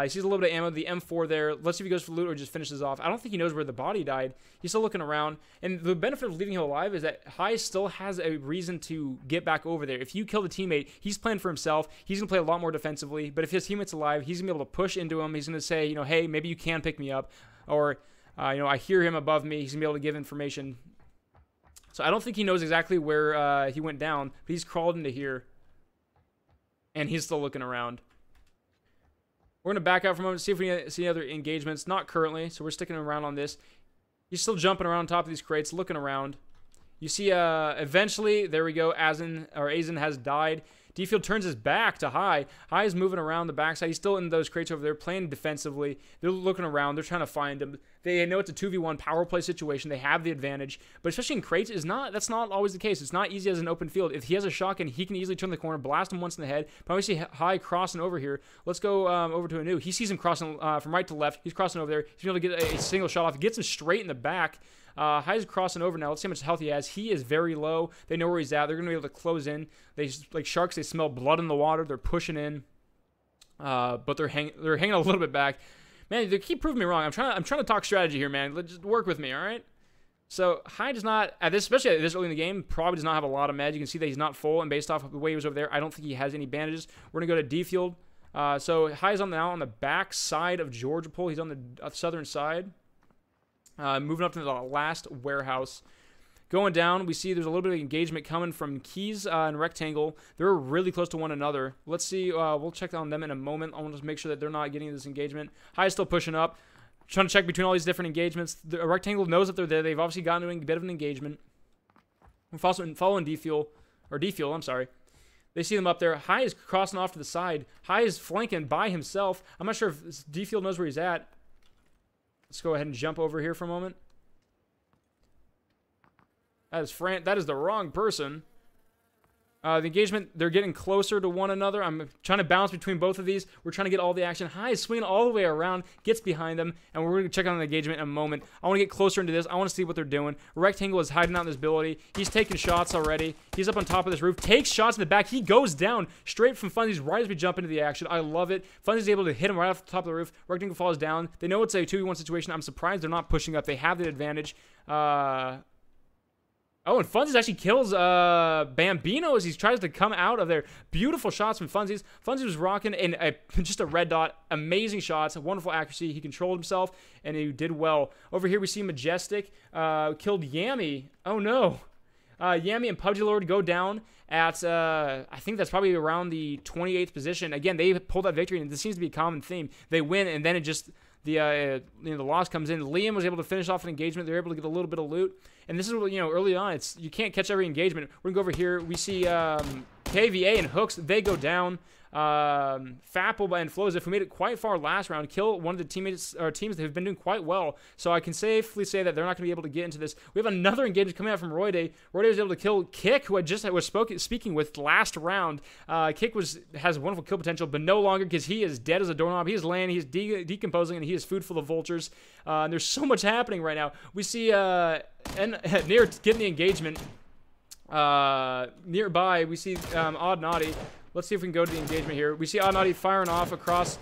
He sees a little bit of ammo. The M4 there. Let's see if he goes for loot or just finishes off. I don't think he knows where the body died. He's still looking around. And the benefit of leaving him alive is that High still has a reason to get back over there. If you kill the teammate, he's playing for himself. He's going to play a lot more defensively. But if his teammate's alive, he's going to be able to push into him. He's going to say, hey, maybe you can pick me up. Or, I hear him above me. He's going to be able to give information. So I don't think he knows exactly where he went down. But he's crawled into here. And he's still looking around. We're going to back out for a moment, see if we see other engagements. Not currently, so we're sticking around on this. He's still jumping around on top of these crates, looking around. You see, eventually, there we go, Azen has died. D-Field turns his back to High. High is moving around the backside. He's still in those crates over there, playing defensively. They're looking around. They're trying to find him. They know it's a 2v1 power play situation. They have the advantage. But especially in crates, that's not always the case. It's not easy as an open field. If he has a shotgun, he can easily turn the corner, blast him once in the head. But we see High crossing over here. Let's go over to Anu. He sees him crossing from right to left. He's crossing over there. He's able to get a single shot off. He gets him straight in the back. High's crossing over now. Let's see how much health he has. He is very low. They know where he's at. They're going to be able to close in. They, like sharks, they smell blood in the water. They're pushing in. But they're hanging a little bit back. Man, they keep proving me wrong. I'm trying to talk strategy here, man. Just work with me, all right? So High does not, especially at this early in the game, probably does not have a lot of meds. You can see that he's not full, and based off of the way he was over there, I don't think he has any bandages. We're going to go to D-Field. So High's now on the back side of Georgia Pole. He's on the southern side. Moving up to the last warehouse. Going down, we see there's a little bit of engagement coming from Keys and Rectangle. They're really close to one another. Let's see. We'll check on them in a moment. I want to make sure that they're not getting this engagement. High is still pushing up. Trying to check between all these different engagements. The Rectangle knows that they're there. They've obviously gotten into a bit of an engagement. We're following D-Fuel. I'm sorry. They see them up there. High is crossing off to the side. High is flanking by himself. I'm not sure if D-Field knows where he's at. Let's go ahead and jump over here for a moment. That is the wrong person. The engagement, they're getting closer to one another. I'm trying to bounce between both of these. We're trying to get all the action. High is swinging all the way around, gets behind them, and we're going to check on the engagement in a moment. I want to get closer into this. I want to see what they're doing. Rectangle is hiding out in this ability. He's taking shots already. He's up on top of this roof, takes shots in the back. He goes down straight from Funsies right as we jump into the action. I love it. Funsies is able to hit him right off the top of the roof. Rectangle falls down. They know it's a 2v1 situation. I'm surprised they're not pushing up. They have the advantage. Oh, and Funsies actually kills Bambino as he tries to come out of there. Beautiful shots from Funsies. Funsies was rocking in just a red dot. Amazing shots, wonderful accuracy. He controlled himself, and he did well. Over here, we see Majestic killed Yami. Oh, no. Yami and PUBG Lord go down at, I think that's probably around the 28th position. Again, they pulled that victory, and this seems to be a common theme. They win, and then it just... the loss comes in. Liam was able to finish off an engagement. They're able to get a little bit of loot. And this is what, early on, you can't catch every engagement. We're going to go over here. We see KVA and Hooks. They go down. Fapple and Flows, if we made it quite far last round, kill one of the teams that have been doing quite well. So I can safely say that they're not going to be able to get into this. We have another engagement coming out from Royday. Royday was able to kill Kick, who I just was speaking with last round. Kick has wonderful kill potential, but no longer because he is dead as a doorknob. He is laying, he's decomposing, and he is food for the vultures. And there's so much happening right now. We see Near getting the engagement. Nearby, we see Odd Naughty. Let's see if we can go to the engagement here. We see Odd Naughty firing off across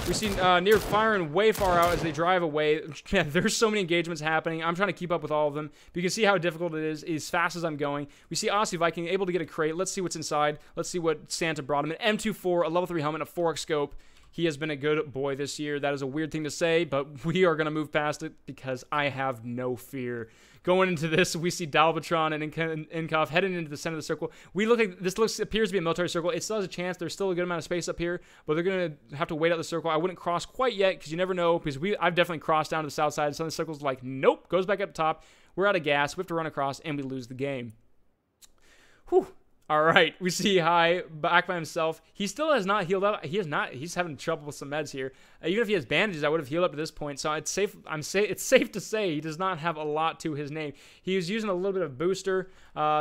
We see Near firing way far out as they drive away. Man, there's so many engagements happening. I'm trying to keep up with all of them. But you can see how difficult it is as fast as I'm going. We see Aussie Viking able to get a crate. Let's see what's inside. Let's see what Santa brought him. An M24, a level 3 helmet, a 4x scope. He has been a good boy this year. That is a weird thing to say, but we are going to move past it because I have no fear. Going into this, we see Dalbatron and Inkov heading into the center of the circle. We look like this appears to be a military circle. It still has a chance. There's still a good amount of space up here, but they're going to have to wait out the circle. I wouldn't cross quite yet because you never know, because I've definitely crossed down to the south side. Some of the circle's like, nope, goes back up top. We're out of gas. We have to run across, and we lose the game. Whew. All right, we see High back by himself. He still has not healed up. He has not. He's having trouble with some meds here. Even if he has bandages, I would have healed up to this point. So it's safe. It's safe to say he does not have a lot to his name. He was using a little bit of booster.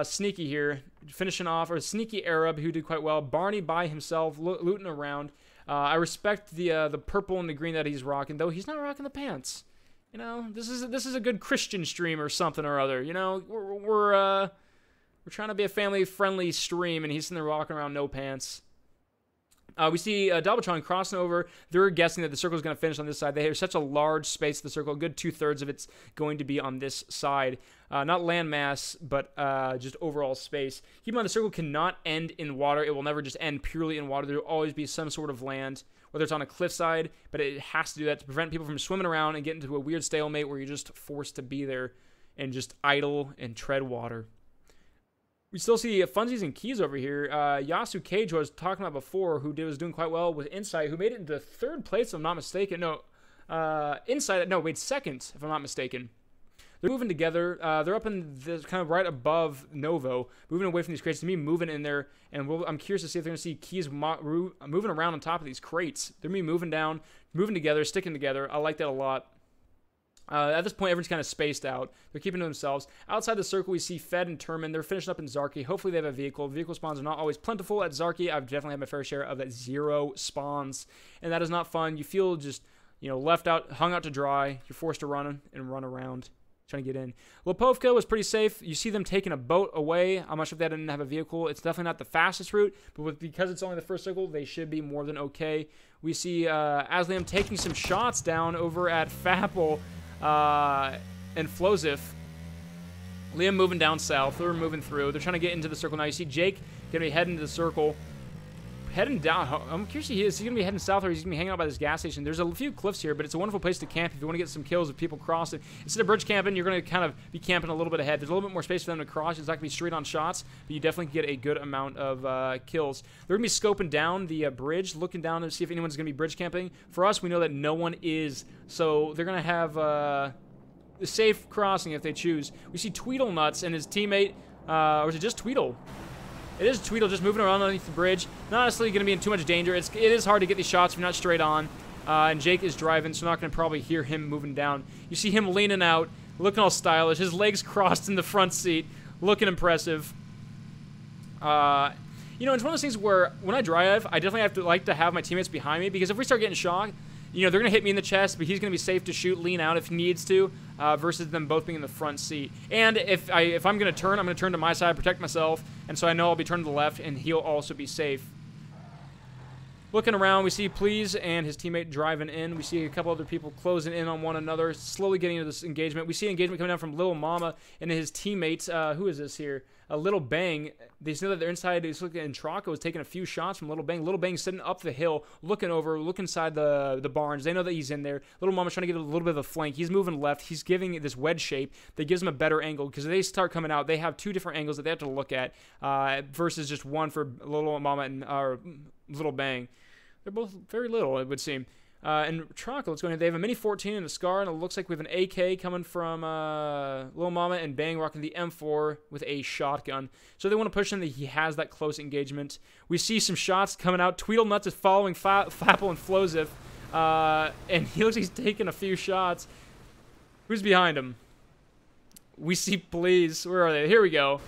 Sneaky here, finishing off, or Sneaky Arab who did quite well. Barney by himself, looting around. I respect the purple and the green that he's rocking, though he's not rocking the pants. You know, this is a good Christian stream or something or other. You know, we're trying to be a family-friendly stream, and he's sitting there walking around no pants. We see Dalbatron crossing over. They're guessing that the circle is going to finish on this side. They have such a large space of the circle. A good 2/3 of it's going to be on this side. Not landmass, but just overall space. Keep in mind, the circle cannot end in water. It will never just end purely in water. There will always be some sort of land, whether it's on a cliffside, but it has to do that to prevent people from swimming around and getting into a weird stalemate where you're just forced to be there and just idle and tread water. We still see Funsies and Keys over here. Yasu Cage, who I was talking about before, who was doing quite well with Insight, who made it into 3rd place, if I'm not mistaken. No, Insight, no, wait, 2nd, if I'm not mistaken. They're moving together. They're up in this kind of right above Novo, moving away from these crates. To me, moving in there, and I'm curious to see if they're going to see Keys moving around on top of these crates. They're going to be moving down, moving together, sticking together. I like that a lot. At this point, everyone's kind of spaced out. They're keeping to themselves. Outside the circle, we see Fed and Turman. They're finishing up in Zarki. Hopefully, they have a vehicle. Vehicle spawns are not always plentiful at Zarki. I've definitely had my fair share of 0 spawns, and that is not fun. You feel just, left out, hung out to dry. You're forced to run and run around, trying to get in. Lopovka was pretty safe. You see them taking a boat away. I'm not sure if they didn't have a vehicle. It's definitely not the fastest route, but because it's only the first circle, they should be more than okay. We see Asliam taking some shots down over at Fapple. And Flozif. Liam moving down south. They're moving through. They're trying to get into the circle now. You see Jake going to be heading to the circle. Heading down. I'm curious, is he going to be heading south or is he going to be hanging out by this gas station? There's a few cliffs here, but it's a wonderful place to camp if you want to get some kills with people crossing. Instead of bridge camping, you're going to kind of be camping a little bit ahead. There's a little bit more space for them to cross. It's not going to be straight on shots, but you definitely can get a good amount of kills. They're going to be scoping down the bridge, looking down to see if anyone's going to be bridge camping. For us, we know that no one is, so they're going to have a safe crossing if they choose. We see Tweedlenuts and his teammate, or is it just Tweedle? It is Tweedle just moving around underneath the bridge. Not necessarily going to be in too much danger. It is hard to get these shots if you're not straight on. And Jake is driving, so we're not going to probably hear him moving down. You see him leaning out, looking all stylish. His legs crossed in the front seat, looking impressive. It's one of those things where when I drive, I definitely like to have my teammates behind me, because if we start getting shot, they're going to hit me in the chest, but he's going to be safe to shoot, lean out if he needs to, versus them both being in the front seat. And if I'm going to turn, I'm going to turn to my side, protect myself, and so I know I'll be turning to the left, and he'll also be safe. Looking around, we see Please and his teammate driving in. We see a couple other people closing in on one another, slowly getting into this engagement. We see engagement coming down from Little Mama and his teammates. Who is this here? Little Bang. They know that they're inside. He's looking, and Traco is taking a few shots from Little Bang. Little Bang sitting up the hill, looking inside the barns. They know that he's in there. Little Mama's trying to get a little bit of a flank. He's moving left. He's giving this wedge shape that gives him a better angle, because they start coming out. They have 2 different angles that they have to look at, versus just one for Little Mama and Little Bang. They're both very little, it would seem. And Traco, let's go ahead. They have a Mini 14 and a Scar, and it looks like we have an AK coming from Lil Mama, and Bang rocking the M4 with a shotgun. So they want to push him that he has that close engagement. We see some shots coming out. Tweedlenuts is following Fapple and Flozif, and he looks like he's taking a few shots. Who's behind him? We see Please. Where are they? Here we go.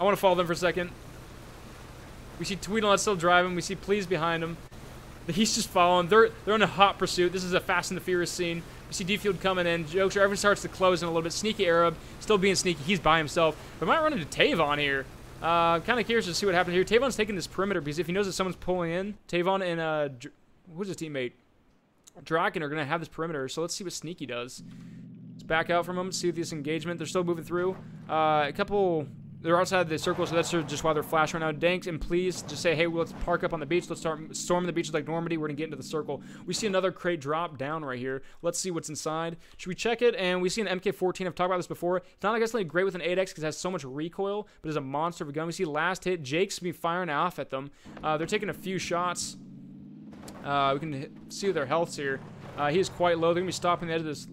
I want to follow them for a second. We see Tweedlenuts still driving. We see Please behind him. He's just following. They're in a hot pursuit. This is a Fast and the Furious scene. We see D-Field coming in. Jokester, everyone starts to close in a little bit. Sneaky Arab, still being sneaky. He's by himself. But might run into Tavon here. Kind of curious to see what happens here. Tavon's taking this perimeter because if he knows that someone's pulling in, Tavon and who's his teammate? Draken are going to have this perimeter, so let's see what Sneaky does. Let's back out for a moment, see this engagement. They're still moving through. A couple... They're outside the circle, so that's just why they're flashing right now. Danks, and please just say, hey, let's park up on the beach. Let's start storming the beaches like Normandy. We're going to get into the circle. We see another crate drop down right here. Let's see what's inside. Should we check it? And we see an MK14. I've talked about this before. It's not necessarily great with an 8X because it has so much recoil, but it's a monster of a gun. We see last hit. Jake's be firing off at them. They're taking a few shots. We can see their health's here. He is quite low. They're going to be stopping the edge of this.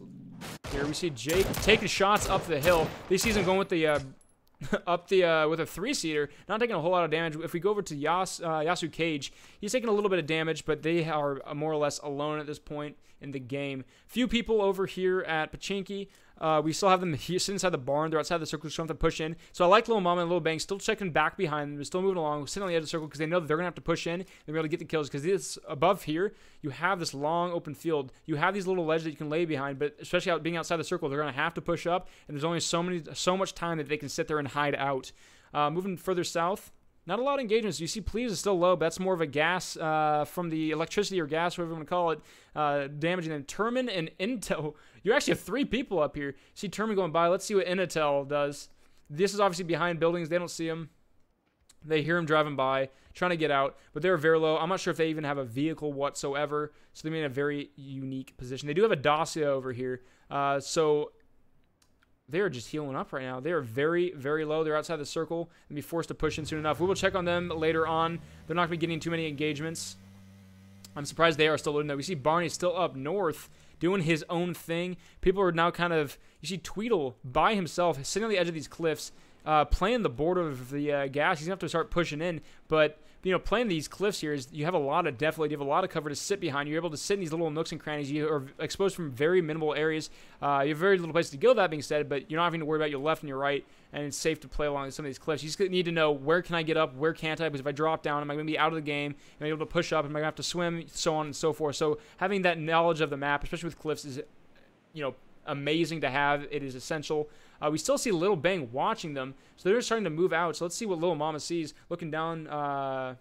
Here we see Jake taking shots up the hill. They see him going with the... with a 3-seater, not taking a whole lot of damage. If we go over to Yasu Cage, he's taking a little bit of damage, but they are more or less alone at this point in the game. Few people over here at Pachinki. We still have them here, sitting inside the barn. They're outside the circle, so they have to push in. So I like Lil Mama and Lil Bang still checking back behind them. They're still moving along, sitting on the edge of the circle because they know that they're going to have to push in. They're going to get the kills because this above here, you have this long open field. You have these little ledges that you can lay behind, but especially being outside the circle, they're going to have to push up, and there's only so much time that they can sit there and hide out. Moving further south, not a lot of engagements. You see Please is still low, but that's more of a gas from the electricity or gas, whatever you want to call it, damaging them. Termin and Intel. You actually have 3 people up here. See Termin going by. Let's see what Intel does. This is obviously behind buildings. They don't see him. They hear him driving by, trying to get out, but they're very low. I'm not sure if they even have a vehicle whatsoever, so they're in a very unique position. They do have a Dacia over here, so they're just healing up right now. They are very, very low. They're outside the circle and be forced to push in soon enough. We will check on them later on. They're not going to be getting too many engagements. I'm surprised they are still loading though. We see Barney still up north doing his own thing. People are now kind of, you see Tweedle by himself sitting on the edge of these cliffs, playing the border of the gas. He's going to have to start pushing in, but you know, playing these cliffs here is you have a lot of depth, you have a lot of cover to sit behind. You're able to sit in these little nooks and crannies. You are exposed from very minimal areas. You have very little place to go, that being said, but you're not having to worry about your left and your right, and it's safe to play along some of these cliffs. You just need to know where can I get up, where can't I, because if I drop down, am I going to be out of the game? Am I able to push up? Am I going to have to swim? So on and so forth. So having that knowledge of the map, especially with cliffs, is, you know, amazing to have. It is essential. We still see Lil Bang watching them, so they're starting to move out. So let's see what Lil Mama sees. Looking down,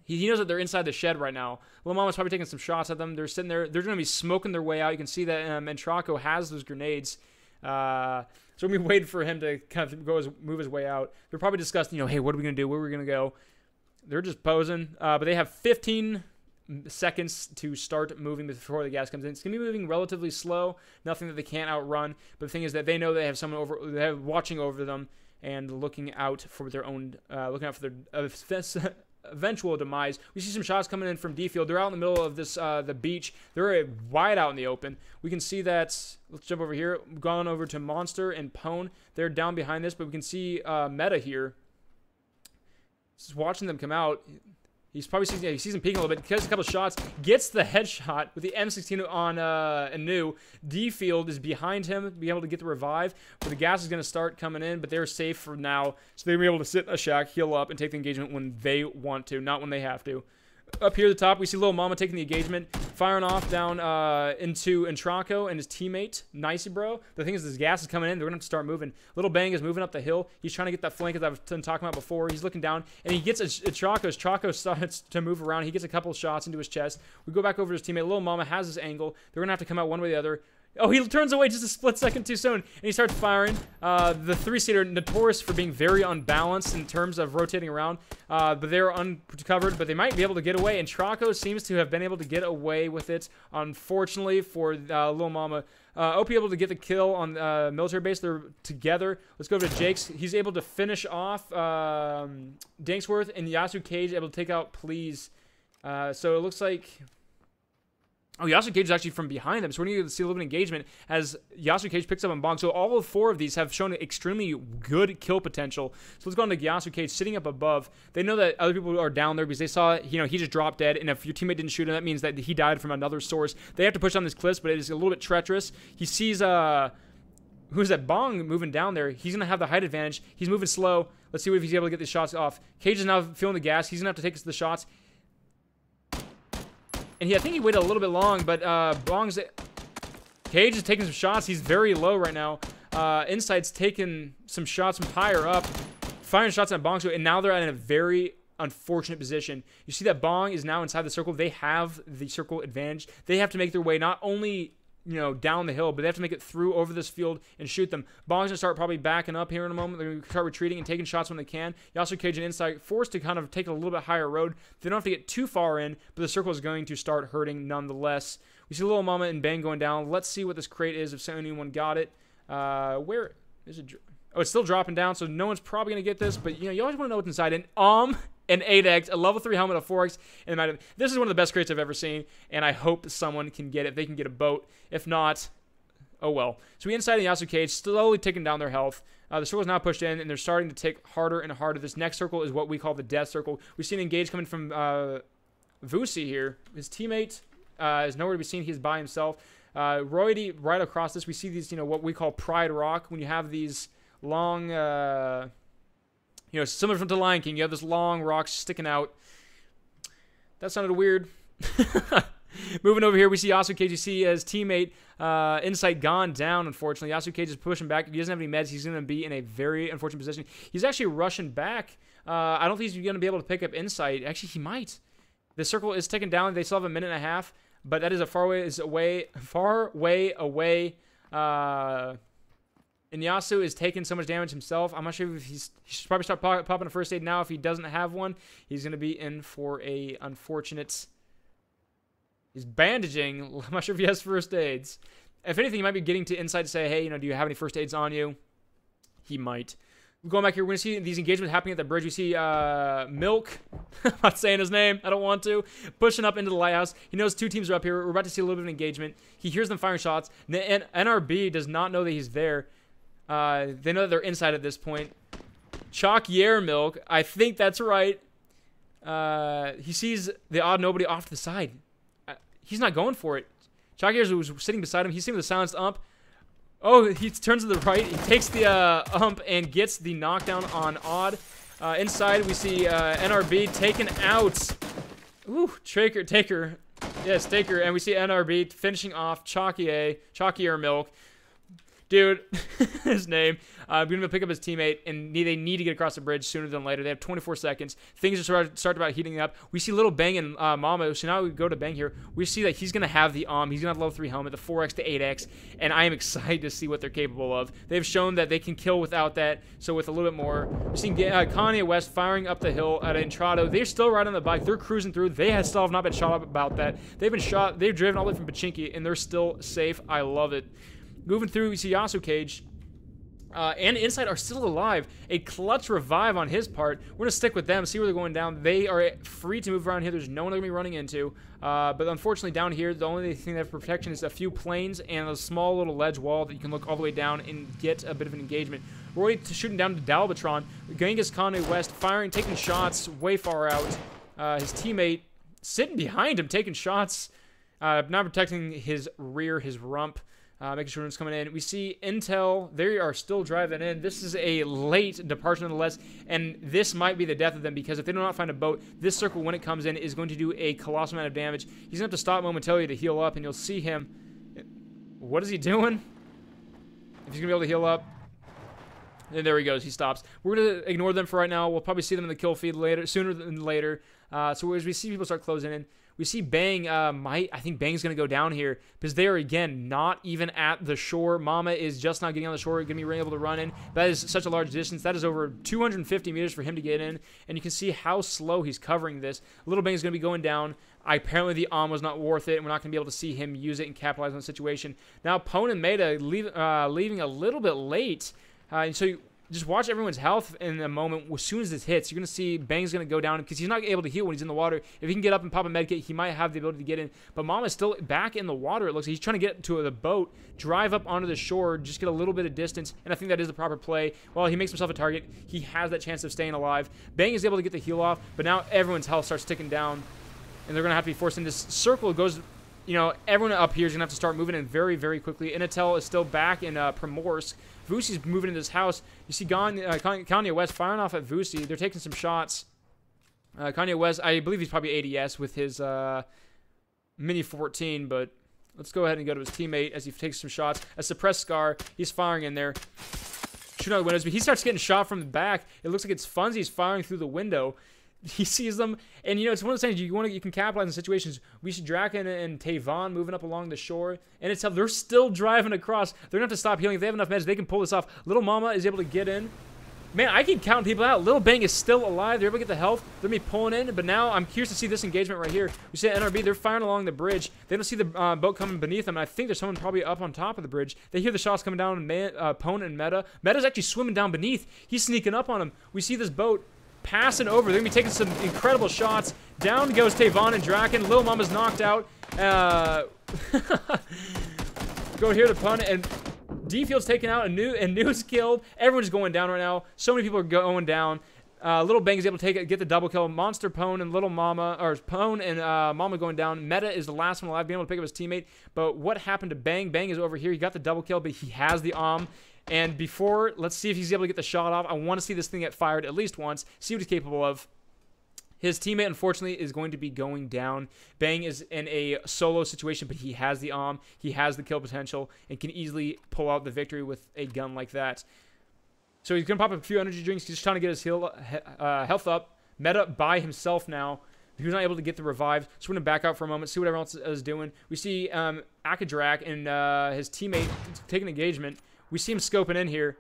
he knows that they're inside the shed right now. Lil Mama's probably taking some shots at them. They're sitting there. They're going to be smoking their way out. You can see that Entraco has those grenades. So we're going to be waiting for him to kind of move his way out. They're probably discussing, you know, hey, what are we going to do? Where are we going to go? They're just posing. But they have 15 seconds to start moving before the gas comes in. It's going to be moving relatively slow. Nothing that they can't outrun. But the thing is that they know they have someone watching over them and looking out for their own, looking out for their eventual demise. We see some shots coming in from D-Field. They're out in the middle of this the beach. They're wide out in the open. We can see that. Let's jump over here. Gone over to Monster and Pone. They're down behind this, but we can see Meta here. Just watching them come out. He's probably sees, he sees him peeking a little bit. Gets a couple shots. Gets the headshot with the M16 on Anu. D-Field is behind him, be able to get the revive. But the gas is going to start coming in, but they're safe for now. So they'll be able to sit in a shack, heal up, and take the engagement when they want to, not when they have to. Up here at the top, we see Lil Mama taking the engagement, firing off down into Entraco and his teammate, Nicey Bro. The thing is, this gas is coming in. They're going to have to start moving. Little Bang is moving up the hill. He's trying to get that flank, as I've been talking about before. He's looking down, and he gets Entraco. Entraco starts to move around. He gets a couple shots into his chest. We go back over to his teammate. Lil Mama has his angle. They're going to have to come out one way or the other. Oh, he turns away just a split second too soon, and he starts firing. The 3-seater, notorious for being very unbalanced in terms of rotating around, but they're uncovered, but they might be able to get away, and Traco seems to have been able to get away with it, unfortunately, for Lil Mama. OP able to get the kill on military base. They're together. Let's go to Jake's. He's able to finish off Danksworth, and Yasu Cage able to take out Please. So it looks like... Oh, Yasu Cage is actually from behind them, so we're going to see a little bit of engagement as Yasu Cage picks up on Bong. So all of 4 of these have shown extremely good kill potential. So let's go on to Yasu Cage sitting up above. They know that other people are down there because they saw, you know, he just dropped dead, and if your teammate didn't shoot him, that means that he died from another source. They have to push down these cliffs, but it is a little bit treacherous. He sees, who's that? Bong moving down there. He's going to have the height advantage. He's moving slow. Let's see if he's able to get these shots off. Cage is now feeling the gas. He's going to have to take us to the shots. And I think he waited a little bit long, but Cage is taking some shots. He's very low right now. Insight's taking some shots from higher up. firing shots at Bong, and now they're in a very unfortunate position. You see that Bong is now inside the circle. They have the circle advantage. They have to make their way not only, you know, down the hill, but they have to make it through over this field and shoot them. Bong's gonna start probably backing up here in a moment. They're gonna start retreating and taking shots when they can. Yasuo and Insight forced to kind of take a little bit higher road. They don't have to get too far in, but the circle is going to start hurting nonetheless. We see Little Mama and Bang going down. Let's see what this crate is, if anyone got it. Where is it? Oh, it's still dropping down, so no one's probably going to get this, but, you know, you always want to know what's inside. An 8x, a level 3 helmet, a 4x, and this is one of the best crates I've ever seen, and I hope someone can get it. They can get a boat. If not, oh well. So we inside the Yasuo cage, slowly taking down their health. The circle is now pushed in, and they're starting to take harder and harder. This next circle is what we call the death circle. We see an engage coming from Vusi here. His teammate is nowhere to be seen. He's by himself. Roydy right across this. We see these, you know, what we call Pride Rock. When you have these long, you know, similar to Lion King, you have this long rock sticking out. That sounded weird. Moving over here, we see Yasuo Cage. You see his teammate, Insight, gone down, unfortunately. Yasuo Cage is pushing back. If he doesn't have any meds, he's going to be in a very unfortunate position. He's actually rushing back. I don't think he's going to be able to pick up Insight. Actually, he might. The circle is ticking down. They still have a minute and a half, but that is a far way away. And Yasuo is taking so much damage himself. I'm not sure if he should probably start popping a first aid now. If he doesn't have one, he's going to be in for a unfortunate... He's bandaging. I'm not sure if he has first aids. If anything, he might be getting to Insight to say, hey, you know, do you have any first aids on you? He might. Going back here, we're going to see these engagements happening at the bridge. We see Milk, I'm not saying his name, I don't want to, pushing up into the lighthouse. He knows two teams are up here. We're about to see a little bit of engagement. He hears them firing shots. And NRB does not know that he's there. They know that they're inside at this point. Chalkier Milk, I think that's right. He sees the odd nobody off to the side. He's not going for it. Chalkier was sitting beside him. He's sitting with a silenced ump. Oh, he turns to the right. He takes the ump and gets the knockdown on Odd. Inside, we see NRB taken out. Ooh, Taker. Yes, Taker. And we see NRB finishing off Chalkier Milk. Dude, his name. We're going to pick up his teammate, and they need to get across the bridge sooner than later. They have 24 seconds. Things are start about heating up. We see little Bang and Mama, so now we go to Bang here. We see that he's going to have the He's going to have level 3 helmet, the 4x to 8x, and I am excited to see what they're capable of. They've shown that they can kill without that, so with a little bit more. We've seen Kanye West firing up the hill at Entrado. They're still riding on the bike. They're cruising through. They still have not been shot up about that. They've been shot. They've driven all the way from Pachinki, and they're still safe. I love it. Moving through, we see Yasuo Cage. And Insight are still alive. A clutch revive on his part. We're going to stick with them, see where they're going down. They are free to move around here. There's no one they're going to be running into. But unfortunately, down here, the only thing they have for protection is a few planes and a small little ledge wall that you can look all the way down and get a bit of an engagement. Roy shooting down to Dalbatron. Genghis Khan West firing, taking shots way far out. His teammate sitting behind him, taking shots. Not protecting his rear, his rump. Making sure it's coming in. We see Intel. They are still driving in. This is a late departure nonetheless, and this might be the death of them because if they do not find a boat, this circle, when it comes in, is going to do a colossal amount of damage. He's going to have to stop momentarily to heal up, and you'll see him. What is he doing? If he's going to be able to heal up. And there he goes. He stops. We're going to ignore them for right now. We'll probably see them in the kill feed later, sooner than later. So as we see people start closing in, we see Bang, I think Bang's going to go down here because they are, again, not even at the shore. Mama is just not getting on the shore, going to be able to run in. That is such a large distance. That is over 250 meters for him to get in, and you can see how slow he's covering this. Little Bang's going to be going down. Apparently, the was not worth it, and we're not going to be able to see him use it and capitalize on the situation. Now, Pone and Meta leaving a little bit late, so just watch everyone's health in a moment. As soon as this hits, you're going to see Bang's going to go down because he's not able to heal when he's in the water. If he can get up and pop a medkit, he might have the ability to get in. But Mama's still back in the water. It looks like he's trying to get to the boat, drive up onto the shore, just get a little bit of distance, and I think that is the proper play. While he makes himself a target, he has that chance of staying alive. Bang is able to get the heal off, but now everyone's health starts ticking down, and they're going to have to be forced in. This circle goes, you know, everyone up here is going to have to start moving in very, very quickly. Inatel is still back in Primorsk. Vusi's moving into this house. You see Kanye West firing off at Vusi. They're taking some shots. Kanye West, I believe he's probably ADS with his Mini 14, but let's go ahead and go to his teammate as he takes some shots. A suppressed Scar, he's firing in there. shooting out the windows, but he starts getting shot from the back. It looks like it's Funzy's firing through the window. He sees them, and you know, it's one of those things you can capitalize on situations. We see Draken and Tavon moving up along the shore, and it's how they're still driving across. They're gonna have to stop healing. If they have enough meds, they can pull this off. Little Mama is able to get in. Man, I keep counting people out. Little Bang is still alive. They're able to get the health. They're gonna be pulling in, but now I'm curious to see this engagement right here. We see NRB. They're firing along the bridge. They don't see the boat coming beneath them, and I think there's someone probably up on top of the bridge. They hear the shots coming down on Pwn and Meta. Meta's actually swimming down beneath. He's sneaking up on him. We see this boat passing over. They're going to be taking some incredible shots. Down goes Tavon and Draken. Little Mama's knocked out. Go here to Pwn, and D-Field's taken out. And New's killed. Everyone's going down right now. So many people are going down. Little Bang is able to get the double kill. Monster Pwn and Little Mama, or Pwn and Mama going down. Meta is the last one alive, being able to pick up his teammate. But what happened to Bang? Bang is over here. He got the double kill, but he has the And before, let's see if he's able to get the shot off. I want to see this thing get fired at least once, see what he's capable of. His teammate, unfortunately, is going to be going down. Bang is in a solo situation, but he has the he has the kill potential, and can easily pull out the victory with a gun like that. So he's going to pop up a few energy drinks. He's just trying to get his health up. Meta by himself now. He was not able to get the revive, so we're going to back out for a moment, see what everyone else is doing. We see Akadrak and his teammate taking engagement. We see him scoping in here.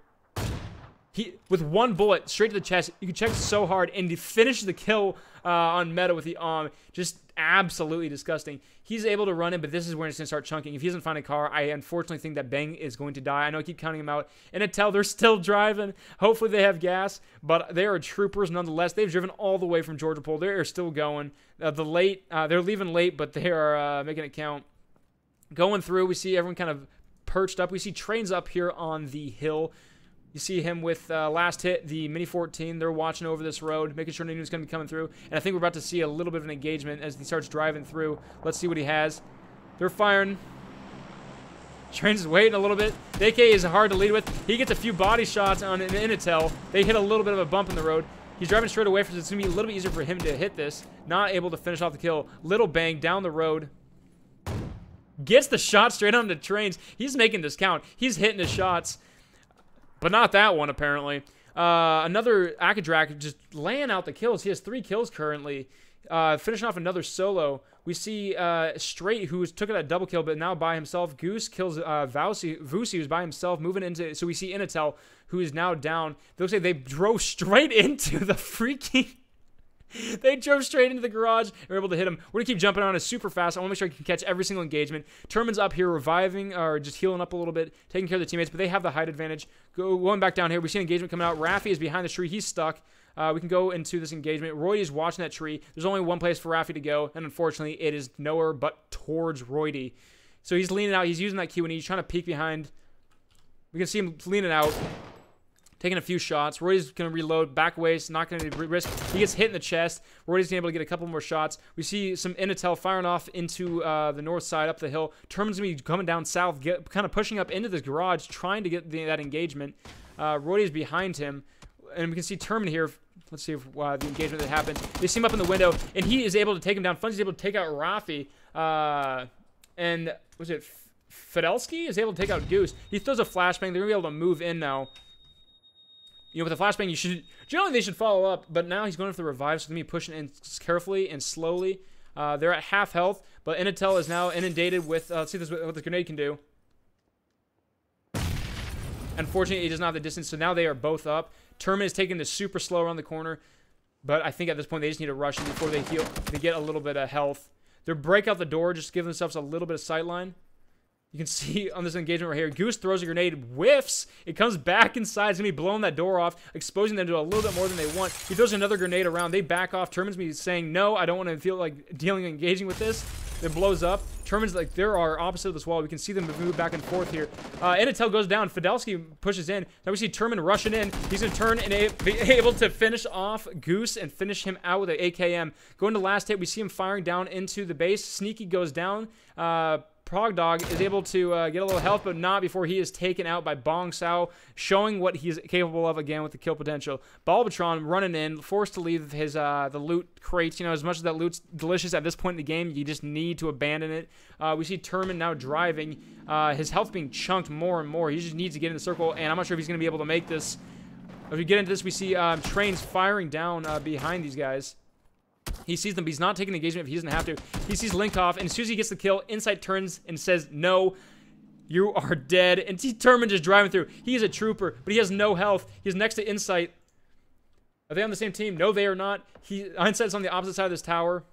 He, with one bullet straight to the chest, you can check so hard, and he finished the kill on Meta with the just absolutely disgusting. He's able to run in, but this is where it's going to start chunking. If he doesn't find a car, I unfortunately think that Bang is going to die. I know I keep counting him out. And until they're still driving, hopefully they have gas, but they are troopers nonetheless. They've driven all the way from Georgia Pole. They are still going. They're leaving late, but they are making it count. Going through, we see everyone kind of perched up. We see trains up here on the hill. You see him with last hit, the Mini 14. They're watching over this road, making sure Nunu's going to be coming through. And I think we're about to see a little bit of an engagement as he starts driving through. Let's see what he has. They're firing. Trains is waiting a little bit. The AK is hard to lead with. He gets a few body shots on an Innitel. They hit a little bit of a bump in the road. He's driving straight away, so it's going to be a little bit easier for him to hit this. Not able to finish off the kill. Little Bang down the road. Gets the shot straight on the trains. He's making this count. He's hitting his shots. But not that one, apparently. Another Akadrak just laying out the kills. He has 3 kills currently. Finishing off another solo. We see Straight, who took that double kill, but now by himself. Goose kills Vusi, who's by himself, moving into... So we see Innitel, who is now down. It looks like they drove straight into the freaking... They drove straight into the garage and were able to hit him. We're going to keep jumping on it super fast. I want to make sure I can catch every single engagement. Turman's up here reviving, or just healing up a little bit, taking care of the teammates, but they have the height advantage. Going back down here, we see an engagement coming out. Raffi is behind the tree. He's stuck. We can go into this engagement. Roydy is watching that tree. There's only one place for Raffi to go, and unfortunately, it is nowhere but towards Roydy. So he's leaning out. He's using that Q&E. He's trying to peek behind. We can see him leaning out. Taking a few shots. Roydy's going to reload. Back waist. Not going to risk. He gets hit in the chest. Roydy's able to get a couple more shots. We see some Innitel firing off into the north side up the hill. Turman's going to be coming down south, kind of pushing up into this garage, trying to get that engagement. Roydy's behind him. And we can see Turman here. Let's see if the engagement that happened. They see him up in the window, and he is able to take him down. Funzy's able to take out Raffi. And was it Fidelsky is able to take out Goose. He throws a flashbang. They're going to be able to move in now. You know, with the flashbang, you should generally they should follow up, but now he's going for the revive, so they're going to be pushing in carefully and slowly. They're at half health, but Innitel is now inundated with. Let's see what this grenade can do. Unfortunately, he does not have the distance, so now they are both up. Turman is taking this super slow around the corner, but I think at this point they just need to rush him before they heal. They get a little bit of health. They break out the door, just give themselves a little bit of sightline. You can see on this engagement right here, Goose throws a grenade, whiffs, it comes back inside, it's going to be blowing that door off, exposing them to a little bit more than they want. He throws another grenade around, they back off, Turman's be saying, no, I don't want to feel like engaging with this. It blows up. Turman's like, there are opposite of this wall. We can see them move back and forth here. Innitel goes down, Fidelsky pushes in. Now we see Turman rushing in. He's going to turn and be able to finish off Goose and finish him out with an AKM. Going to last hit, we see him firing down into the base. Sneaky goes down. Prog Dog is able to get a little health, but not before he is taken out by Bong Sao, showing what he's capable of again with the kill potential. Balbatron running in, forced to leave his the loot crates. You know, as much as that loot's delicious at this point in the game, you just need to abandon it. We see Turman now driving, his health being chunked more and more. He just needs to get in the circle, and I'm not sure if he's going to be able to make this. As we get into this, we see trains firing down behind these guys. He sees them, but he's not taking the engagement if he doesn't have to. He sees Linkoff, and as soon as he gets the kill, Insight turns and says, no, you are dead. And Turman just driving through. He is a trooper, but he has no health. He's next to Insight. Are they on the same team? No, they are not. Insight's on the opposite side of this tower.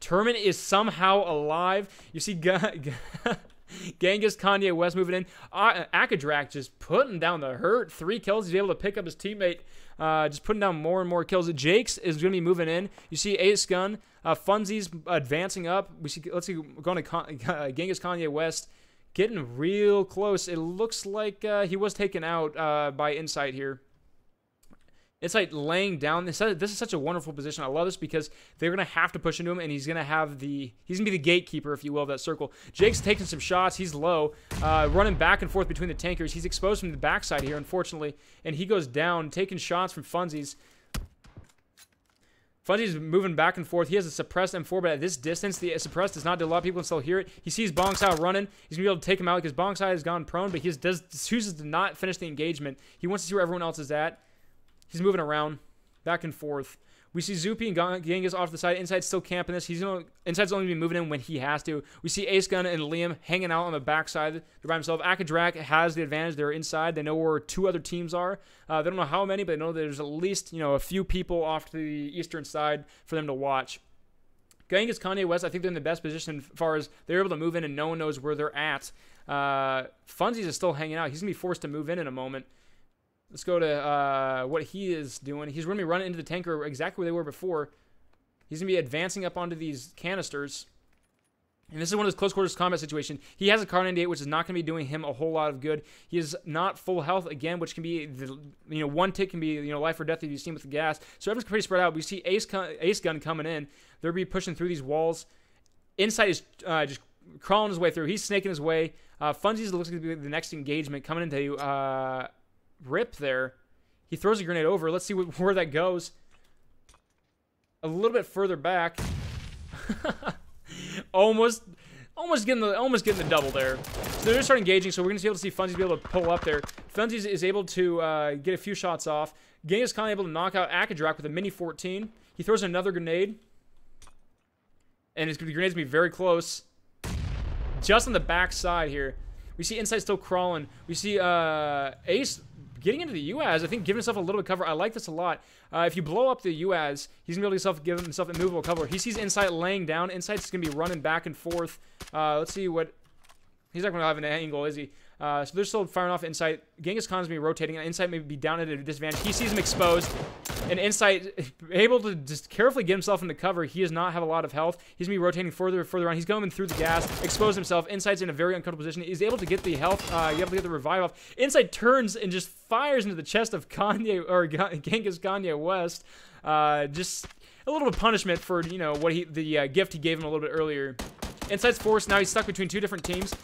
Turman is somehow alive. You see Genghis Kanye West moving in. Akadrak just putting down the hurt. 3 kills. He's able to pick up his teammate. Just putting down more and more kills. Jake's is going to be moving in. You see Ace Gun. Funzy's advancing up. We see. Let's see. Going to Genghis Kanye West. Getting real close. It looks like he was taken out by Insight here. Insight laying down. This is such a wonderful position. I love this because they're going to have to push into him, and he's going to be the gatekeeper, if you will, of that circle. Jake's taking some shots. He's low, running back and forth between the tankers. He's exposed from the backside here, unfortunately, and he goes down, taking shots from Funzies. Funzy's moving back and forth. He has a suppressed M4, but at this distance, the suppressed does not do a lot of people can still hear it. He sees Bongsai running. He's going to be able to take him out because Bongsai has gone prone, but he chooses to not finish the engagement. He wants to see where everyone else is at. He's moving around, back and forth. We see Zupi and Genghis off to the side. Insight's still camping this. Insight's only be moving in when he has to. We see Ace Gun and Liam hanging out on the backside. They're by himself. Akadrak has the advantage. They're inside. They know where 2 other teams are. They don't know how many, but they know there's at least a few people off to the eastern side for them to watch. Genghis Kanye West, I think they're in the best position as far as they're able to move in and no one knows where they're at. Funzies is still hanging out. He's going to be forced to move in a moment. Let's go to what he is doing. He's going to be running into the tanker exactly where they were before. He's going to be advancing up onto these canisters. And this is one of those close quarters combat situations. He has a Kar 98, which is not going to be doing him a whole lot of good. He is not full health again, which can be, one tick can be, life or death if you've seen with the gas. So everyone's pretty spread out. We see Ace Gun coming in. They'll be pushing through these walls. Insight is just crawling his way through. He's snaking his way. Funzies looks like to be the next engagement coming into Rip there. He throws a grenade over. Let's see where that goes. A little bit further back. almost getting the double there. So they're going to start engaging, so we're going to be able to see Funzies be able to pull up there. Funzies is able to get a few shots off. Genghis Khan able to knock out Akadrak with a Mini 14. He throws another grenade. And the grenade's going to be very close. Just on the back side here. We see Insight still crawling. We see Ace getting into the UAZ, I think giving himself a little bit of cover. I like this a lot. If you blow up the UAZ, he's going to be able to give himself a movable cover. He sees Insight laying down. Insight's going to be running back and forth. Let's see what... He's not going to have an angle, is he? So they're still firing off Insight. Genghis Khan's going to be rotating. Insight may be down at a disadvantage. He sees him exposed. And Insight able to just carefully get himself into cover. He does not have a lot of health. He's going to be rotating further and further on. He's going through the gas, exposed himself. Insight's in a very uncomfortable position. He's able to get the health, able to get the revive off. Insight turns and just fires into the chest of Genghis Kanye West. Just a little bit of punishment for, what the gift he gave him a little bit earlier. Insight's forced. Now he's stuck between 2 different teams.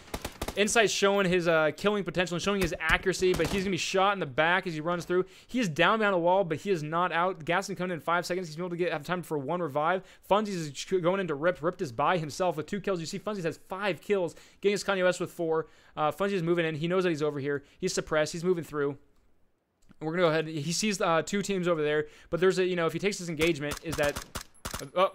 Insight's showing his killing potential and showing his accuracy, but he's going to be shot in the back as he runs through. He is down behind a wall, but he is not out. Gas is coming in 5 seconds. He's going to be able to have time for 1 revive. Funzies is going into Rip. Rip is by himself with 2 kills. You see Funzies has 5 kills. Genghis Kanye West with 4. Funzies is moving in. He knows that he's over here. He's suppressed. He's moving through. We're going to go ahead. He sees 2 teams over there, but there's a, if he takes this engagement, is that... Oh,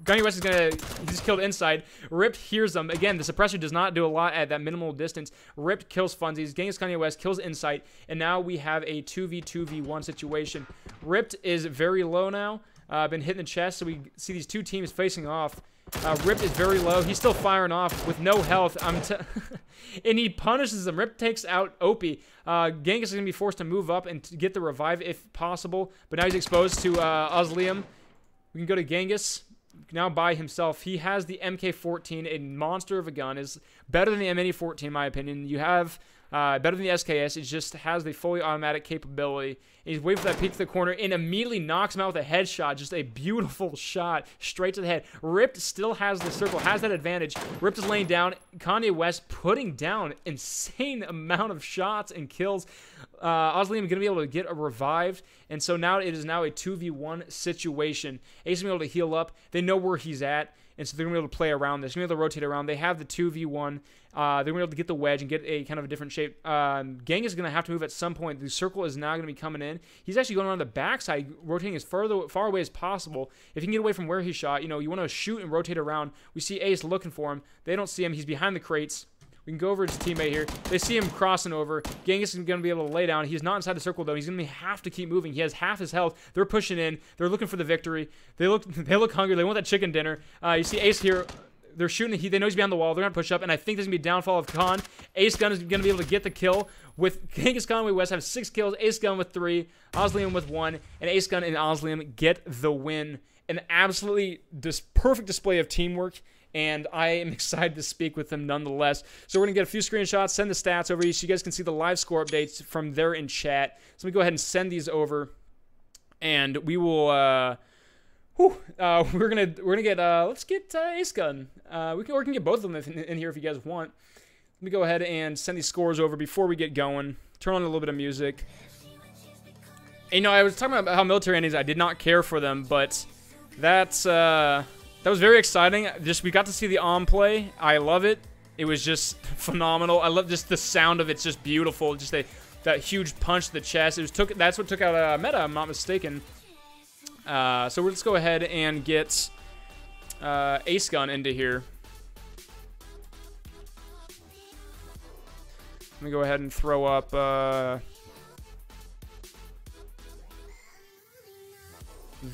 Kanye West is he just killed Insight. Ripped hears them. Again, the suppressor does not do a lot at that minimal distance. Ripped kills Funzies. Genghis Kanye West kills Insight. And now we have a 2v2v1 situation. Ripped is very low now. Been hit in the chest, so we see these 2 teams facing off. Ripped is very low. He's still firing off with no health. And he punishes them. Ripped takes out Opie. Genghis is going to be forced to move up and to get the revive if possible. But now he's exposed to Oslium. We can go to Genghis, now by himself. He has the MK14, a monster of a gun. Is better than the M8014, in my opinion. You have Better than the SKS. It just has the fully automatic capability. He's waiting for that peek to the corner and immediately knocks him out with a headshot. Just a beautiful shot straight to the head. Ripped still has the circle, has that advantage. Ripped is laying down. Kanye West putting down insane amount of shots and kills. Osliam going to be able to get a revived. And so now it is now a 2v1 situation. Ace is going to be able to heal up. They know where he's at. And so they're going to be able to play around this. They're going to be able to rotate around. They have the 2v1. They're going to be able to get the wedge and get a kind of a different shape. Gang is going to have to move at some point. The circle is now going to be coming in. He's actually going around the backside, rotating as far away as possible. If he can get away from where he shot, you want to shoot and rotate around. We see Ace looking for him. They don't see him. He's behind the crates. We can go over to his teammate here. They see him crossing over. Genghis is going to be able to lay down. He's not inside the circle, though. He's going to have to keep moving. He has half his health. They're pushing in. They're looking for the victory. They look hungry. They want that chicken dinner. You see Ace here. They're shooting. They know he's behind the wall. They're going to push up, and I think there's going to be a downfall of Khan. Ace Gun is going to be able to get the kill with Genghis Conway West have 6 kills. Ace Gun with 3. Oslium with 1. And Ace Gun and Oslium get the win. An absolutely perfect display of teamwork. And I am excited to speak with them nonetheless. So we're going to get a few screenshots, send the stats over so you guys can see the live score updates from there in chat. So let me go ahead and send these over. And we will, we're gonna get, let's get Ace Gun. We can get both of them in here if you guys want. Let me go ahead and send these scores over before we get going. Turn on a little bit of music. And, I was talking about how military endings, I did not care for them, but that's, that was very exciting. We got to see the on play. I love it. It was just phenomenal. I love just the sound of it. It's just beautiful. Just that huge punch to the chest. That's what took out Meta, I'm not mistaken. So let's go ahead and get Ace Gun into here. Let me go ahead and throw up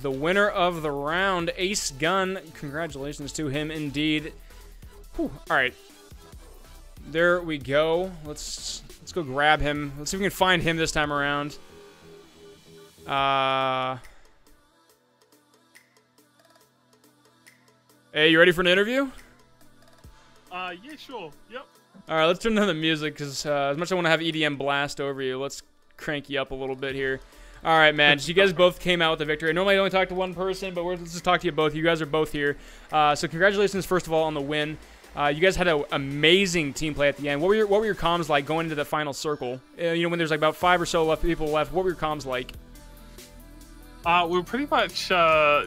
the winner of the round, Ace Gun. Congratulations to him indeed. Whew. All right, there we go. Let's go grab him. Let's see if we can find him this time around. Hey, you ready for an interview? Yeah, sure. Yep. All right, let's turn down the music because as much as I want to have EDM blast over you, let's crank you up a little bit here. All right, man. So you guys both came out with the victory. Normally I only talk to one person, but let's just talk to you both. You guys are both here. So congratulations, first of all, on the win. You guys had an amazing team play at the end. What were your comms like going into the final circle? When there's like about 5 or so people left, what were your comms like? We were pretty much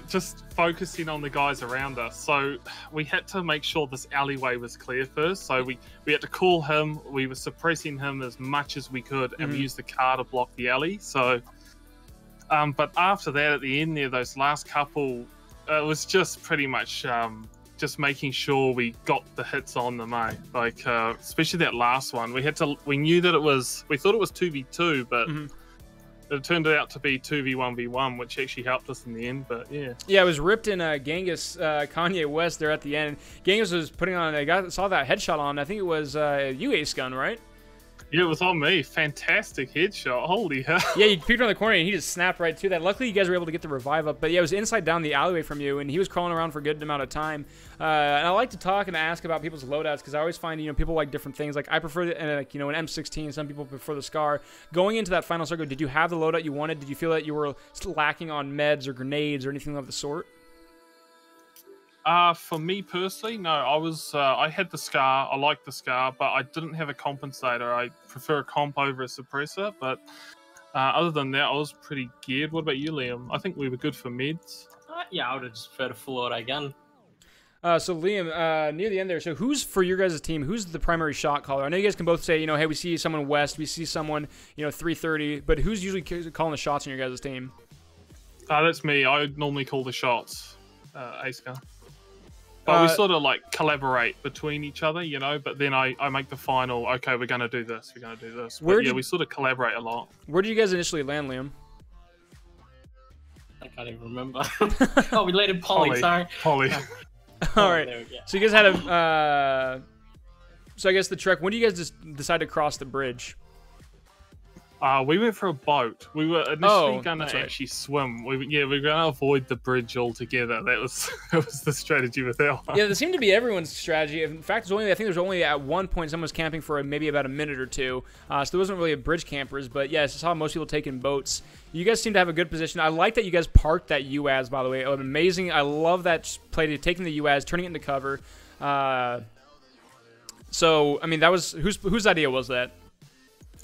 just focusing on the guys around us. So we had to make sure this alleyway was clear first. So we had to call him. We were suppressing him as much as we could, and we used the car to block the alley. So... but after that, at the end there, those last couple, it was just pretty much just making sure we got the hits on them, eh? Like, especially that last one. We knew that we thought it was 2v2, but it turned out to be 2v1v1, which actually helped us in the end, but yeah. Yeah, it was ripped in Genghis, Kanye West there at the end. Genghis was putting on, saw that headshot on, I think it was you, Ace Gun, right? Yeah, it was on me. Fantastic headshot. Holy hell. Yeah, you peeked around the corner and he just snapped right to that. Luckily, you guys were able to get the revive up. But yeah, it was inside down the alleyway from you, and he was crawling around for a good amount of time. And I like to talk and ask about people's loadouts because I always find, people like different things. Like, I prefer, an M16. Some people prefer the SCAR. Going into that final circle, did you have the loadout you wanted? Did you feel that you were lacking on meds or grenades or anything of the sort? For me personally, no. I had the SCAR. I liked the SCAR, but I didn't have a compensator. I prefer a comp over a suppressor, but other than that, I was pretty geared. What about you, Liam? I think we were good for meds. Yeah, I would have just preferred a full auto gun. So Liam, near the end there, so who's, for your guys' team, who's the primary shot caller? I know you guys can both say, hey, we see someone west, we see someone, 330, but who's usually calling the shots on your guys' team? That's me. I normally call the shots, Ace Gun. But we sort of like collaborate between each other, but then I make the final, okay, we're going to do this, we're going to do this. But yeah, we sort of collaborate a lot. Where did you guys initially land, Liam? I can't even remember. Oh, we landed Poly, sorry. Poly. All right. So you guys had so I guess the trek, when do you guys just decide to cross the bridge? We went for a boat. We were initially going to that's right. actually swim. We were going to avoid the bridge altogether. That was the strategy with that one. Yeah, that seemed to be everyone's strategy. In fact, I think there's only at one point someone was camping for maybe about a minute or two. So there wasn't really a bridge campers, but yeah, I saw most people taking boats. You guys seem to have a good position. I like that you guys parked that UAZ, by the way. Oh, amazing. I love that play, taking the UAZ, turning it into cover. So, I mean, that was whose idea was that?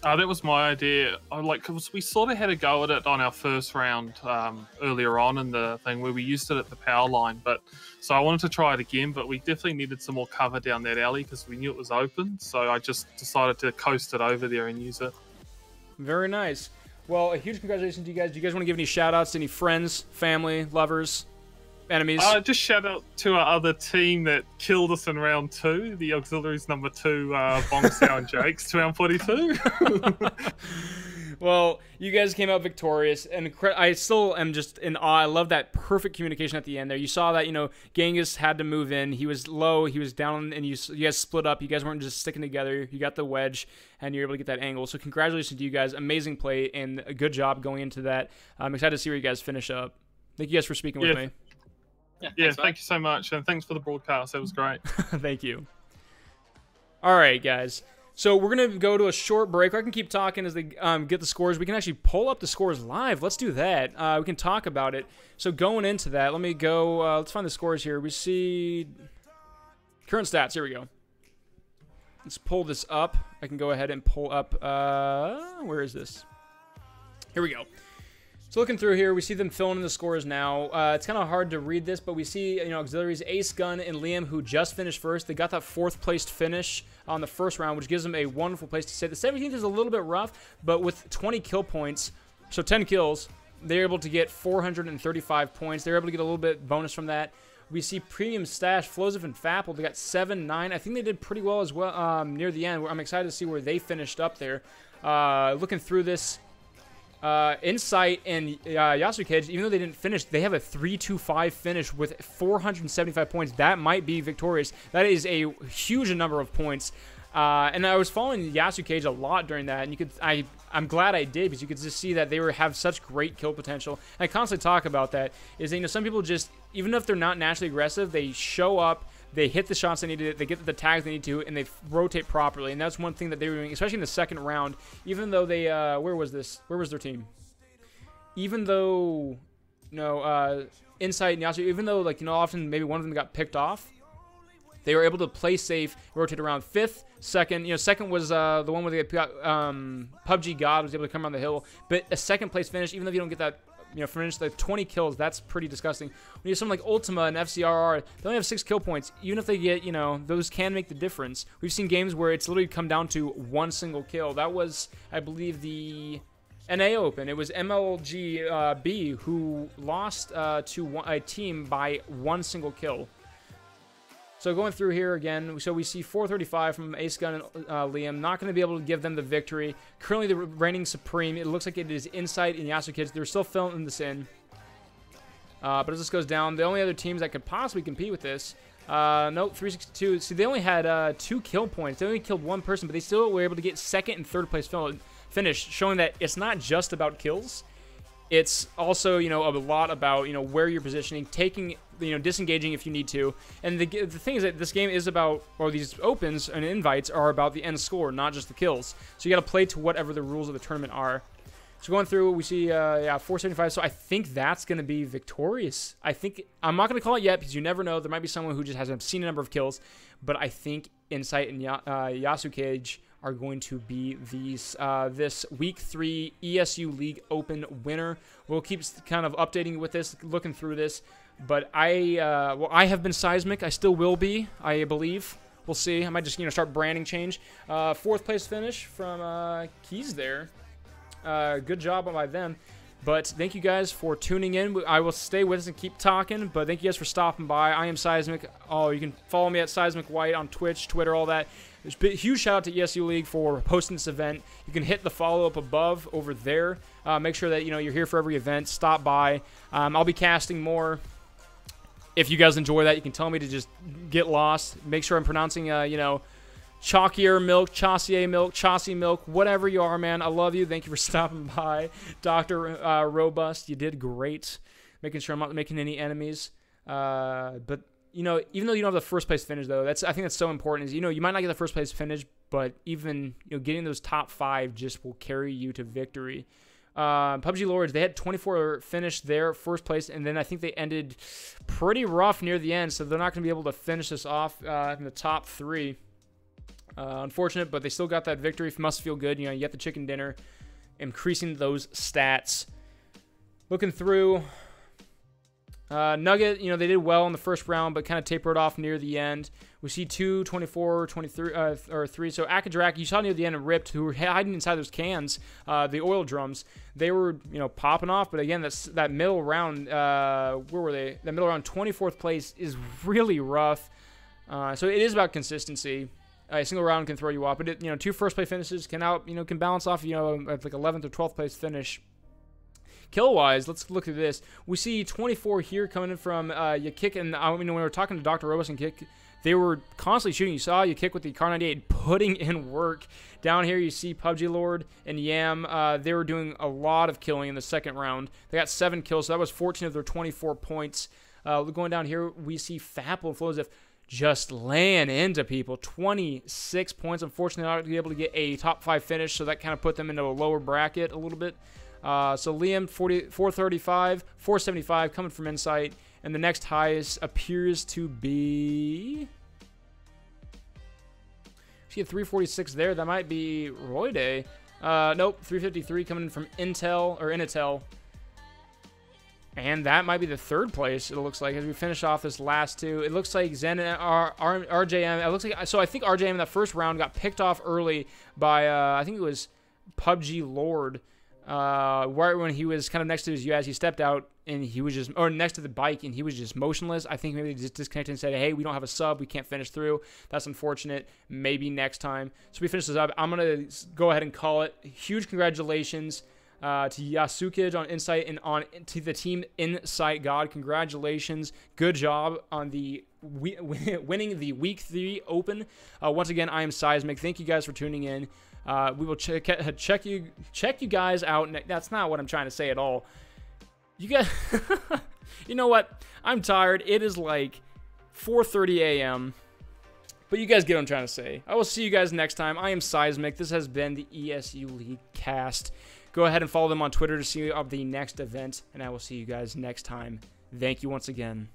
That was my idea. Cause we sort of had a go at it on our first round earlier on in the thing where we used it at the power line. But so I wanted to try it again, but we definitely needed some more cover down that alley because we knew it was open. So I just decided to coast it over there and use it. Very nice. Well, a huge congratulations to you guys. Do you guys want to give any shout outs to any friends, family, lovers, enemies? Just shout out to our other team that killed us in round 2, the auxiliaries number 2, Bongsao and Jakes, to round 42. Well, you guys came out victorious, and I still am just in awe. I love that perfect communication at the end there. You saw that, Genghis had to move in. He was low, he was down, and you guys split up. You guys weren't just sticking together. You got the wedge, and you're able to get that angle. So congratulations to you guys. Amazing play, and a good job going into that. I'm excited to see where you guys finish up. Thank you guys for speaking with me. Yeah, thank you so much, and thanks for the broadcast. That was great. Thank you. All right, guys. So we're going to go to a short break. I can keep talking as they get the scores. We can actually pull up the scores live. Let's do that. We can talk about it. So going into that, let me go. Let's find the scores here. We see current stats. Here we go. Let's pull this up. I can go ahead and pull up. Where is this? Here we go. So looking through here, we see them filling in the scores now. It's kind of hard to read this, but we see auxiliaries Ace Gun and Liam, who just finished first. They got that 4th placed finish on the first round, which gives them a wonderful place to sit. The 17th is a little bit rough, but with 20 kill points, so 10 kills, they're able to get 435 points. They're able to get a little bit bonus from that. We see Premium Stash, Flozif and Fapple. They got 7, 9. I think they did pretty well as well near the end. I'm excited to see where they finished up there. Looking through this, Insight and Yasukage, even though they didn't finish, they have a 3-2-5 finish with 475 points. That might be victorious. That is a huge number of points. And I was following Yasukage a lot during that, and I'm glad I did, because you could just see that they have such great kill potential. And I constantly talk about that, is that, some people just, even if they're not naturally aggressive, they show up, they hit the shots they need to, they get the tags they need to, and they rotate properly. And that's one thing that they were doing, especially in the second round. Even though they, where was their team? Even though, Insight and Yasu, even though, often maybe one of them got picked off, they were able to play safe, rotate around 5th, 2nd. Second was the one where they got, PUBG God was able to come around the hill. But a 2nd place finish, even though you don't get that, finish the 20 kills, that's pretty disgusting. When you have something like Ultima and FCRR, they only have 6 kill points. Even if they get, those can make the difference. We've seen games where it's literally come down to 1 single kill. That was, I believe, the NA Open. It was MLG B who lost to a team by 1 single kill. So going through here again, so we see 435 from Ace Gun and Liam. Not going to be able to give them the victory. Currently the reigning supreme. It looks like it is Insight and Yasukids. They're still filling this in. But as this goes down, the only other teams that could possibly compete with this, nope, 362. See, they only had 2 kill points. They only killed 1 person, but they still were able to get 2nd and 3rd place finish, showing that it's not just about kills. It's also, a lot about, where you're positioning, taking, disengaging if you need to. And the thing is that this game is about, or these opens and invites are about the end score, not just the kills. So you got to play to whatever the rules of the tournament are. So going through, we see, 475. So I think that's going to be victorious. I'm not going to call it yet because you never know. There might be someone who just has an obscene number of kills. But I think Insight and Yasukage are going to be this Week 3 ESU League Open winner. We'll keep kind of updating you with this, looking through this. But I have been Seismic. I still will be, I believe. We'll see. I might just, start branding change. 4th place finish from Keys there. Good job by them. But thank you guys for tuning in. I will stay with us and keep talking. But thank you guys for stopping by. I am Seismic. Oh, you can follow me at Seismic White on Twitch, Twitter, all that. Huge shout out to ESU League for hosting this event. You can hit the follow up above over there. Make sure that you're here for every event. Stop by. I'll be casting more. If you guys enjoy that, you can tell me to just get lost. Make sure I'm pronouncing Chalkier Milk, Chaussier Milk, Chaussy Milk, whatever you are, man. I love you. Thank you for stopping by. Dr. Robust, you did great. Making sure I'm not making any enemies. But, you know, even though you don't have the first place finish, though, I think that's so important. Is, you know, you might not get the first place finish, but even, you know, getting those top 5 just will carry you to victory. PUBG Lords, they had 24 finish there, first place, and then I think they ended pretty rough near the end, so they're not going to be able to finish this off in the top 3. Unfortunate, but they still got that victory. Must feel good. You know, you get the chicken dinner, increasing those stats. Looking through, Nugget, you know, they did well in the first round, but kind of tapered off near the end. We see 2, 24, 23, or 3. So Akadrak, you saw near the end and Ripped, who were hiding inside those cans, the oil drums. They were, you know, popping off. But again, that middle round, where were they? That middle round, 24th place is really rough. So it is about consistency. A single round can throw you off, but you know, 2 first place finishes can balance off, you know, like 11th or 12th place finish. Kill wise, let's look at this. We see 24 here coming in from Yakik, and I mean, when we were talking to Dr. Robust and Kick, they were constantly shooting. You saw Yakik with the Kar 98 putting in work. Down here, you see PUBG Lord and Yam. They were doing a lot of killing in the second round. They got 7 kills, so that was 14 of their 24 points. Going down here, we see Fapple and Flozif just laying into people. 26 points. Unfortunately, not going to be able to get a top 5 finish, so that kind of put them into a lower bracket a little bit. So Liam, 435, 475 coming from Insight. And the next highest appears to be... See a 346 there. That might be Roy Day. Nope, 353 coming in from Intel. And that might be the 3rd place, it looks like, as we finish off this last 2. It looks like Zen and RJM. It looks like, so I think RJM in that first round got picked off early by, I think it was PUBG Lord. Right when he was kind of next to his US, he stepped out and he was just, or next to the bike, and he was just motionless. I think maybe they just disconnected and said, hey, we don't have a sub, we can't finish through. That's unfortunate. Maybe next time. So we finish this up. I'm going to go ahead and call it. Huge congratulations to Yasukid on Insight and on to the team Insight God. Congratulations. Good job on the winning the Week 3 Open. Once again, I am Seismic. Thank you guys for tuning in. We will check you guys out. That's not what I'm trying to say at all. You guys, you know what? I'm tired. It is like 4:30 a.m. But you guys get what I'm trying to say. I will see you guys next time. I am Seismic. This has been the ESU League Cast. Go ahead and follow them on Twitter to see of the next event, and I will see you guys next time. Thank you once again.